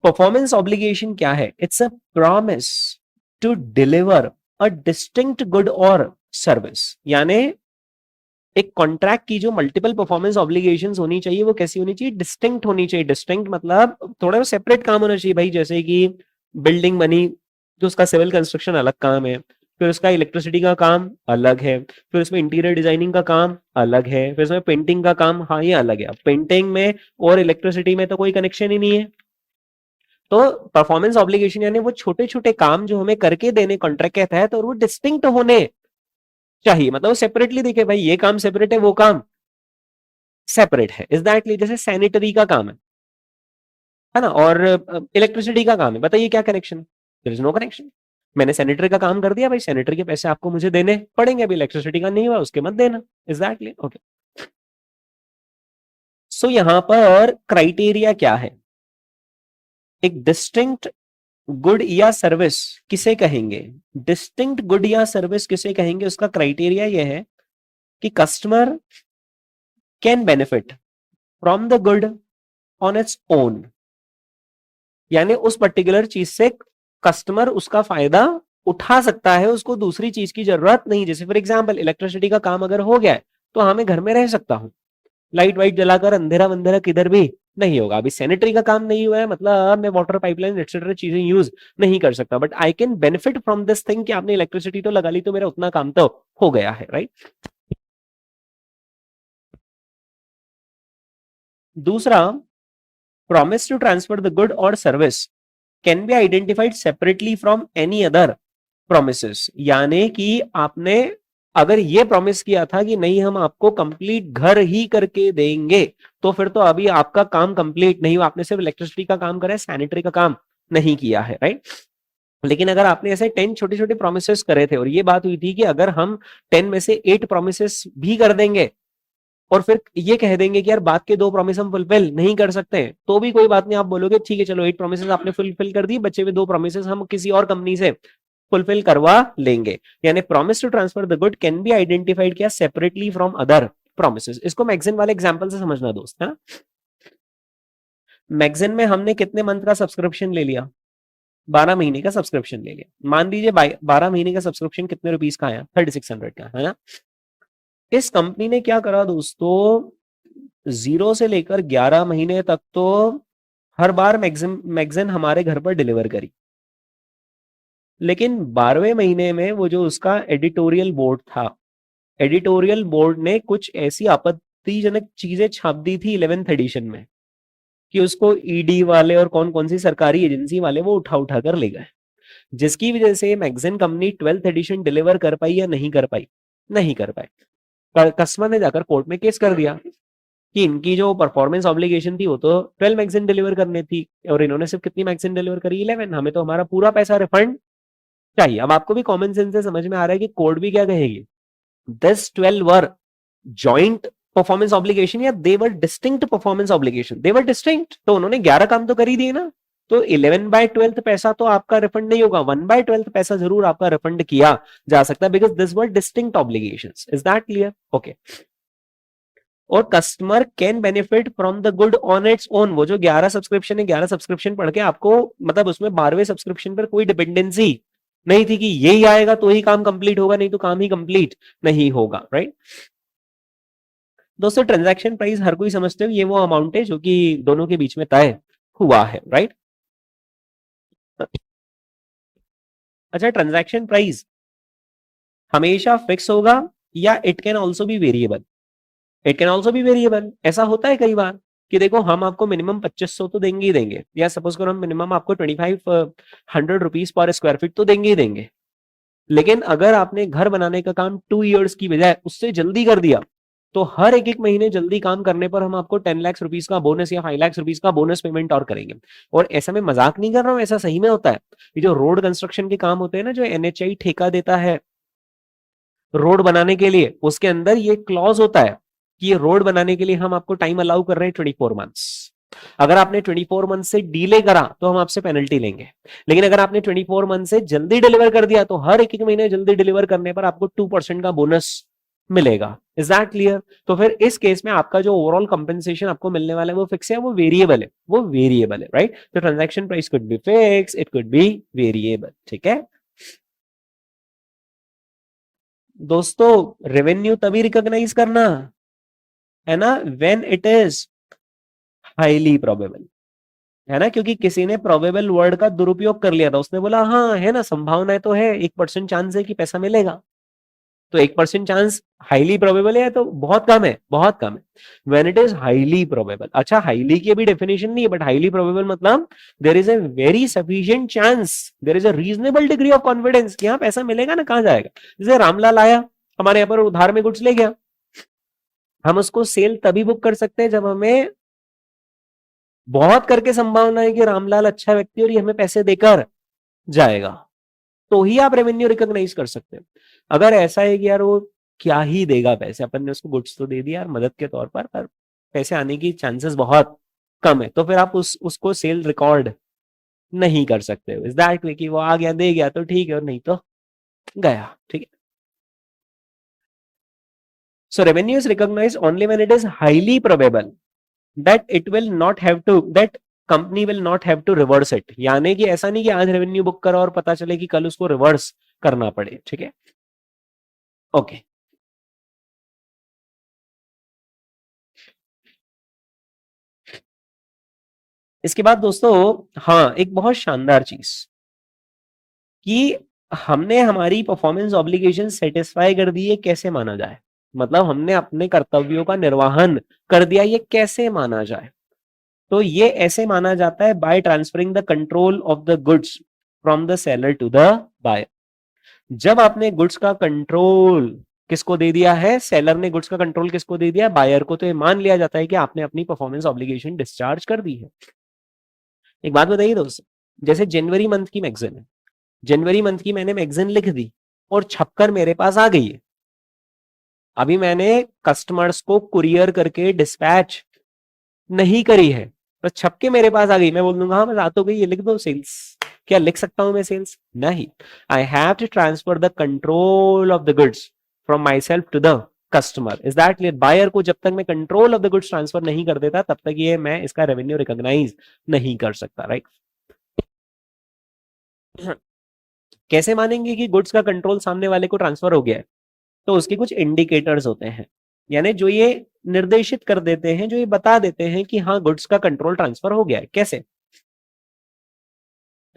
[SPEAKER 1] परफॉर्मेंस ऑब्लिगेशन क्या है, it's a promise to deliver a distinct good और सर्विस। यानी एक कॉन्ट्रैक्ट की जो मल्टीपल परफॉर्मेंस ऑब्लिगेशंस होनी चाहिए वो कैसी होनी चाहिए, डिस्टिंक्ट होनी चाहिए। डिस्टिंक्ट मतलब थोड़ा सेपरेट काम होना चाहिए भाई, जैसे कि बिल्डिंग बनी तो उसका सिविल कंस्ट्रक्शन अलग काम है, फिर उसका इलेक्ट्रिसिटी का काम अलग है, फिर उसमें इंटीरियर डिजाइनिंग का काम अलग है, फिर उसमें पेंटिंग का काम, हाँ ये अलग है। अब पेंटिंग में और इलेक्ट्रिसिटी में तो कोई कनेक्शन ही नहीं है। तो परफॉर्मेंस ऑब्लिगेशन यानी वो छोटे छोटे काम जो हमें करके देने कॉन्ट्रैक्ट के तहत, और वो डिस्टिंक्ट होने चाहिए, मतलब सेपरेटली देखे भाई ये काम सेपरेट है वो काम सेपरेट है। इज दैट, जैसे सैनिटरी का काम है ना, और इलेक्ट्रिसिटी का काम है, बताइए क्या connection, there is no connection. मैंने सैनिटरी का काम कर दिया भाई, सैनिटरी के पैसे आपको मुझे देने पड़ेंगे, अभी इलेक्ट्रिसिटी का नहीं हुआ उसके मत देना। Is that okay. सो यहां पर क्राइटेरिया क्या है, एक डिस्टिंक्ट गुड या सर्विस किसे कहेंगे, डिस्टिंक्ट गुड या सर्विस किसे कहेंगे, उसका क्राइटेरिया यह है कि customer can benefit from the good on its own, यानी उस पर्टिकुलर चीज से कस्टमर उसका फायदा उठा सकता है, उसको दूसरी चीज की जरूरत नहीं। जैसे फॉर एग्जांपल इलेक्ट्रिसिटी का काम अगर हो गया है तो हमें घर में रह सकता हूं, लाइट वाइट जलाकर अंधेरा वंधेरा किधर भी नहीं होगा। अभी सैनिटरी का काम नहीं हुआ है, मतलब मैं वाटर पाइपलाइन एक्सेट्रा चीजें यूज नहीं कर सकता, but I can benefit from this thing कि आपने इलेक्ट्रिसिटी तो लगा ली तो मेरा उतना काम तो हो गया है, राइट। दूसरा, promise to transfer the good or service can be identified separately from any other promises। यानी कि आपने अगर ये प्रॉमिस किया था कि नहीं हम आपको कंप्लीट घर ही करके देंगे, तो फिर तो अभी आपका काम कंप्लीट नहीं हुआ, आपने सिर्फ इलेक्ट्रिसिटी का काम करा है, सैनिटरी का काम नहीं किया है, राइट। लेकिन अगर आपने ऐसे 10 छोटे छोटे प्रोमिस करे थे और ये बात हुई थी कि अगर हम 10 में से 8 प्रोमिस भी कर देंगे और फिर ये कह देंगे कि यार बात के 2 प्रॉमिस हम फुलफिल नहीं कर सकते, तो भी कोई बात नहीं, आप बोलोगे ठीक है चलो 8 प्रॉमिस आपने फुलफिल कर दी, बचे हुए 2 प्रॉमिस हम किसी और कंपनी से फुलफिल करवा लेंगे। यानी promise to transfer the good can be identified किया सेपरेटली फ्रॉम अदर प्रोमिस। इसको मैगजीन वाले एग्जांपल से समझना दोस्त, है ना। मैगजीन में हमने कितने मंथ का सब्सक्रिप्शन ले लिया, 12 महीने का सब्सक्रिप्शन ले लिया, मान लीजिए 12 महीने का सब्सक्रिप्शन कितने रुपीस का आया, 3600 का, है ना। इस कंपनी ने क्या करा दोस्तों, 0 से लेकर 11 महीने तक तो हर बार मैगजीन हमारे घर पर डिलीवर करी, लेकिन 12वें महीने में वो जो उसका एडिटोरियल बोर्ड था, एडिटोरियल बोर्ड ने कुछ ऐसी आपत्तिजनक चीजें छाप दी थी 11th एडिशन में कि उसको ईडी वाले और कौन कौन सी सरकारी एजेंसी वाले वो उठा उठा कर ले गए, जिसकी वजह से magazine company 12th addition deliver कर पाई या नहीं कर पाई, नहीं कर पाई। कस्टमर ने जाकर कोर्ट में केस कर दिया कि इनकी जो परफॉर्मेंस ऑब्लिगेशन थी वो तो 12 मैगजीन डिलीवर करनी थी और इन्होंने सिर्फ कितनी मैगजीन डिलीवर करी, 11। हमें तो हमारा पूरा पैसा रिफंड चाहिए। अब आपको भी कॉमन सेंस से समझ में आ रहा है कि कोर्ट भी क्या कहेगी, this 12 were joint performance obligation या दे वर डिस्टिंक्ट परफॉर्मेंस ऑब्लिगेशन, दे वर डिस्टिंक्ट, तो उन्होंने 11 काम तो कर ही दिए ना। तो 11/12 पैसा तो आपका रिफंड नहीं होगा, 1/12 पैसा जरूर आपका रिफंड किया जा सकता है, because this were distinct obligations. Is that clear? Okay. और customer can benefit from the good on its own. वो जो 11 सब्सक्रिप्शन है, 11 सब्सक्रिप्शन पढ़ के आपको मतलब उसमें 12वें सब्सक्रिप्शन पर कोई डिपेंडेंसी नहीं थी कि यही आएगा तो ही काम कंप्लीट होगा, नहीं तो काम ही कंप्लीट नहीं होगा, राइट। दोस्तों ट्रांजैक्शन प्राइस हर कोई समझते हो ये वो अमाउंट है जो कि दोनों के बीच में तय हुआ है, राइट। अच्छा, ट्रांजैक्शन प्राइस हमेशा फिक्स होगा या it can also be variable? It can also be variable. ऐसा होता है कई बार कि देखो हम आपको मिनिमम 2500 तो देंगे ही देंगे, या सपोज करो हम मिनिमम आपको 2500 रुपीज पर स्क्वायर फीट तो देंगे ही देंगे, लेकिन अगर आपने घर बनाने का काम 2 इयर्स की बजाय उससे जल्दी कर दिया तो हर एक महीने जल्दी काम करने पर हम आपको 10 लाख रुपीज का बोनस या 5 लाख रुपीज का बोनस पेमेंट और करेंगे। और ऐसा मैं मजाक नहीं कर रहा हूं, ऐसा सही में होता है। ये जो रोड कंस्ट्रक्शन के काम होते हैं ना, जो NHAI ठेका देता है रोड बनाने के लिए, उसके अंदर ये क्लॉज होता है कि ये रोड बनाने के लिए हम आपको टाइम अलाउ कर रहे हैं 24 मंथ्स। अगर आपने 24 मंथ से डिले करा तो हम आपसे पेनल्टी लेंगे, लेकिन अगर आपने 24 मंथ से जल्दी डिलीवर कर दिया तो हर एक महीने जल्दी डिलीवर करने पर आपको 2% का बोनस मिलेगा। Is that clear? तो फिर इस केस में आपका जो ओवरऑल कंपेंसेशन आपको मिलने वाला है वो फिक्स है, वो वेरिएबल है, वो वेरिएबल है, राइट। तो transaction price could be fix, it could be variable, ठीक है। दोस्तों रेवेन्यू तभी रिकॉग्नाइज करना है ना when it is highly probable, है ना, क्योंकि किसी ने प्रोबेबल वर्ड का दुरुपयोग कर लिया था, उसने बोला हाँ है ना, संभावना तो है, 1% चांस है कि पैसा मिलेगा। तो 1% चांस हाईली प्रोबेबल है तो बहुत कम है, बहुत कम है। When it is highly probable, अच्छा हाईली की अभी डेफिनेशन नहीं है, बट हाईली प्रोबेबल मतलब there is a very sufficient chance, there is a reasonable degree of confidence कि यहाँ पैसा मिलेगा ना, कहाँ जाएगा। जैसे रामलाल आया हमारे यहाँ पर उधार में गुड्स ले गया, हम उसको सेल तभी बुक कर सकते हैं जब हमें बहुत करके संभावना है कि रामलाल अच्छा व्यक्ति और ये हमें पैसे देकर जाएगा, तो ही आप रेवेन्यू रिकॉग्नाइज कर सकते हैं। अगर ऐसा है कि यार वो क्या ही देगा पैसे, अपन ने उसको गुड्स तो दे दिया यार मदद के तौर पर पैसे आने की चांसेस बहुत कम है, तो फिर आप उसको सेल रिकॉर्ड नहीं कर सकते हो। इज दैट वे कि वो आ गया दे गया तो ठीक है और नहीं तो गया, ठीक है। So revenue is recognise only when it is highly probable that it will not have to, that company will not have to reverse it, यानी कि ऐसा नहीं कि आज रेवेन्यू बुक करो और पता चले कि कल उसको रिवर्स करना पड़े, ठीक है। ओके इसके बाद दोस्तों, हाँ एक बहुत शानदार चीज कि हमने हमारी परफॉर्मेंस ऑब्लिगेशन सेटिस्फाई कर दी, ये कैसे माना जाए, मतलब हमने अपने कर्तव्यों का निर्वहन कर दिया, ये कैसे माना जाए। तो ये ऐसे माना जाता है by transferring the control of the goods from the seller to the buyer. जब आपने गुड्स का कंट्रोल किसको दे दिया है, सेलर ने गुड्स का कंट्रोल किसको दे दिया, बायर को, तो ये मान लिया जाता है कि आपने अपनी परफॉर्मेंस ऑब्लिगेशन डिस्चार्ज कर दी है। एक बात बताइए दोस्त, जैसे जनवरी मंथ की मैगजीन है, जनवरी मंथ की मैंने मैगजीन लिख दी और छपकर मेरे पास आ गई है, अभी मैंने कस्टमर्स को कुरियर करके डिस्पैच नहीं करी है, बस छप के मेरे पास आ गई, मैं बोल दूंगा हाँ बस आ तो गई, ये लिख दो सेल्स। क्या लिख सकता हूं मैं सेल्स? नहीं, I have to transfer the control of the goods from myself to the customer. Is that clear? Buyer को जब तक मैं control of the goods transfer नहीं कर देता तब तक ये मैं इसका रेवेन्यू रिकॉग्नाइज नहीं कर सकता, राइट। कैसे मानेंगे कि गुड्स का कंट्रोल सामने वाले को ट्रांसफर हो गया है? तो उसके कुछ इंडिकेटर्स होते हैं, यानी जो ये निर्देशित कर देते हैं, जो ये बता देते हैं कि हाँ गुड्स का कंट्रोल ट्रांसफर हो गया है। कैसे?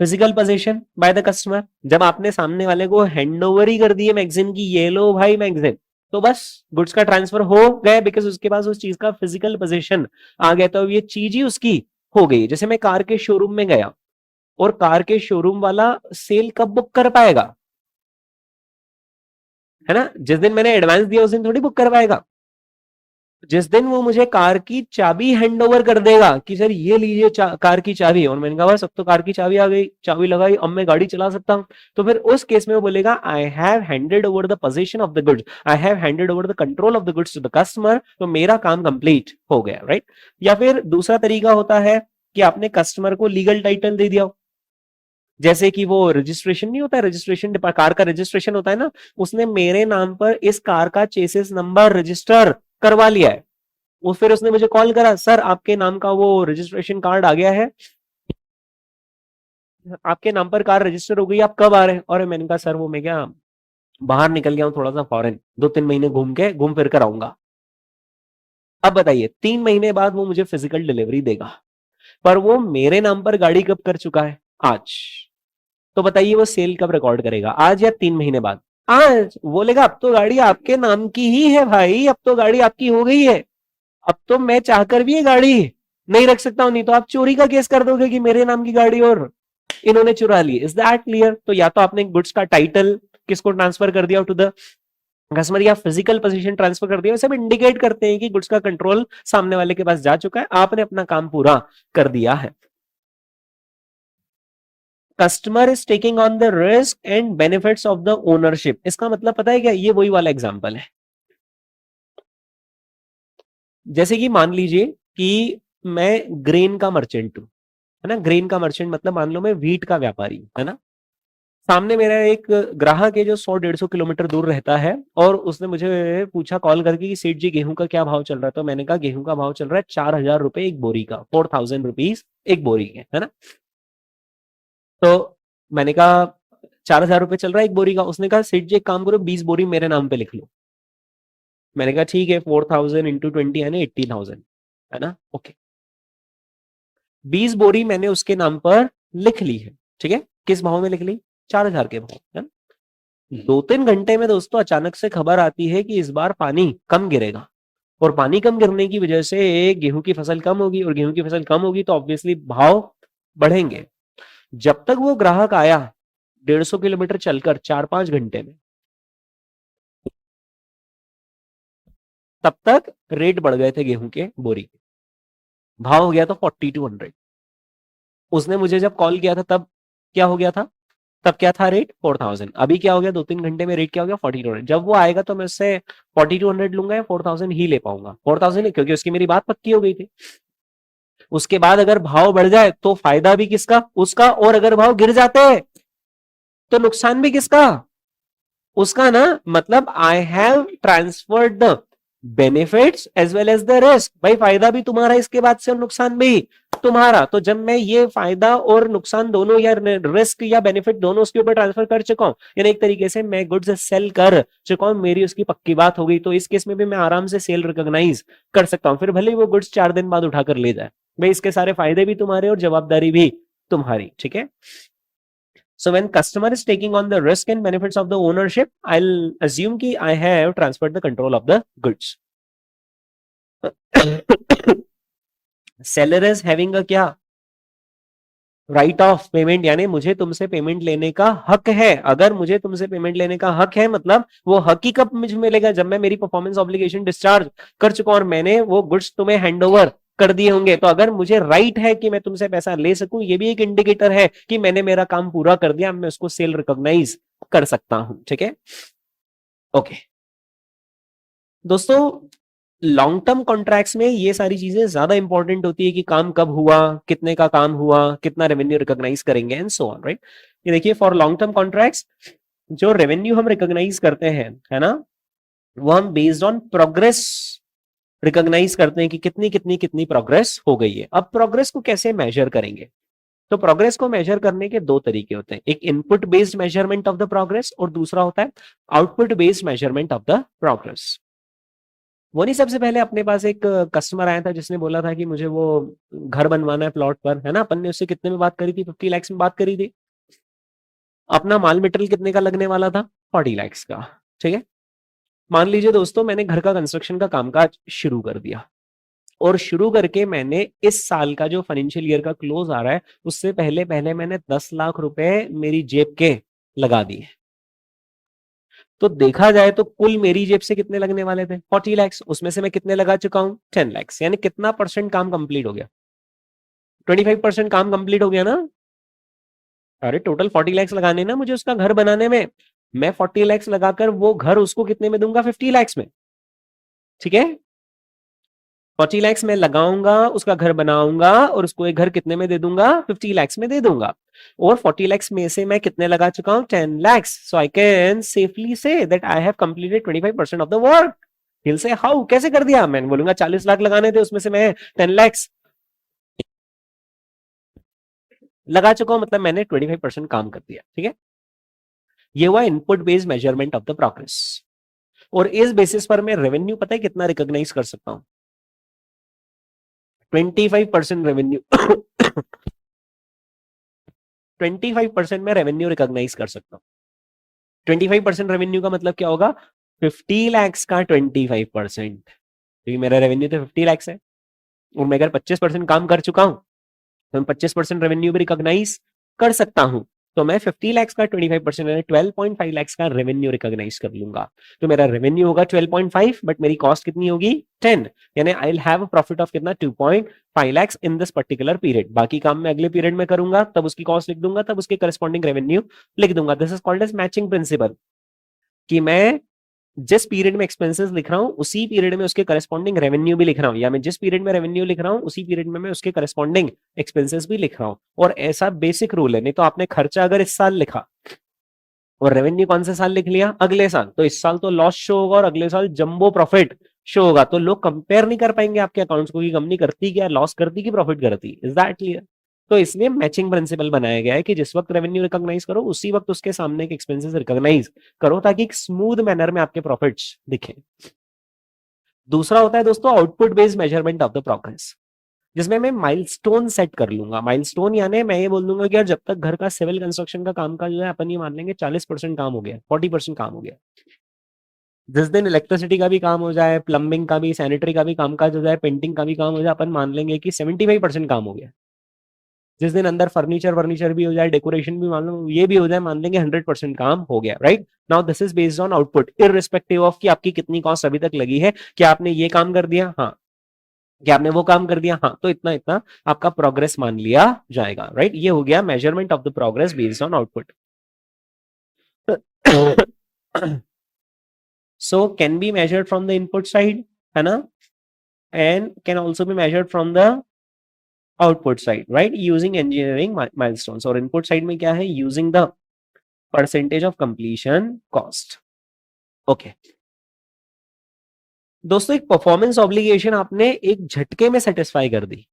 [SPEAKER 1] Physical position by the customer, जब आपने सामने वाले को हैंड ओवर ही कर दिए मैगजीन की, ये लो भाई मैगजीन, तो बस गुड्स का ट्रांसफर हो गया, बिकॉज उसके पास उस चीज का फिजिकल पोजीशन आ गया, तो ये चीज ही उसकी हो गई। जैसे मैं कार के शोरूम में गया और कार के शोरूम वाला सेल कब बुक कर पाएगा? है ना, जिस दिन मैंने एडवांस दिया उस दिन थोड़ी बुक करवाएगा। जिस दिन वो मुझे कार की चाबी हैंड ओवर कर देगा कि सर ये लीजिए कार की चाबी, और मैंने कहा बस अब तो कार की चाबी आ गई, चाबी लगाई, अब मैं गाड़ी चला सकता हूं, तो फिर उस केस में वो बोलेगा I have handed over the position of the goods, I have handed over the control of the goods to the customer, तो मेरा काम कंप्लीट हो गया, राइट। या फिर दूसरा तरीका होता है कि आपने कस्टमर को लीगल टाइटल दे दिया, जैसे कि वो रजिस्ट्रेशन नहीं होता है, रजिस्ट्रेशन कार का रजिस्ट्रेशन होता है ना, उसने मेरे नाम पर इस कार का चेसिस नंबर रजिस्टर करवा लिया है। वो फिर उसने मुझे कॉल करा, सर आपके नाम का वो रजिस्ट्रेशन कार्ड आ गया है, आपके नाम पर कार रजिस्टर हो गई, आप कब आ रहे हैं? और मैंने कहा सर वो मैं क्या बाहर निकल गया हूं थोड़ा सा फॉरेन, 2-3 महीने घूम फिर कर आऊंगा। अब बताइए 3 महीने बाद वो मुझे फिजिकल डिलीवरी देगा, पर वो मेरे नाम पर गाड़ी कब कर चुका है? आज। तो बताइए वो सेल कब रिकॉर्ड करेगा, आज या 3 महीने बाद? आज। बोलेगा अब तो गाड़ी आपके नाम की ही है भाई, अब तो गाड़ी आपकी हो गई है, अब तो मैं चाहकर भी ये गाड़ी नहीं रख सकता हूं, नहीं तो आप चोरी का केस कर दोगे कि मेरे नाम की गाड़ी और इन्होंने चुरा ली। Is that clear? तो या तो आपने गुड्स का टाइटल किसको ट्रांसफर कर दिया टू द कस्टमर, या फिजिकल पोजीशन ट्रांसफर कर दिया, सब इंडिकेट करते हैं कि गुड्स का कंट्रोल सामने वाले के पास जा चुका है, आपने अपना काम पूरा कर दिया है। Customer is taking on the risk and benefits of the ownership. इसका मतलब पता है क्या? ये वही वाला एग्जांपल है, जैसे कि मान लीजिए कि मैं ग्रेन का मर्चेंट हूं, है ना, ग्रेन का मर्चेंट मतलब मान लो मैं व्हीट का व्यापारी हूं, है ना। सामने मेरा एक ग्राहक है जो 100-150 किलोमीटर दूर रहता है, और उसने मुझे पूछा कॉल करके कि सेठ जी गेहूं का क्या भाव चल रहा है? तो मैंने कहा गेहूं का भाव चल रहा है 4,000 रुपए एक बोरी का, 4,000 रुपीज एक बोरी के, है ना। तो मैंने कहा 4,000 रुपए चल रहा है एक बोरी का। उसने कहा सेठ जी एक काम करो 20 बोरी मेरे नाम पे लिख लो। मैंने कहा ठीक है, 4,000 इंटू 20 यानी 18,000, है ना, ओके। 20 बोरी मैंने उसके नाम पर लिख ली है, ठीक है। किस भाव में लिख ली? 4,000 के भाव, है ना। 2-3 घंटे में दोस्तों अचानक से खबर आती है कि इस बार पानी कम गिरेगा, और पानी कम गिरने की वजह से गेहूं की फसल कम होगी, और गेहूं की फसल कम होगी तो ऑब्वियसली भाव बढ़ेंगे। जब तक वो ग्राहक आया 150 किलोमीटर चलकर 4-5 घंटे में, तब तक रेट बढ़ गए थे गेहूं के बोरी के, भाव हो गया था 4200। उसने मुझे जब कॉल किया था तब क्या हो गया था? तब क्या था रेट? 4,000। अभी क्या हो गया 2-3 घंटे में रेट क्या हो गया? 4200। जब वो आएगा तो मैं उससे 4200 लूंगा या 4,000 ही ले पाऊंगा? 4,000 क्योंकि उसकी मेरी बात पक्की हो गई थी। उसके बाद अगर भाव बढ़ जाए तो फायदा भी किसका? उसका। और अगर भाव गिर जाते हैं तो नुकसान भी किसका? उसका ना। मतलब I have transferred the benefits as well as the risk. भाई फायदा भी तुम्हारा इसके बाद से और नुकसान भी तुम्हारा। तो जब मैं ये फायदा और नुकसान दोनों या रिस्क या बेनिफिट दोनों उसके ऊपर ट्रांसफर कर चुका हूं, यानी एक तरीके से मैं गुड्स सेल कर चुका हूं, मेरी उसकी पक्की बात हो गई, तो इस केस में भी मैं आराम से सेल रिकॉग्नाइज कर सकता हूं। फिर भले ही वो गुड्स 4 दिन बाद उठाकर ले जाए, भाई इसके सारे फायदे भी तुम्हारे और जवाबदारी भी तुम्हारी, ठीक है। So when customer is taking on the risk and benefits of the ownership, I'll assume कि I have transferred the control of the goods. Seller is having a क्या? राइट ऑफ पेमेंट, यानी मुझे तुमसे पेमेंट लेने का हक है। अगर मुझे तुमसे पेमेंट लेने का हक है मतलब वो हक ही कब मुझे मिलेगा? जब मैं मेरी परफॉर्मेंस ऑब्लिगेशन डिस्चार्ज कर चुका हूं और मैंने वो गुड्स तुम्हें हैंड ओवर कर दिए होंगे। तो अगर मुझे राइट है कि मैं तुमसे पैसा ले सकूं, ये भी एक इंडिकेटर है कि मैंने मेरा काम पूरा कर दिया, मैं उसको सेल रिकॉग्नाइज कर सकता हूं, ठीक है। ओके दोस्तों, लॉन्ग टर्म कॉन्ट्रैक्ट्स में ये सारी चीजें ज्यादा इंपॉर्टेंट होती है कि काम कब हुआ, कितने का काम हुआ, कितना रेवेन्यू रिकॉग्नाइज करेंगे एंड सो ऑन, राइट। ये देखिए फॉर लॉन्ग टर्म कॉन्ट्रैक्ट्स जो रेवेन्यू हम रिकॉग्नाइज करते हैं, है ना, वो हम बेस्ड ऑन प्रोग्रेस रिकॉग्नाइज करते हैं कि कितनी कितनी कितनी प्रोग्रेस हो गई है। अब प्रोग्रेस को कैसे मेजर करेंगे? तो प्रोग्रेस को मेजर करने के दो तरीके होते हैं, एक input based measurement of the progress और दूसरा होता है output based measurement of the progress. वो नहीं, सबसे पहले अपने पास एक कस्टमर आया था जिसने बोला था कि मुझे वो घर बनवाना है प्लॉट पर, है ना। अपन ने उससे कितने में बात करी थी? 50 लाख में बात करी थी। अपना माल मटेरियल कितने का लगने वाला था? 40 लाख का, ठीक है। मान लीजिए दोस्तों मैंने घर का कंस्ट्रक्शन का कामकाज शुरू कर दिया, और शुरू करके मैंने इस साल का जो फाइनेंशियल ईयर का क्लोज आ रहा है उससे पहले पहले मैंने 10 लाख रुपए मेरी जेब के लगा दिए। तो देखा जाए तो कुल मेरी जेब से कितने लगने वाले थे 40 lakhs, उसमें से मैं कितने लगा चुका हूं 10 lakhs, यानी कितना परसेंट काम कंप्लीट हो गया 25% काम कंप्लीट हो गया ना। अरे टोटल 40 lakhs लगाने ना मुझे उसका घर बनाने में, मैं 40 lakhs लगाकर वो घर उसको कितने में दूंगा 50 lakhs में, ठीक है। 40 lakhs में लगाऊंगा, उसका घर बनाऊंगा और उसको एक घर कितने में दे दूंगा 50 lakhs में दे दूंगा। और 40 lakhs में से मैं कितने लगा चुका हूं 10 lakhs, so I can safely say that I have completed 25% of the work. हिल से हाउ, कैसे कर दिया, मैं बोलूंगा 40 लाख लगाने थे, उसमें से मैं 10 lakhs लगा चुका हूं, मतलब मैंने 25% काम कर दिया, ठीक है। ये हुआ input based measurement of the progress. और इस बेसिस पर मैं रेवेन्यू पता है कितना रिकॉग्नाइज कर सकता हूं 25% रेवेन्यू 25% में रेवेन्यू रिकॉग्नाइज कर सकता हूं। 25% रेवेन्यू का मतलब क्या होगा 50 lakhs का 25%, क्योंकि मेरा रेवेन्यू तो 50 lakhs है और मैं अगर 25% काम कर चुका हूं तो मैं 25% रेवेन्यू भी रिकॉग्नाइज कर सकता हूं। तो मैं 50 lakhs का 25% यानी 12.5 lakhs का रेवेन्यू रिकॉग्नाइज कर लूंगा। तो मेरा रेवेन्यू होगा 12.5 बट मेरी कॉस्ट कितनी होगी 10, यानी I will have a profit of कितना 2.5 lakhs in this particular period. बाकी काम मैं अगले पीरियड में करूंगा, तब उसकी कॉस्ट लिख दूंगा, तब उसके करस्पॉन्डिंग रेवेन्यू लिख दूंगा। This is called as matching principle, कि मैं जिस पीरियड में एक्सपेंसेस लिख रहा हूं उसी पीरियड में उसके करस्पॉन्डिंग रेवेन्यू भी लिख रहा हूं, या मैं जिस पीरियड में रेवेन्यू लिख रहा हूं उसी पीरियड में मैं उसके करस्पॉन्डिंग एक्सपेंसेस भी लिख रहा हूं। और ऐसा बेसिक रूल है, नहीं तो आपने खर्चा अगर इस साल लिखा और रेवेन्यू कौन से साल लिख लिया अगले साल, तो इस साल तो लॉस शो होगा और अगले साल जंबो प्रॉफिट शो होगा। तो लोग कंपेयर नहीं कर पाएंगे आपके अकाउंट्स को कि कंपनी करती क्या, लॉस करती कि प्रॉफिट करती। Is that clear? तो इसलिए मैचिंग प्रिंसिपल बनाया गया है कि जिस वक्त रेवेन्यू रिकॉग्नाइज करो उसी वक्त उसके सामने के एक्सपेंसेस रिकॉग्नाइज करो, ताकि एक स्मूथ मैनर में आपके प्रॉफिट्स दिखे। दूसरा होता है दोस्तों output based measurement of the progress, जिसमें मैं माइलस्टोन सेट कर लूंगा। माइलस्टोन यानी मैं ये बोल दूंगा कि यार जब तक घर का सिविल कंस्ट्रक्शन का काम का जो है अपन ये मान लेंगे 40% काम हो गया, 40% काम हो गया। जिस दिन इलेक्ट्रिसिटी का भी काम हो जाए, प्लम्बिंग का भी, सैनिटरी का भी काम काज हो जाए, पेंटिंग का भी काम हो जाए, अपन मान लेंगे कि 75% काम हो गया। जिस दिन अंदर फर्नीचर वर्नीचर भी हो जाए, डेकोरेशन भी मान लो ये भी हो जाए, मान लेंगे 100% काम हो गया। Right now this is based on output, irrespective of कि आपकी कितनी कॉस्ट अभी तक लगी है। क्या आपने ये काम कर दिया, हाँ। क्या आपने वो काम कर दिया, हाँ। तो इतना इतना आपका प्रोग्रेस मान लिया जाएगा। राइट ये हो गया measurement of the progress based on output. So can be measured from the input side, है ना, and can also be measured from the output side, right, using engineering milestones. और इनपुट साइड में क्या है, using the percentage of completion cost. Okay दोस्तों, एक performance obligation आपने एक झटके में सेटिस्फाई कर दी,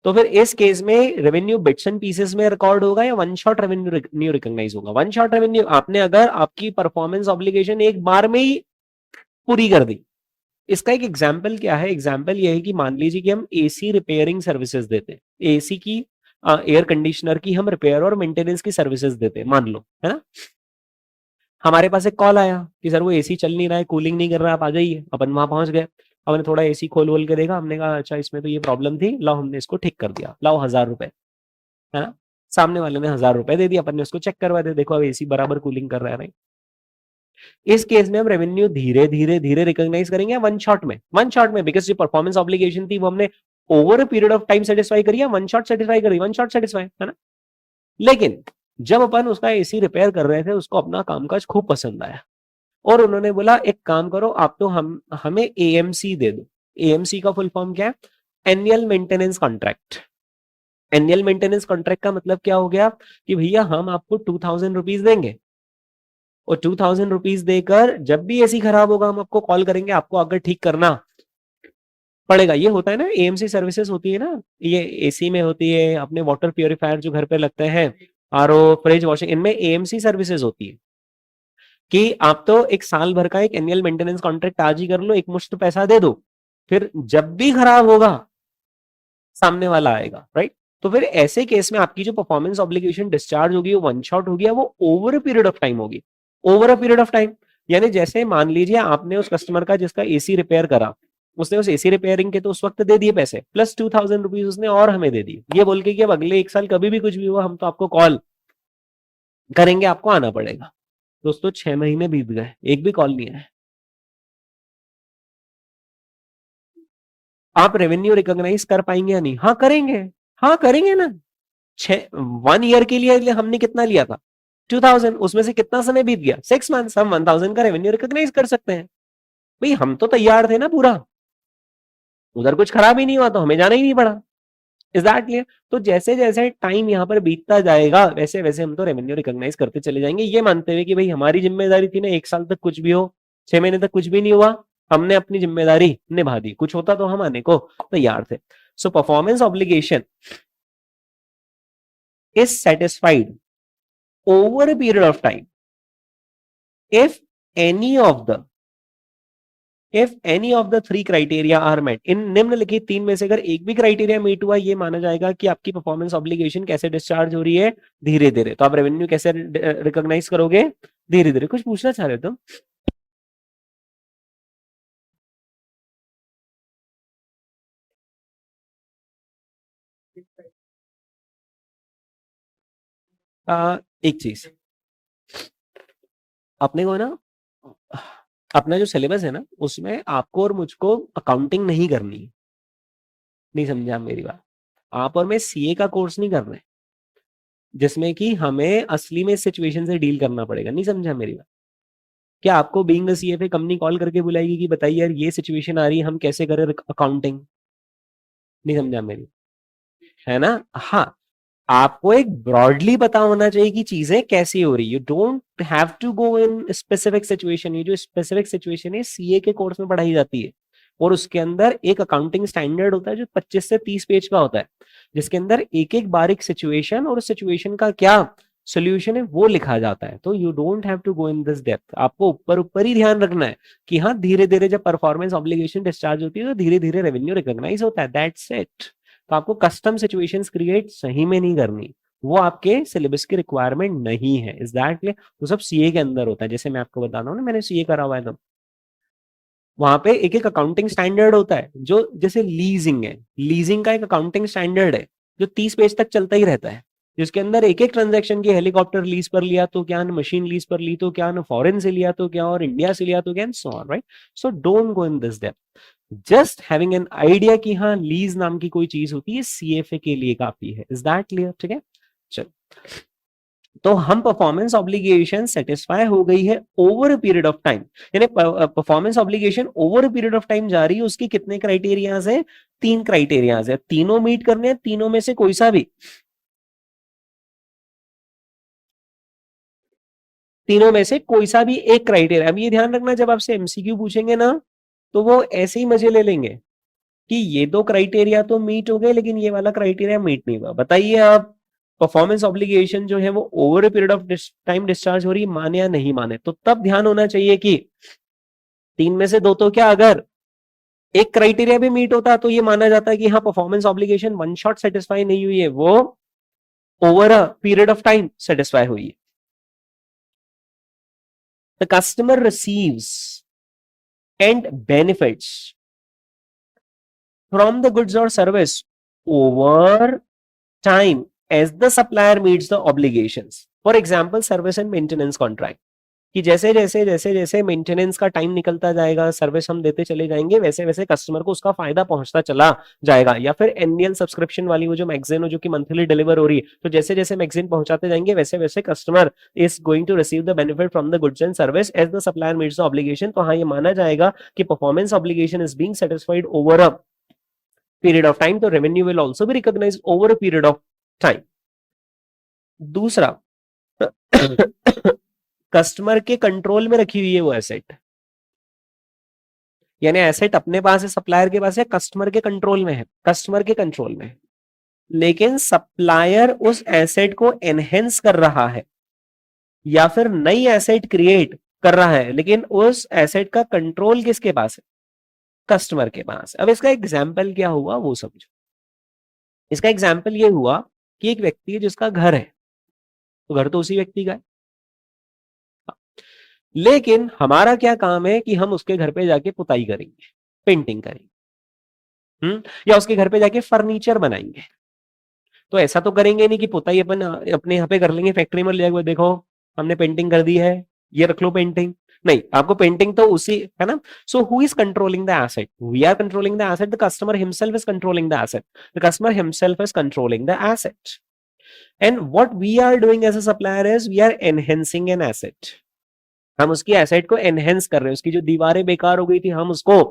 [SPEAKER 1] तो फिर इस केस में रेवेन्यू बिट्स एंड पीसेस में रिकॉर्ड होगा या वन शॉट रेवेन्यू रिकॉग्नाइज होगा। वन शॉट रेवेन्यू, आपने अगर आपकी परफॉर्मेंस ऑब्लिगेशन एक बार में ही पूरी कर दी। इसका एक एग्जाम्पल क्या है, एग्जाम्पल ये है कि मान लीजिए कि हम एसी रिपेयरिंग सर्विसेज देते हैं, एसी की, एयर कंडीशनर की हम रिपेयर और मेंटेनेंस की सर्विसेज देते हैं, मान लो, है ना। हमारे पास एक कॉल आया कि सर वो एसी चल नहीं रहा है, कूलिंग नहीं कर रहा, आप आ जाइए। अपन वहां पहुंच गए, हमने थोड़ा एसी खोल वोल के देखा, हमने कहा अच्छा इसमें तो ये प्रॉब्लम थी, लाओ हमने इसको ठीक कर दिया, लाओ 1000 रुपए, है ना। सामने वाले ने 1000 रुपए दे दिया, अपन ने उसको चेक करवा दिया, देखो अब एसी बराबर कूलिंग कर रहा है नहीं। इस केस में हम रेवेन्यू धीरे धीरे धीरे रिकॉग्नाइज करेंगे वन शॉट में, वन शॉट में, बिकॉज जो परफॉर्मेंस ऑब्लिगेशन थी वो हमने over a period of time satisfy करी है, वन शॉट सेटिस्फाई करी, वन शॉट सेटिस्फाई, है ना। लेकिन जब अपन उसका एसी रिपेयर कर रहे थे, उसको अपना कामकाज खूब पसंद आया और उन्होंने बोला एक काम करो आप तो हमें एएमसी दे दो। एएमसी का फुल फॉर्म क्या है, annual maintenance contract. Annual maintenance contract का मतलब क्या हो गया कि भैया हम आपको 2000 रुपीज देंगे और 2000 रुपीज देकर जब भी एसी खराब होगा हम आपको कॉल करेंगे, आपको अगर ठीक करना पड़ेगा। ये होता है ना, एएमसी सर्विसेज होती है ना, ये एसी में होती है, अपने वाटर प्योरीफायर जो घर पे लगते हैं, आरओ, फ्रिज, वॉशिंग, इनमें एएमसी सर्विसेज होती है कि आप तो एक साल भर का एक एनुअल मेंटेनेंस कॉन्ट्रैक्ट आज ही कर लो, एक मुश्त पैसा दे दो, फिर जब भी खराब होगा सामने वाला आएगा। राइट तो फिर ऐसे केस में आपकी जो परफॉर्मेंस ऑब्लिगेशन डिस्चार्ज होगी वो वन शॉट होगी, वो over a period of time होगी, over a period of time. यानी जैसे मान लीजिए आपने उस कस्टमर का जिसका एसी रिपेयर करा, उसने उस एसी रिपेयरिंग के तो उस वक्त दे दिए पैसे, प्लस 2000 रुपीज उसने और हमें दे दिए, ये बोल के कि अब अगले एक साल कभी भी कुछ भी हुआ हम तो आपको कॉल करेंगे, आपको आना पड़ेगा। दोस्तों 6 महीने बीत गए, एक भी कॉल नहीं आया। आप रेवेन्यू रिकॉग्नाइज कर पाएंगे या नहीं? हाँ करेंगे, हाँ करेंगे ना। 1 ईयर के लिए हमने कितना लिया था? 2000, उसमें से कितना समय बीत गया? 6 मंथ्स, हम 1000 का रेवेन्यू रिकॉग्नाइज कर सकते हैं। भाई हम तो तैयार थे ना पूरा, उधर कुछ खराब ही नहीं हुआ तो हमें जाना ही नहीं पड़ा। Is that clear? तो जैसे जैसे टाइम यहाँ पर बीतता जाएगा वैसे वैसे हम तो रेवेन्यू रिकॉग्नाइज करते चले जाएंगे, ये मानते हुए कि भाई हमारी जिम्मेदारी थी ना 1 साल तक कुछ भी हो, 6 महीने तक कुछ भी नहीं हुआ, हमने अपनी जिम्मेदारी निभा दी, कुछ होता तो हम आने को तैयार थे। So performance obligation is satisfied over a period of time if any of the if any of the 3 criteria are met। इन निम्नलिखित 3 में से अगर एक भी क्राइटेरिया मीट हुआ, ये माना जाएगा कि आपकी परफॉर्मेंस ऑब्लिगेशन कैसे डिस्चार्ज हो रही है? धीरे धीरे। तो आप रेवेन्यू कैसे रिकॉग्नाइज करोगे? धीरे धीरे। कुछ पूछना चाह रहे हो तुम? एक चीज अपने को ना, अपना जो सिलेबस है ना उसमें आपको और मुझको अकाउंटिंग नहीं करनी है। नहीं समझे आप मेरी बात? आप और मैं सीए का कोर्स नहीं कर रहे, जिसमें कि हमें असली में सिचुएशन से डील करना पड़ेगा। नहीं समझा मेरी बात? क्या आपको being the CFA company call करके बुलाएगी कि बताइए यार ये सिचुएशन आ रही है, हम कैसे करें अकाउंटिंग? नहीं समझा मेरी, है ना? हाँ, आपको एक ब्रॉडली पता होना चाहिए कि चीजें कैसी हो रही। You don't have to go in specific situation. ये जो स्पेसिफिक सिचुएशन है सीए के कोर्स में पढ़ाई जाती है, और उसके अंदर एक अकाउंटिंग स्टैंडर्ड होता है जो 25 से 30 पेज का होता है, जिसके अंदर एक एक बारीक सिचुएशन और उस सिचुएशन का क्या सोल्यूशन है वो लिखा जाता है। तो you don't have to go in this depth. आपको ऊपर ऊपर ही ध्यान रखना है कि हाँ धीरे धीरे जब परफॉर्मेंस ऑब्लिगेशन डिस्चार्ज होती है तो धीरे धीरे रेवेन्यू रिकॉग्नाइज होता है, दैट्स इट। तो आपको कस्टम सिचुएशंस क्रिएट सही में नहीं करनी, वो आपके सिलेबस की रिक्वायरमेंट नहीं है। Is that clear? तो सब सीए के अंदर होता है। जैसे मैं आपको बता रहा हूँ ना, मैंने सीए करा हुआ है, तो वहां पे एक एक अकाउंटिंग स्टैंडर्ड होता है। जो जैसे लीजिंग है, लीजिंग का एक अकाउंटिंग स्टैंडर्ड है जो 30 पेज तक चलता ही रहता है, जिसके अंदर एक एक ट्रांजेक्शन की, हेलीकॉप्टर लीज पर लिया तो क्या, मशीन लीज पर ली तो क्या, फॉरेन से लिया तो क्या, और इंडिया से लिया तो क्या, so on, right? So don't go in this depth. Just having an idea कि हाँ लीज नाम की कोई चीज होती है सीएफए के लिए काफी है। Is that clear? ठीक है, चलो। तो हम परफॉर्मेंस ऑब्लिगेशन सेटिस्फाई हो गई है over a period of time, यानी performance obligation over a period of time जा रही है। उसकी कितने क्राइटेरियाज है? 3 क्राइटेरियाज है, तीनों मीट करने हैं, तीनों में से कोई सा भी, तीनों में से कोई सा भी एक क्राइटेरिया। अब ये ध्यान रखना, जब आपसे एमसीक्यू पूछेंगे ना तो वो ऐसे ही मजे ले लेंगे कि ये दो क्राइटेरिया तो मीट हो गए लेकिन ये वाला क्राइटेरिया मीट नहीं हुआ। बताइए आप, परफॉर्मेंस ऑब्लिगेशन जो है वो over a period of time discharge हो रही है, माने या नहीं माने? तो तब ध्यान होना चाहिए कि 3 में से 2 तो क्या, अगर एक क्राइटेरिया भी मीट होता तो ये माना जाता है कि हाँ performance obligation one shot satisfy नहीं हुई है, वो over a period of time satisfy हुई है। The customer receives and benefits from the goods or service over time as the supplier meets the obligations. For example, service and maintenance contract, कि जैसे जैसे जैसे जैसे मेंटेनेंस का time निकलता जाएगा, सर्विस हम देते चले जाएंगे, वैसे वैसे कस्टमर को उसका फायदा पहुंचता चला जाएगा। या फिर एनुअल सब्सक्रिप्शन वाली वो जो मैगजीन हो जो कि मंथली डिलीवर हो रही है, तो जैसे जैसे मैगजीन पहुंचाते जाएंगे वैसे वैसे customer is going to receive the benefit from the goods and service as the supplier meets the obligation. तो हाँ ये माना जाएगा कि performance obligation is being satisfied over a period of time, तो revenue will also be recognise over a period of time. दूसरा, customer के control में रखी हुई है वो एसेट, यानी एसेट अपने पास है, सप्लायर के पास है, कस्टमर के कंट्रोल में है, कस्टमर के कंट्रोल में है, लेकिन सप्लायर उस एसेट को एनहेंस कर रहा है या फिर नई एसेट क्रिएट कर रहा है, लेकिन उस एसेट का कंट्रोल किसके पास है? कस्टमर के पास। अब इसका एग्जाम्पल क्या हुआ वो समझो। इसका एग्जाम्पल ये हुआ कि एक व्यक्ति है जिसका घर है, तो घर तो उसी व्यक्ति का है, लेकिन हमारा क्या काम है कि हम उसके घर पे जाके पुताई करेंगे, पेंटिंग करेंगे, या उसके घर पे जाके फर्नीचर बनाएंगे। तो ऐसा तो करेंगे नहीं कि पुताई अपन अपने यहाँ पे कर लेंगे, फैक्ट्री में ले जाकर देखो हमने पेंटिंग कर दी है, ये रख लो पेंटिंग, नहीं आपको पेंटिंग तो उसी है ना। So who is controlling the asset? We are controlling the asset, the customer himself is controlling the asset, the customer himself is controlling the asset. And what we are doing as a supplier is we are enhancing an asset. हम उसकी asset को enhance कर रहे हैं, उसकी जो दीवारें बेकार हो गई थी हम उसको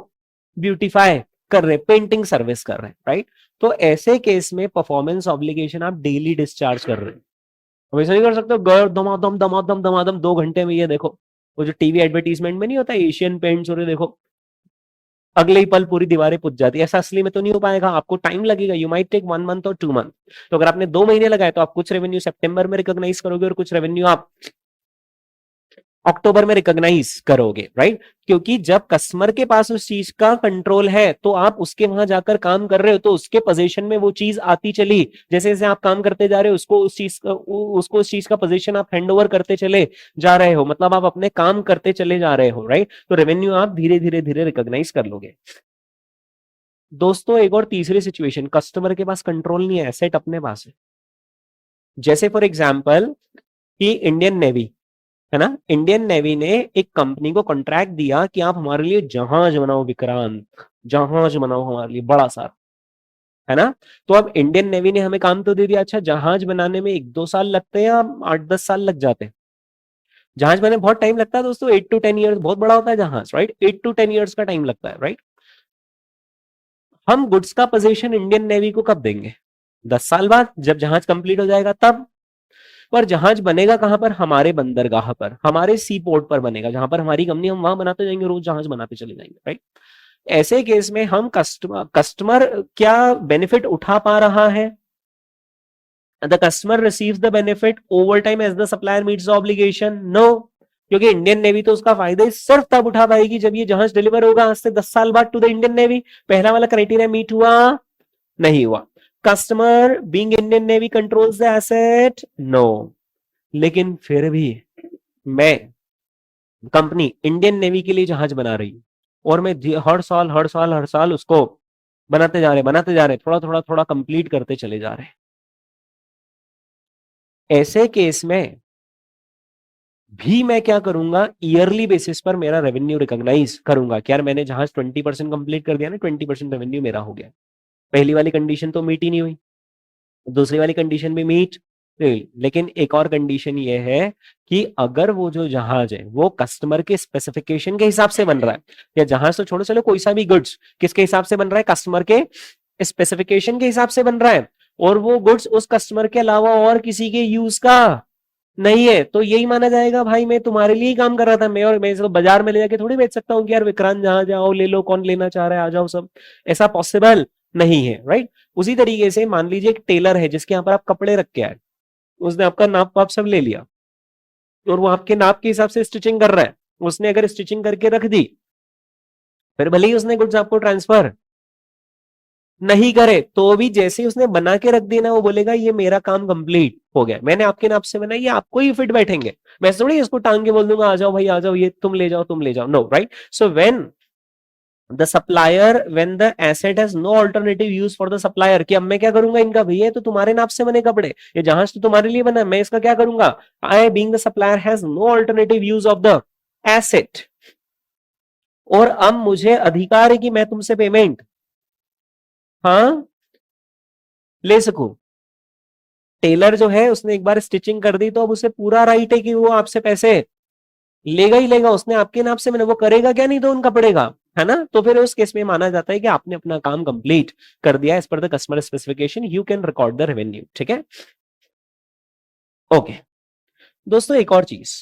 [SPEAKER 1] ब्यूटिफाई कर रहे हैं, पेंटिंग सर्विस कर रहे हैं, राइट। तो ऐसे केस में परफॉर्मेंस ऑब्लिगेशन आप डेली डिस्चार्ज कर रहे हैं। अब ऐसा नहीं कर सकते दमादम दमादम दमादम 2 घंटे में, ये देखो वो जो टीवी एडवर्टीजमेंट में नहीं होता एशियन पेंट्स, और देखो अगले ही पल पूरी दीवारें पुज जाती है। ऐसा असली में तो नहीं हो पाएगा, आपको टाइम लगेगा, यू माइट टेक 1 मंथ और 2 मंथ। तो अगर आपने 2 महीने लगाए तो आप कुछ रेवेन्यू सितंबर में रिकॉग्नाइज करोगे और कुछ रेवेन्यू आप अक्टूबर में रिकॉग्नाइज करोगे, राइट। क्योंकि जब कस्टमर के पास उस चीज का कंट्रोल है तो आप उसके वहां जाकर काम कर रहे हो, तो उसके पोजीशन में वो चीज आती चली, जैसे जैसे आप काम करते जा रहे हो उसको उस चीज का पोजीशन आप हैंड ओवर करते चले जा रहे हो, मतलब आप अपने काम करते चले जा रहे हो, राइट। तो रेवेन्यू आप धीरे धीरे धीरे रिकॉग्नाइज कर लोगे। दोस्तों एक और तीसरी सिचुएशन, कस्टमर के पास कंट्रोल नहीं है, एसेट अपने पास है। जैसे फॉर एग्जाम्पल कि इंडियन नेवी है ना, इंडियन नेवी ने एक कंपनी को कॉन्ट्रैक्ट दिया कि आप हमारे लिए जहाज बनाओ विक्रांत, जहाज बनाओ हमारे लिए बड़ा सारा, है ना। तो अब इंडियन नेवी ने हमें काम तो दे दिया, अच्छा जहाज बनाने में 1-2 साल लगते हैं या 8-10 साल लग जाते हैं? जहाज बनाने बहुत टाइम लगता है दोस्तों, 8 to 10 ईयर्स, बहुत बड़ा होता है जहाज, राइट। 8 to 10 ईयर्स का टाइम लगता है, राइट। हम गुड्स का पोजीशन इंडियन नेवी को कब देंगे? 10 साल बाद, जब जहाज कंप्लीट हो जाएगा तब। पर जहाज बनेगा कहां पर? हमारे बंदरगाह पर, हमारे सी पोर्ट पर बनेगा, जहां पर हमारी कंपनी, हम वहां बनाते जाएंगे, रोज जहाज बनाते चले जाएंगे, राइट। ऐसे केस में हम कस्टमर क्या बेनिफिट उठा पा रहा है? The customer receives the benefit over time as the supplier meets the obligation? No, क्योंकि इंडियन नेवी तो उसका फायदा सिर्फ तब उठा पाएगी जब ये जहाज डिलीवर होगा आज से 10 साल बाद टू द इंडियन नेवी। पहला वाला क्राइटेरिया मीट हुआ? नहीं हुआ। Customer being Indian Navy controls the asset? No. लेकिन फिर भी मैं कंपनी इंडियन नेवी के लिए जहाज बना रही हूं, और मैं हर साल हर साल हर साल उसको बनाते जा रहे, थोड़ा थोड़ा थोड़ा कंप्लीट करते चले जा रहे। ऐसे केस में भी मैं क्या करूंगा, ईयरली बेसिस पर मेरा रेवेन्यू रिकॉग्नाइज करूंगा कि यार मैंने जहाज 20% कंप्लीट कर दिया ना, 20% रेवेन्यू मेरा हो गया। पहली वाली कंडीशन तो मीट ही नहीं हुई, दूसरी वाली कंडीशन भी मीट नहीं। लेकिन एक और कंडीशन ये है कि अगर वो जो जहाज है वो कस्टमर के स्पेसिफिकेशन के हिसाब से बन रहा है, या जहाज तो छोड़ो, चलो कोई सा भी गुड्स किसके हिसाब से बन रहा है? कस्टमर के स्पेसिफिकेशन के हिसाब से बन रहा है, और वो गुड्स उस कस्टमर के अलावा और किसी के यूज का नहीं है, तो यही माना जाएगा भाई मैं तुम्हारे लिए ही काम कर रहा था, मैं, और मैं इसको बाजार में ले जाके थोड़ी बेच सकता हूँ कि यार विक्रांत जहां जाओ ले लो, कौन लेना चाह रहा है आ जाओ सब, ऐसा पॉसिबल नहीं है, राइट। उसी तरीके से मान लीजिए एक टेलर है जिसके यहाँ पर आप कपड़े रख के आए, उसने आपका नाप वाप सब ले लिया, और वो आपके नाप के हिसाब से स्टिचिंग कर रहा है। उसने अगर स्टिचिंग करके रख दी, फिर भले ही उसने गुड्स आपको ट्रांसफर नहीं करे, तो भी जैसे ही उसने बना के रख दी ना, वो बोलेगा ये मेरा काम कंप्लीट हो गया, मैंने आपके नाप से बनाई, ये आपको ही फिट बैठेंगे, मैं थोड़ी इसको टांग के बोल दूंगा आ जाओ भाई आ जाओ, ये तुम ले जाओ तुम ले जाओ, no, right. So the supplier when the asset has no alternative use for the supplier, कि अब मैं क्या करूंगा इनका, भैया तो तुम्हारे नाप से बने कपड़े, ये जहाज तो तुम्हारे लिए बना है, मैं इसका क्या करूंगा? I being the supplier has no alternative use of the asset, और अब मुझे अधिकार है कि मैं तुमसे पेमेंट, हाँ, ले सकूं। टेलर जो है उसने एक बार स्टिचिंग कर दी, तो अब उसे पूरा राइट है कि वो आपसे पैसे लेगा ही लेगा, उसने आपके नाप से, मैंने वो करेगा क्या नहीं तो उन कपड़े का, है ना। तो फिर उस केस में माना जाता है कि आपने अपना काम कंप्लीट कर दिया as per the customer specification, you can record the revenue, ठीक है। ओके दोस्तों एक और चीज,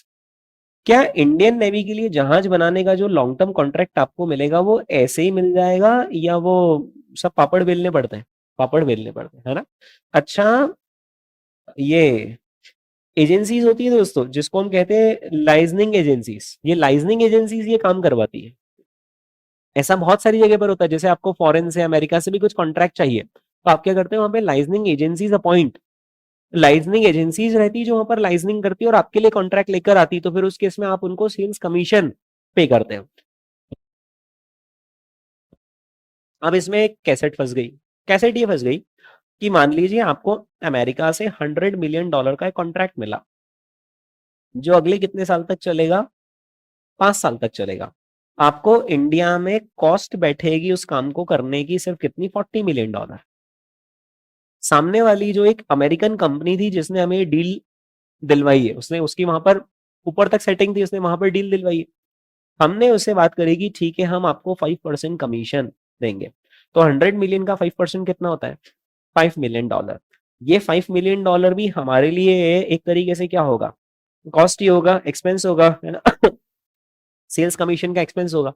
[SPEAKER 1] क्या इंडियन नेवी के लिए जहाज बनाने का जो लॉन्ग टर्म कॉन्ट्रैक्ट आपको मिलेगा वो ऐसे ही मिल जाएगा, या वो सब पापड़ बेलने पड़ते हैं? पापड़ बेलने पड़ते हैं, है ना। अच्छा, ये एजेंसीज होती है दोस्तों जिसको हम कहते हैं लाइजनिंग एजेंसीज, ये लाइजनिंग एजेंसीज ये काम करवाती है। ऐसा बहुत सारी जगह पर होता है, जैसे आपको फॉरेन से अमेरिका से भी कुछ कॉन्ट्रैक्ट चाहिए, तो आप क्या करते हैं वहां पे liaisoning agencies appoint, liaisoning agencies रहती है जो वहां पर लाइजनिंग करती है और आपके लिए कॉन्ट्रैक्ट लेकर आती है, तो फिर उस केस में आप उनको सेल्स कमीशन पे करते हो। अब इसमें एक कैसेट फंस गई, कैसेट ये फंस गई कि मान लीजिए आपको अमेरिका से $100 मिलियन का एक कॉन्ट्रैक्ट मिला, जो अगले कितने साल तक चलेगा? 5 साल तक चलेगा। आपको इंडिया में कॉस्ट बैठेगी उस काम को करने की सिर्फ कितनी? $40 मिलियन। सामने वाली जो एक अमेरिकन कंपनी थी जिसने हमें डील दिलवाई है, उसने उसकी वहां पर ऊपर तक सेटिंग थी, उसने वहां पर डील दिलवाई है। हमने उससे बात करी कि ठीक है हम आपको 5% कमीशन देंगे। तो 100 मिलियन का 5% कितना होता है? $5 मिलियन। ये $5 मिलियन भी हमारे लिए एक तरीके से क्या होगा? कॉस्ट ही होगा, एक्सपेंस होगा, है ना? सेल्स कमीशन का एक्सपेंस होगा।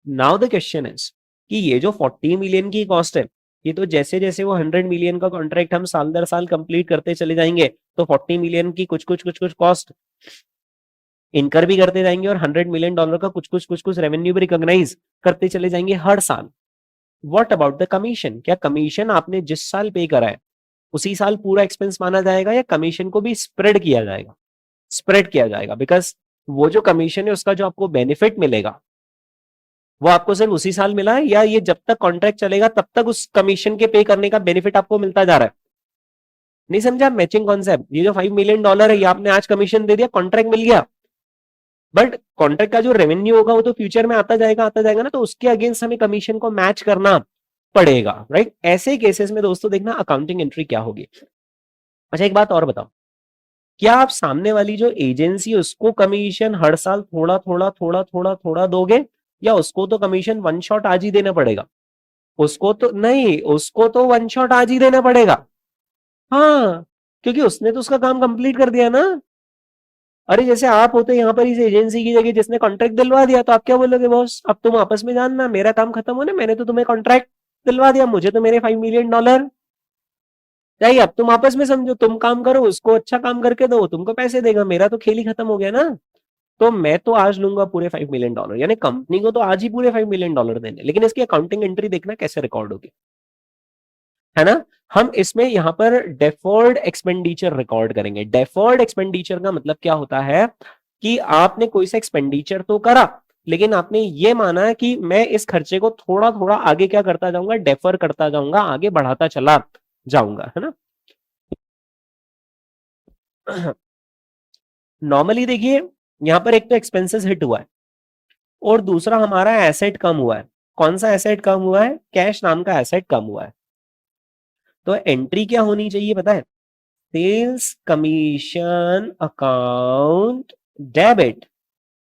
[SPEAKER 1] नाउ द क्वेश्चन इज कि ये जो 40 मिलियन की कॉस्ट है, ये तो जैसे जैसे वो 100 मिलियन का कॉन्ट्रैक्ट हम साल दर साल कंप्लीट करते चले जाएंगे, तो 40 मिलियन की कुछ कुछ कुछ कुछ कॉस्ट इनकर भी करते जाएंगे और $100 मिलियन का कुछ कुछ रेवेन्यू भी रिकॉग्नाइज करते चले जाएंगे हर साल। What about the commission? क्या कमीशन आपने जिस साल पे करा है उसी साल पूरा एक्सपेंस माना जाएगा, या कमीशन को भी स्प्रेड किया जाएगा? स्प्रेड किया जाएगा, बिकॉज वो जो कमीशन है उसका जो आपको बेनिफिट मिलेगा वो आपको सिर्फ उसी साल मिला है, या ये जब तक कॉन्ट्रैक्ट चलेगा तब तक उस कमीशन के पे करने का बेनिफिट आपको मिलता जा रहा है? नहीं समझा मैचिंग कॉन्सेप्ट? ये जो $5 मिलियन है ये आपने आज कमीशन दे दिया, कॉन्ट्रैक्ट मिल गया, बट कॉन्ट्रैक्ट का जो रेवेन्यू होगा वो तो फ्यूचर में आता जाएगा ना, तो उसके अगेंस्ट हमें कमीशन को मैच करना पड़ेगा, राइट? ऐसे केसेस में दोस्तों देखना अकाउंटिंग एंट्री क्या होगी। अच्छा एक बात और बताओ, क्या आप सामने वाली जो एजेंसी उसको कमीशन हर साल थोड़ा थोड़ा थोड़ा थोड़ा थोड़ा दोगे, या उसको तो कमीशन वन शॉट आज ही देना पड़ेगा? उसको तो नहीं, उसको तो वन शॉट आज ही देना पड़ेगा। हाँ, क्योंकि उसने तो उसका काम कंप्लीट कर दिया ना। अरे जैसे आप होते यहाँ पर इस एजेंसी की जगह जिसने कॉन्ट्रैक्ट दिलवा दिया, तो आप क्या बोलोगे? बॉस अब तुम आपस में जानना, मेरा काम खत्म हो ना, मैंने तो तुम्हें कॉन्ट्रैक्ट दिलवा दिया, मुझे तो मेरे $5 मिलियन चाहिए, अब तुम आपस में समझो, तुम काम करो, उसको अच्छा काम करके दो, तुमको पैसे देगा, मेरा तो खेल ही खत्म हो गया ना। तो मैं तो आज लूंगा पूरे $5 मिलियन, यानी कंपनी को तो आज ही पूरे $5 मिलियन देने, लेकिन इसकी अकाउंटिंग एंट्री देखना कैसे रिकॉर्ड होगी, है ना? हम इसमें यहां पर डेफर्ड एक्सपेंडिचर रिकॉर्ड करेंगे। डेफर्ड एक्सपेंडिचर का मतलब क्या होता है कि आपने कोई सा एक्सपेंडिचर तो करा, लेकिन आपने ये माना है कि मैं इस खर्चे को थोड़ा थोड़ा आगे क्या करता जाऊंगा? डेफर करता जाऊंगा, आगे बढ़ाता चला जाऊंगा, है ना? नॉर्मली देखिए यहां पर एक तो एक्सपेंसेस हिट हुआ है और दूसरा हमारा एसेट कम हुआ है। कौन सा एसेट कम हुआ है? कैश नाम का एसेट कम हुआ है। तो एंट्री क्या होनी चाहिए पता है? Sales commission account debit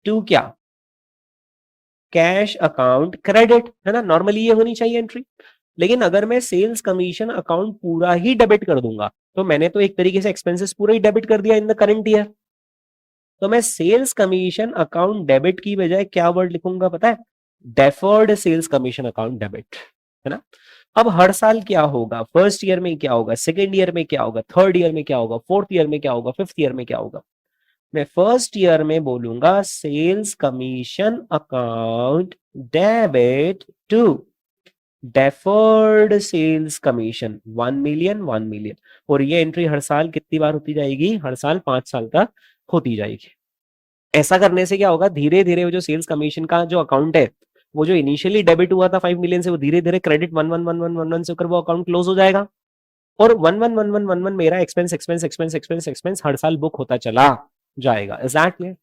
[SPEAKER 1] to क्या? कैश अकाउंट क्रेडिट, है ना? नॉर्मली ये होनी चाहिए एंट्री। लेकिन अगर मैं सेल्स कमीशन अकाउंट पूरा ही डेबिट कर दूंगा, तो मैंने तो एक तरीके से एक्सपेंसेस पूरा ही डेबिट कर दिया इन द करंट ईयर। तो मैं सेल्स कमीशन अकाउंट डेबिट की बजाय क्या वर्ड लिखूंगा पता है? Deferred sales commission account debit, है ना? अब हर साल क्या होगा? फर्स्ट ईयर में क्या होगा, सेकेंड ईयर में क्या होगा, थर्ड ईयर में क्या होगा, फोर्थ ईयर में क्या होगा, फिफ्थ ईयर में क्या होगा? मैं फर्स्ट ईयर में बोलूंगा sales commission account debit to deferred sales commission 1 million 1 million. और ये एंट्री हर साल कितनी बार होती जाएगी? हर साल 5 साल तक होती जाएगी। ऐसा करने से क्या होगा? धीरे धीरे वो जो सेल्स कमीशन का जो अकाउंट है, वो जो इनिशियली डेबिट हुआ था 5 मिलियन से, वो धीरे धीरे क्रेडिट 1 1 1 1 1 1 से होकर वो अकाउंट क्लोज हो जाएगा। और 1 1 1 1 1 1 मेरा expense expense expense expense expense हर साल बुक होता चला जाएगा। Is that clear?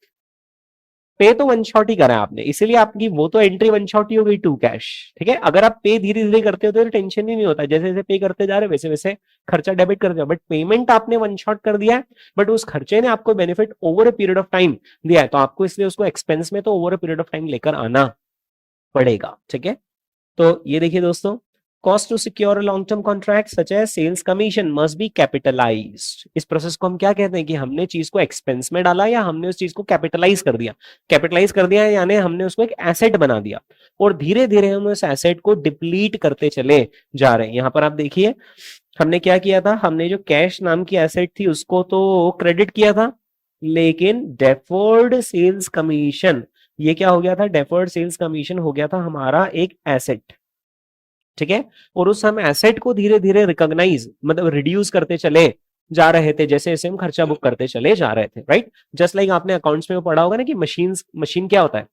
[SPEAKER 1] पे तो वन शॉट ही करा है आपने, इसीलिए आपकी वो तो एंट्री वन शॉट ही हो गई टू कैश। ठीक है, अगर आप पे धीरे धीरे करते हो तो टेंशन ही नहीं होता, जैसे जैसे पे करते जा रहे वैसे वैसे खर्चा डेबिट कर जाओ। बट पेमेंट आपने वन शॉट कर दिया है, बट उस खर्चे ने आपको benefit over a period of time दिया है, तो आपको इसलिए उसको एक्सपेंस में तो over a period of time लेकर आना पड़ेगा। ठीक है, तो ये देखिए दोस्तों, cost to secure long term contract such as sales commission must be capitalised. इस प्रोसेस को हम क्या कहते हैं कि हमने चीज को एक्सपेंस में डाला या हमने उस चीज को कैपिटलाइज कर दिया। कैपिटलाइज कर दिया यानी हमने उसको एक एसेट बना दिया और धीरे धीरे हम उस एसेट को डिप्लीट करते चले जा रहे हैं। यहां पर आप देखिए हमने क्या किया था, हमने जो कैश नाम की एसेट थी उसको तो क्रेडिट किया था, लेकिन डेफर्ड सेल्स कमीशन ये क्या हो गया था? डेफर्ड सेल्स कमीशन हो गया था हमारा एक एसेट। ठीक है, और उस हम एसेट को धीरे धीरे रिकॉग्नाइज मतलब रिड्यूस करते चले जा रहे थे, जैसे जैसे हम खर्चा बुक करते चले जा रहे थे। राइट, जस्ट लाइक आपने अकाउंट्स में पढ़ा होगा ना कि मशीन क्या होता है?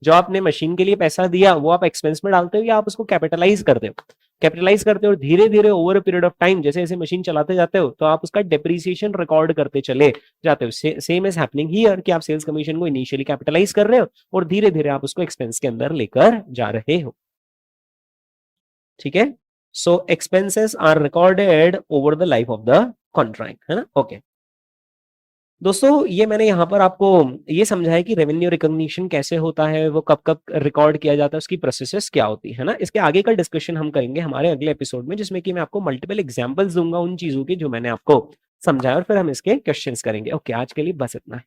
[SPEAKER 1] जो आपने मशीन के लिए पैसा दिया वो आप एक्सपेंस में डालते हो या आप उसको कैपिटलाइज करते हो? कैपिटलाइज करते हो और धीरे धीरे over a period of time जैसे जैसे मशीन चलाते जाते हो तो आप उसका डेप्रिसिएशन रिकॉर्ड करते चले जाते हो। सेम इज हैपनिंग हियर कि आप सेल्स कमीशन को इनिशियली कैपिटलाइज कर रहे हो और धीरे धीरे आप उसको एक्सपेंस के अंदर लेकर जा रहे हो। ठीक है, so expenses are recorded over the life of the contract, है ना? ओके दोस्तों, ये मैंने यहाँ पर आपको ये समझाया कि रेवेन्यू रिकॉग्निशन कैसे होता है, वो कब कब रिकॉर्ड किया जाता है, उसकी प्रोसेसेस क्या होती है ना। इसके आगे का डिस्कशन हम करेंगे हमारे अगले एपिसोड में, जिसमें कि मैं आपको मल्टीपल एग्जांपल्स दूंगा उन चीजों की जो मैंने आपको समझाया और फिर हम इसके क्वेश्चंस करेंगे। ओके, आज के लिए बस इतना है।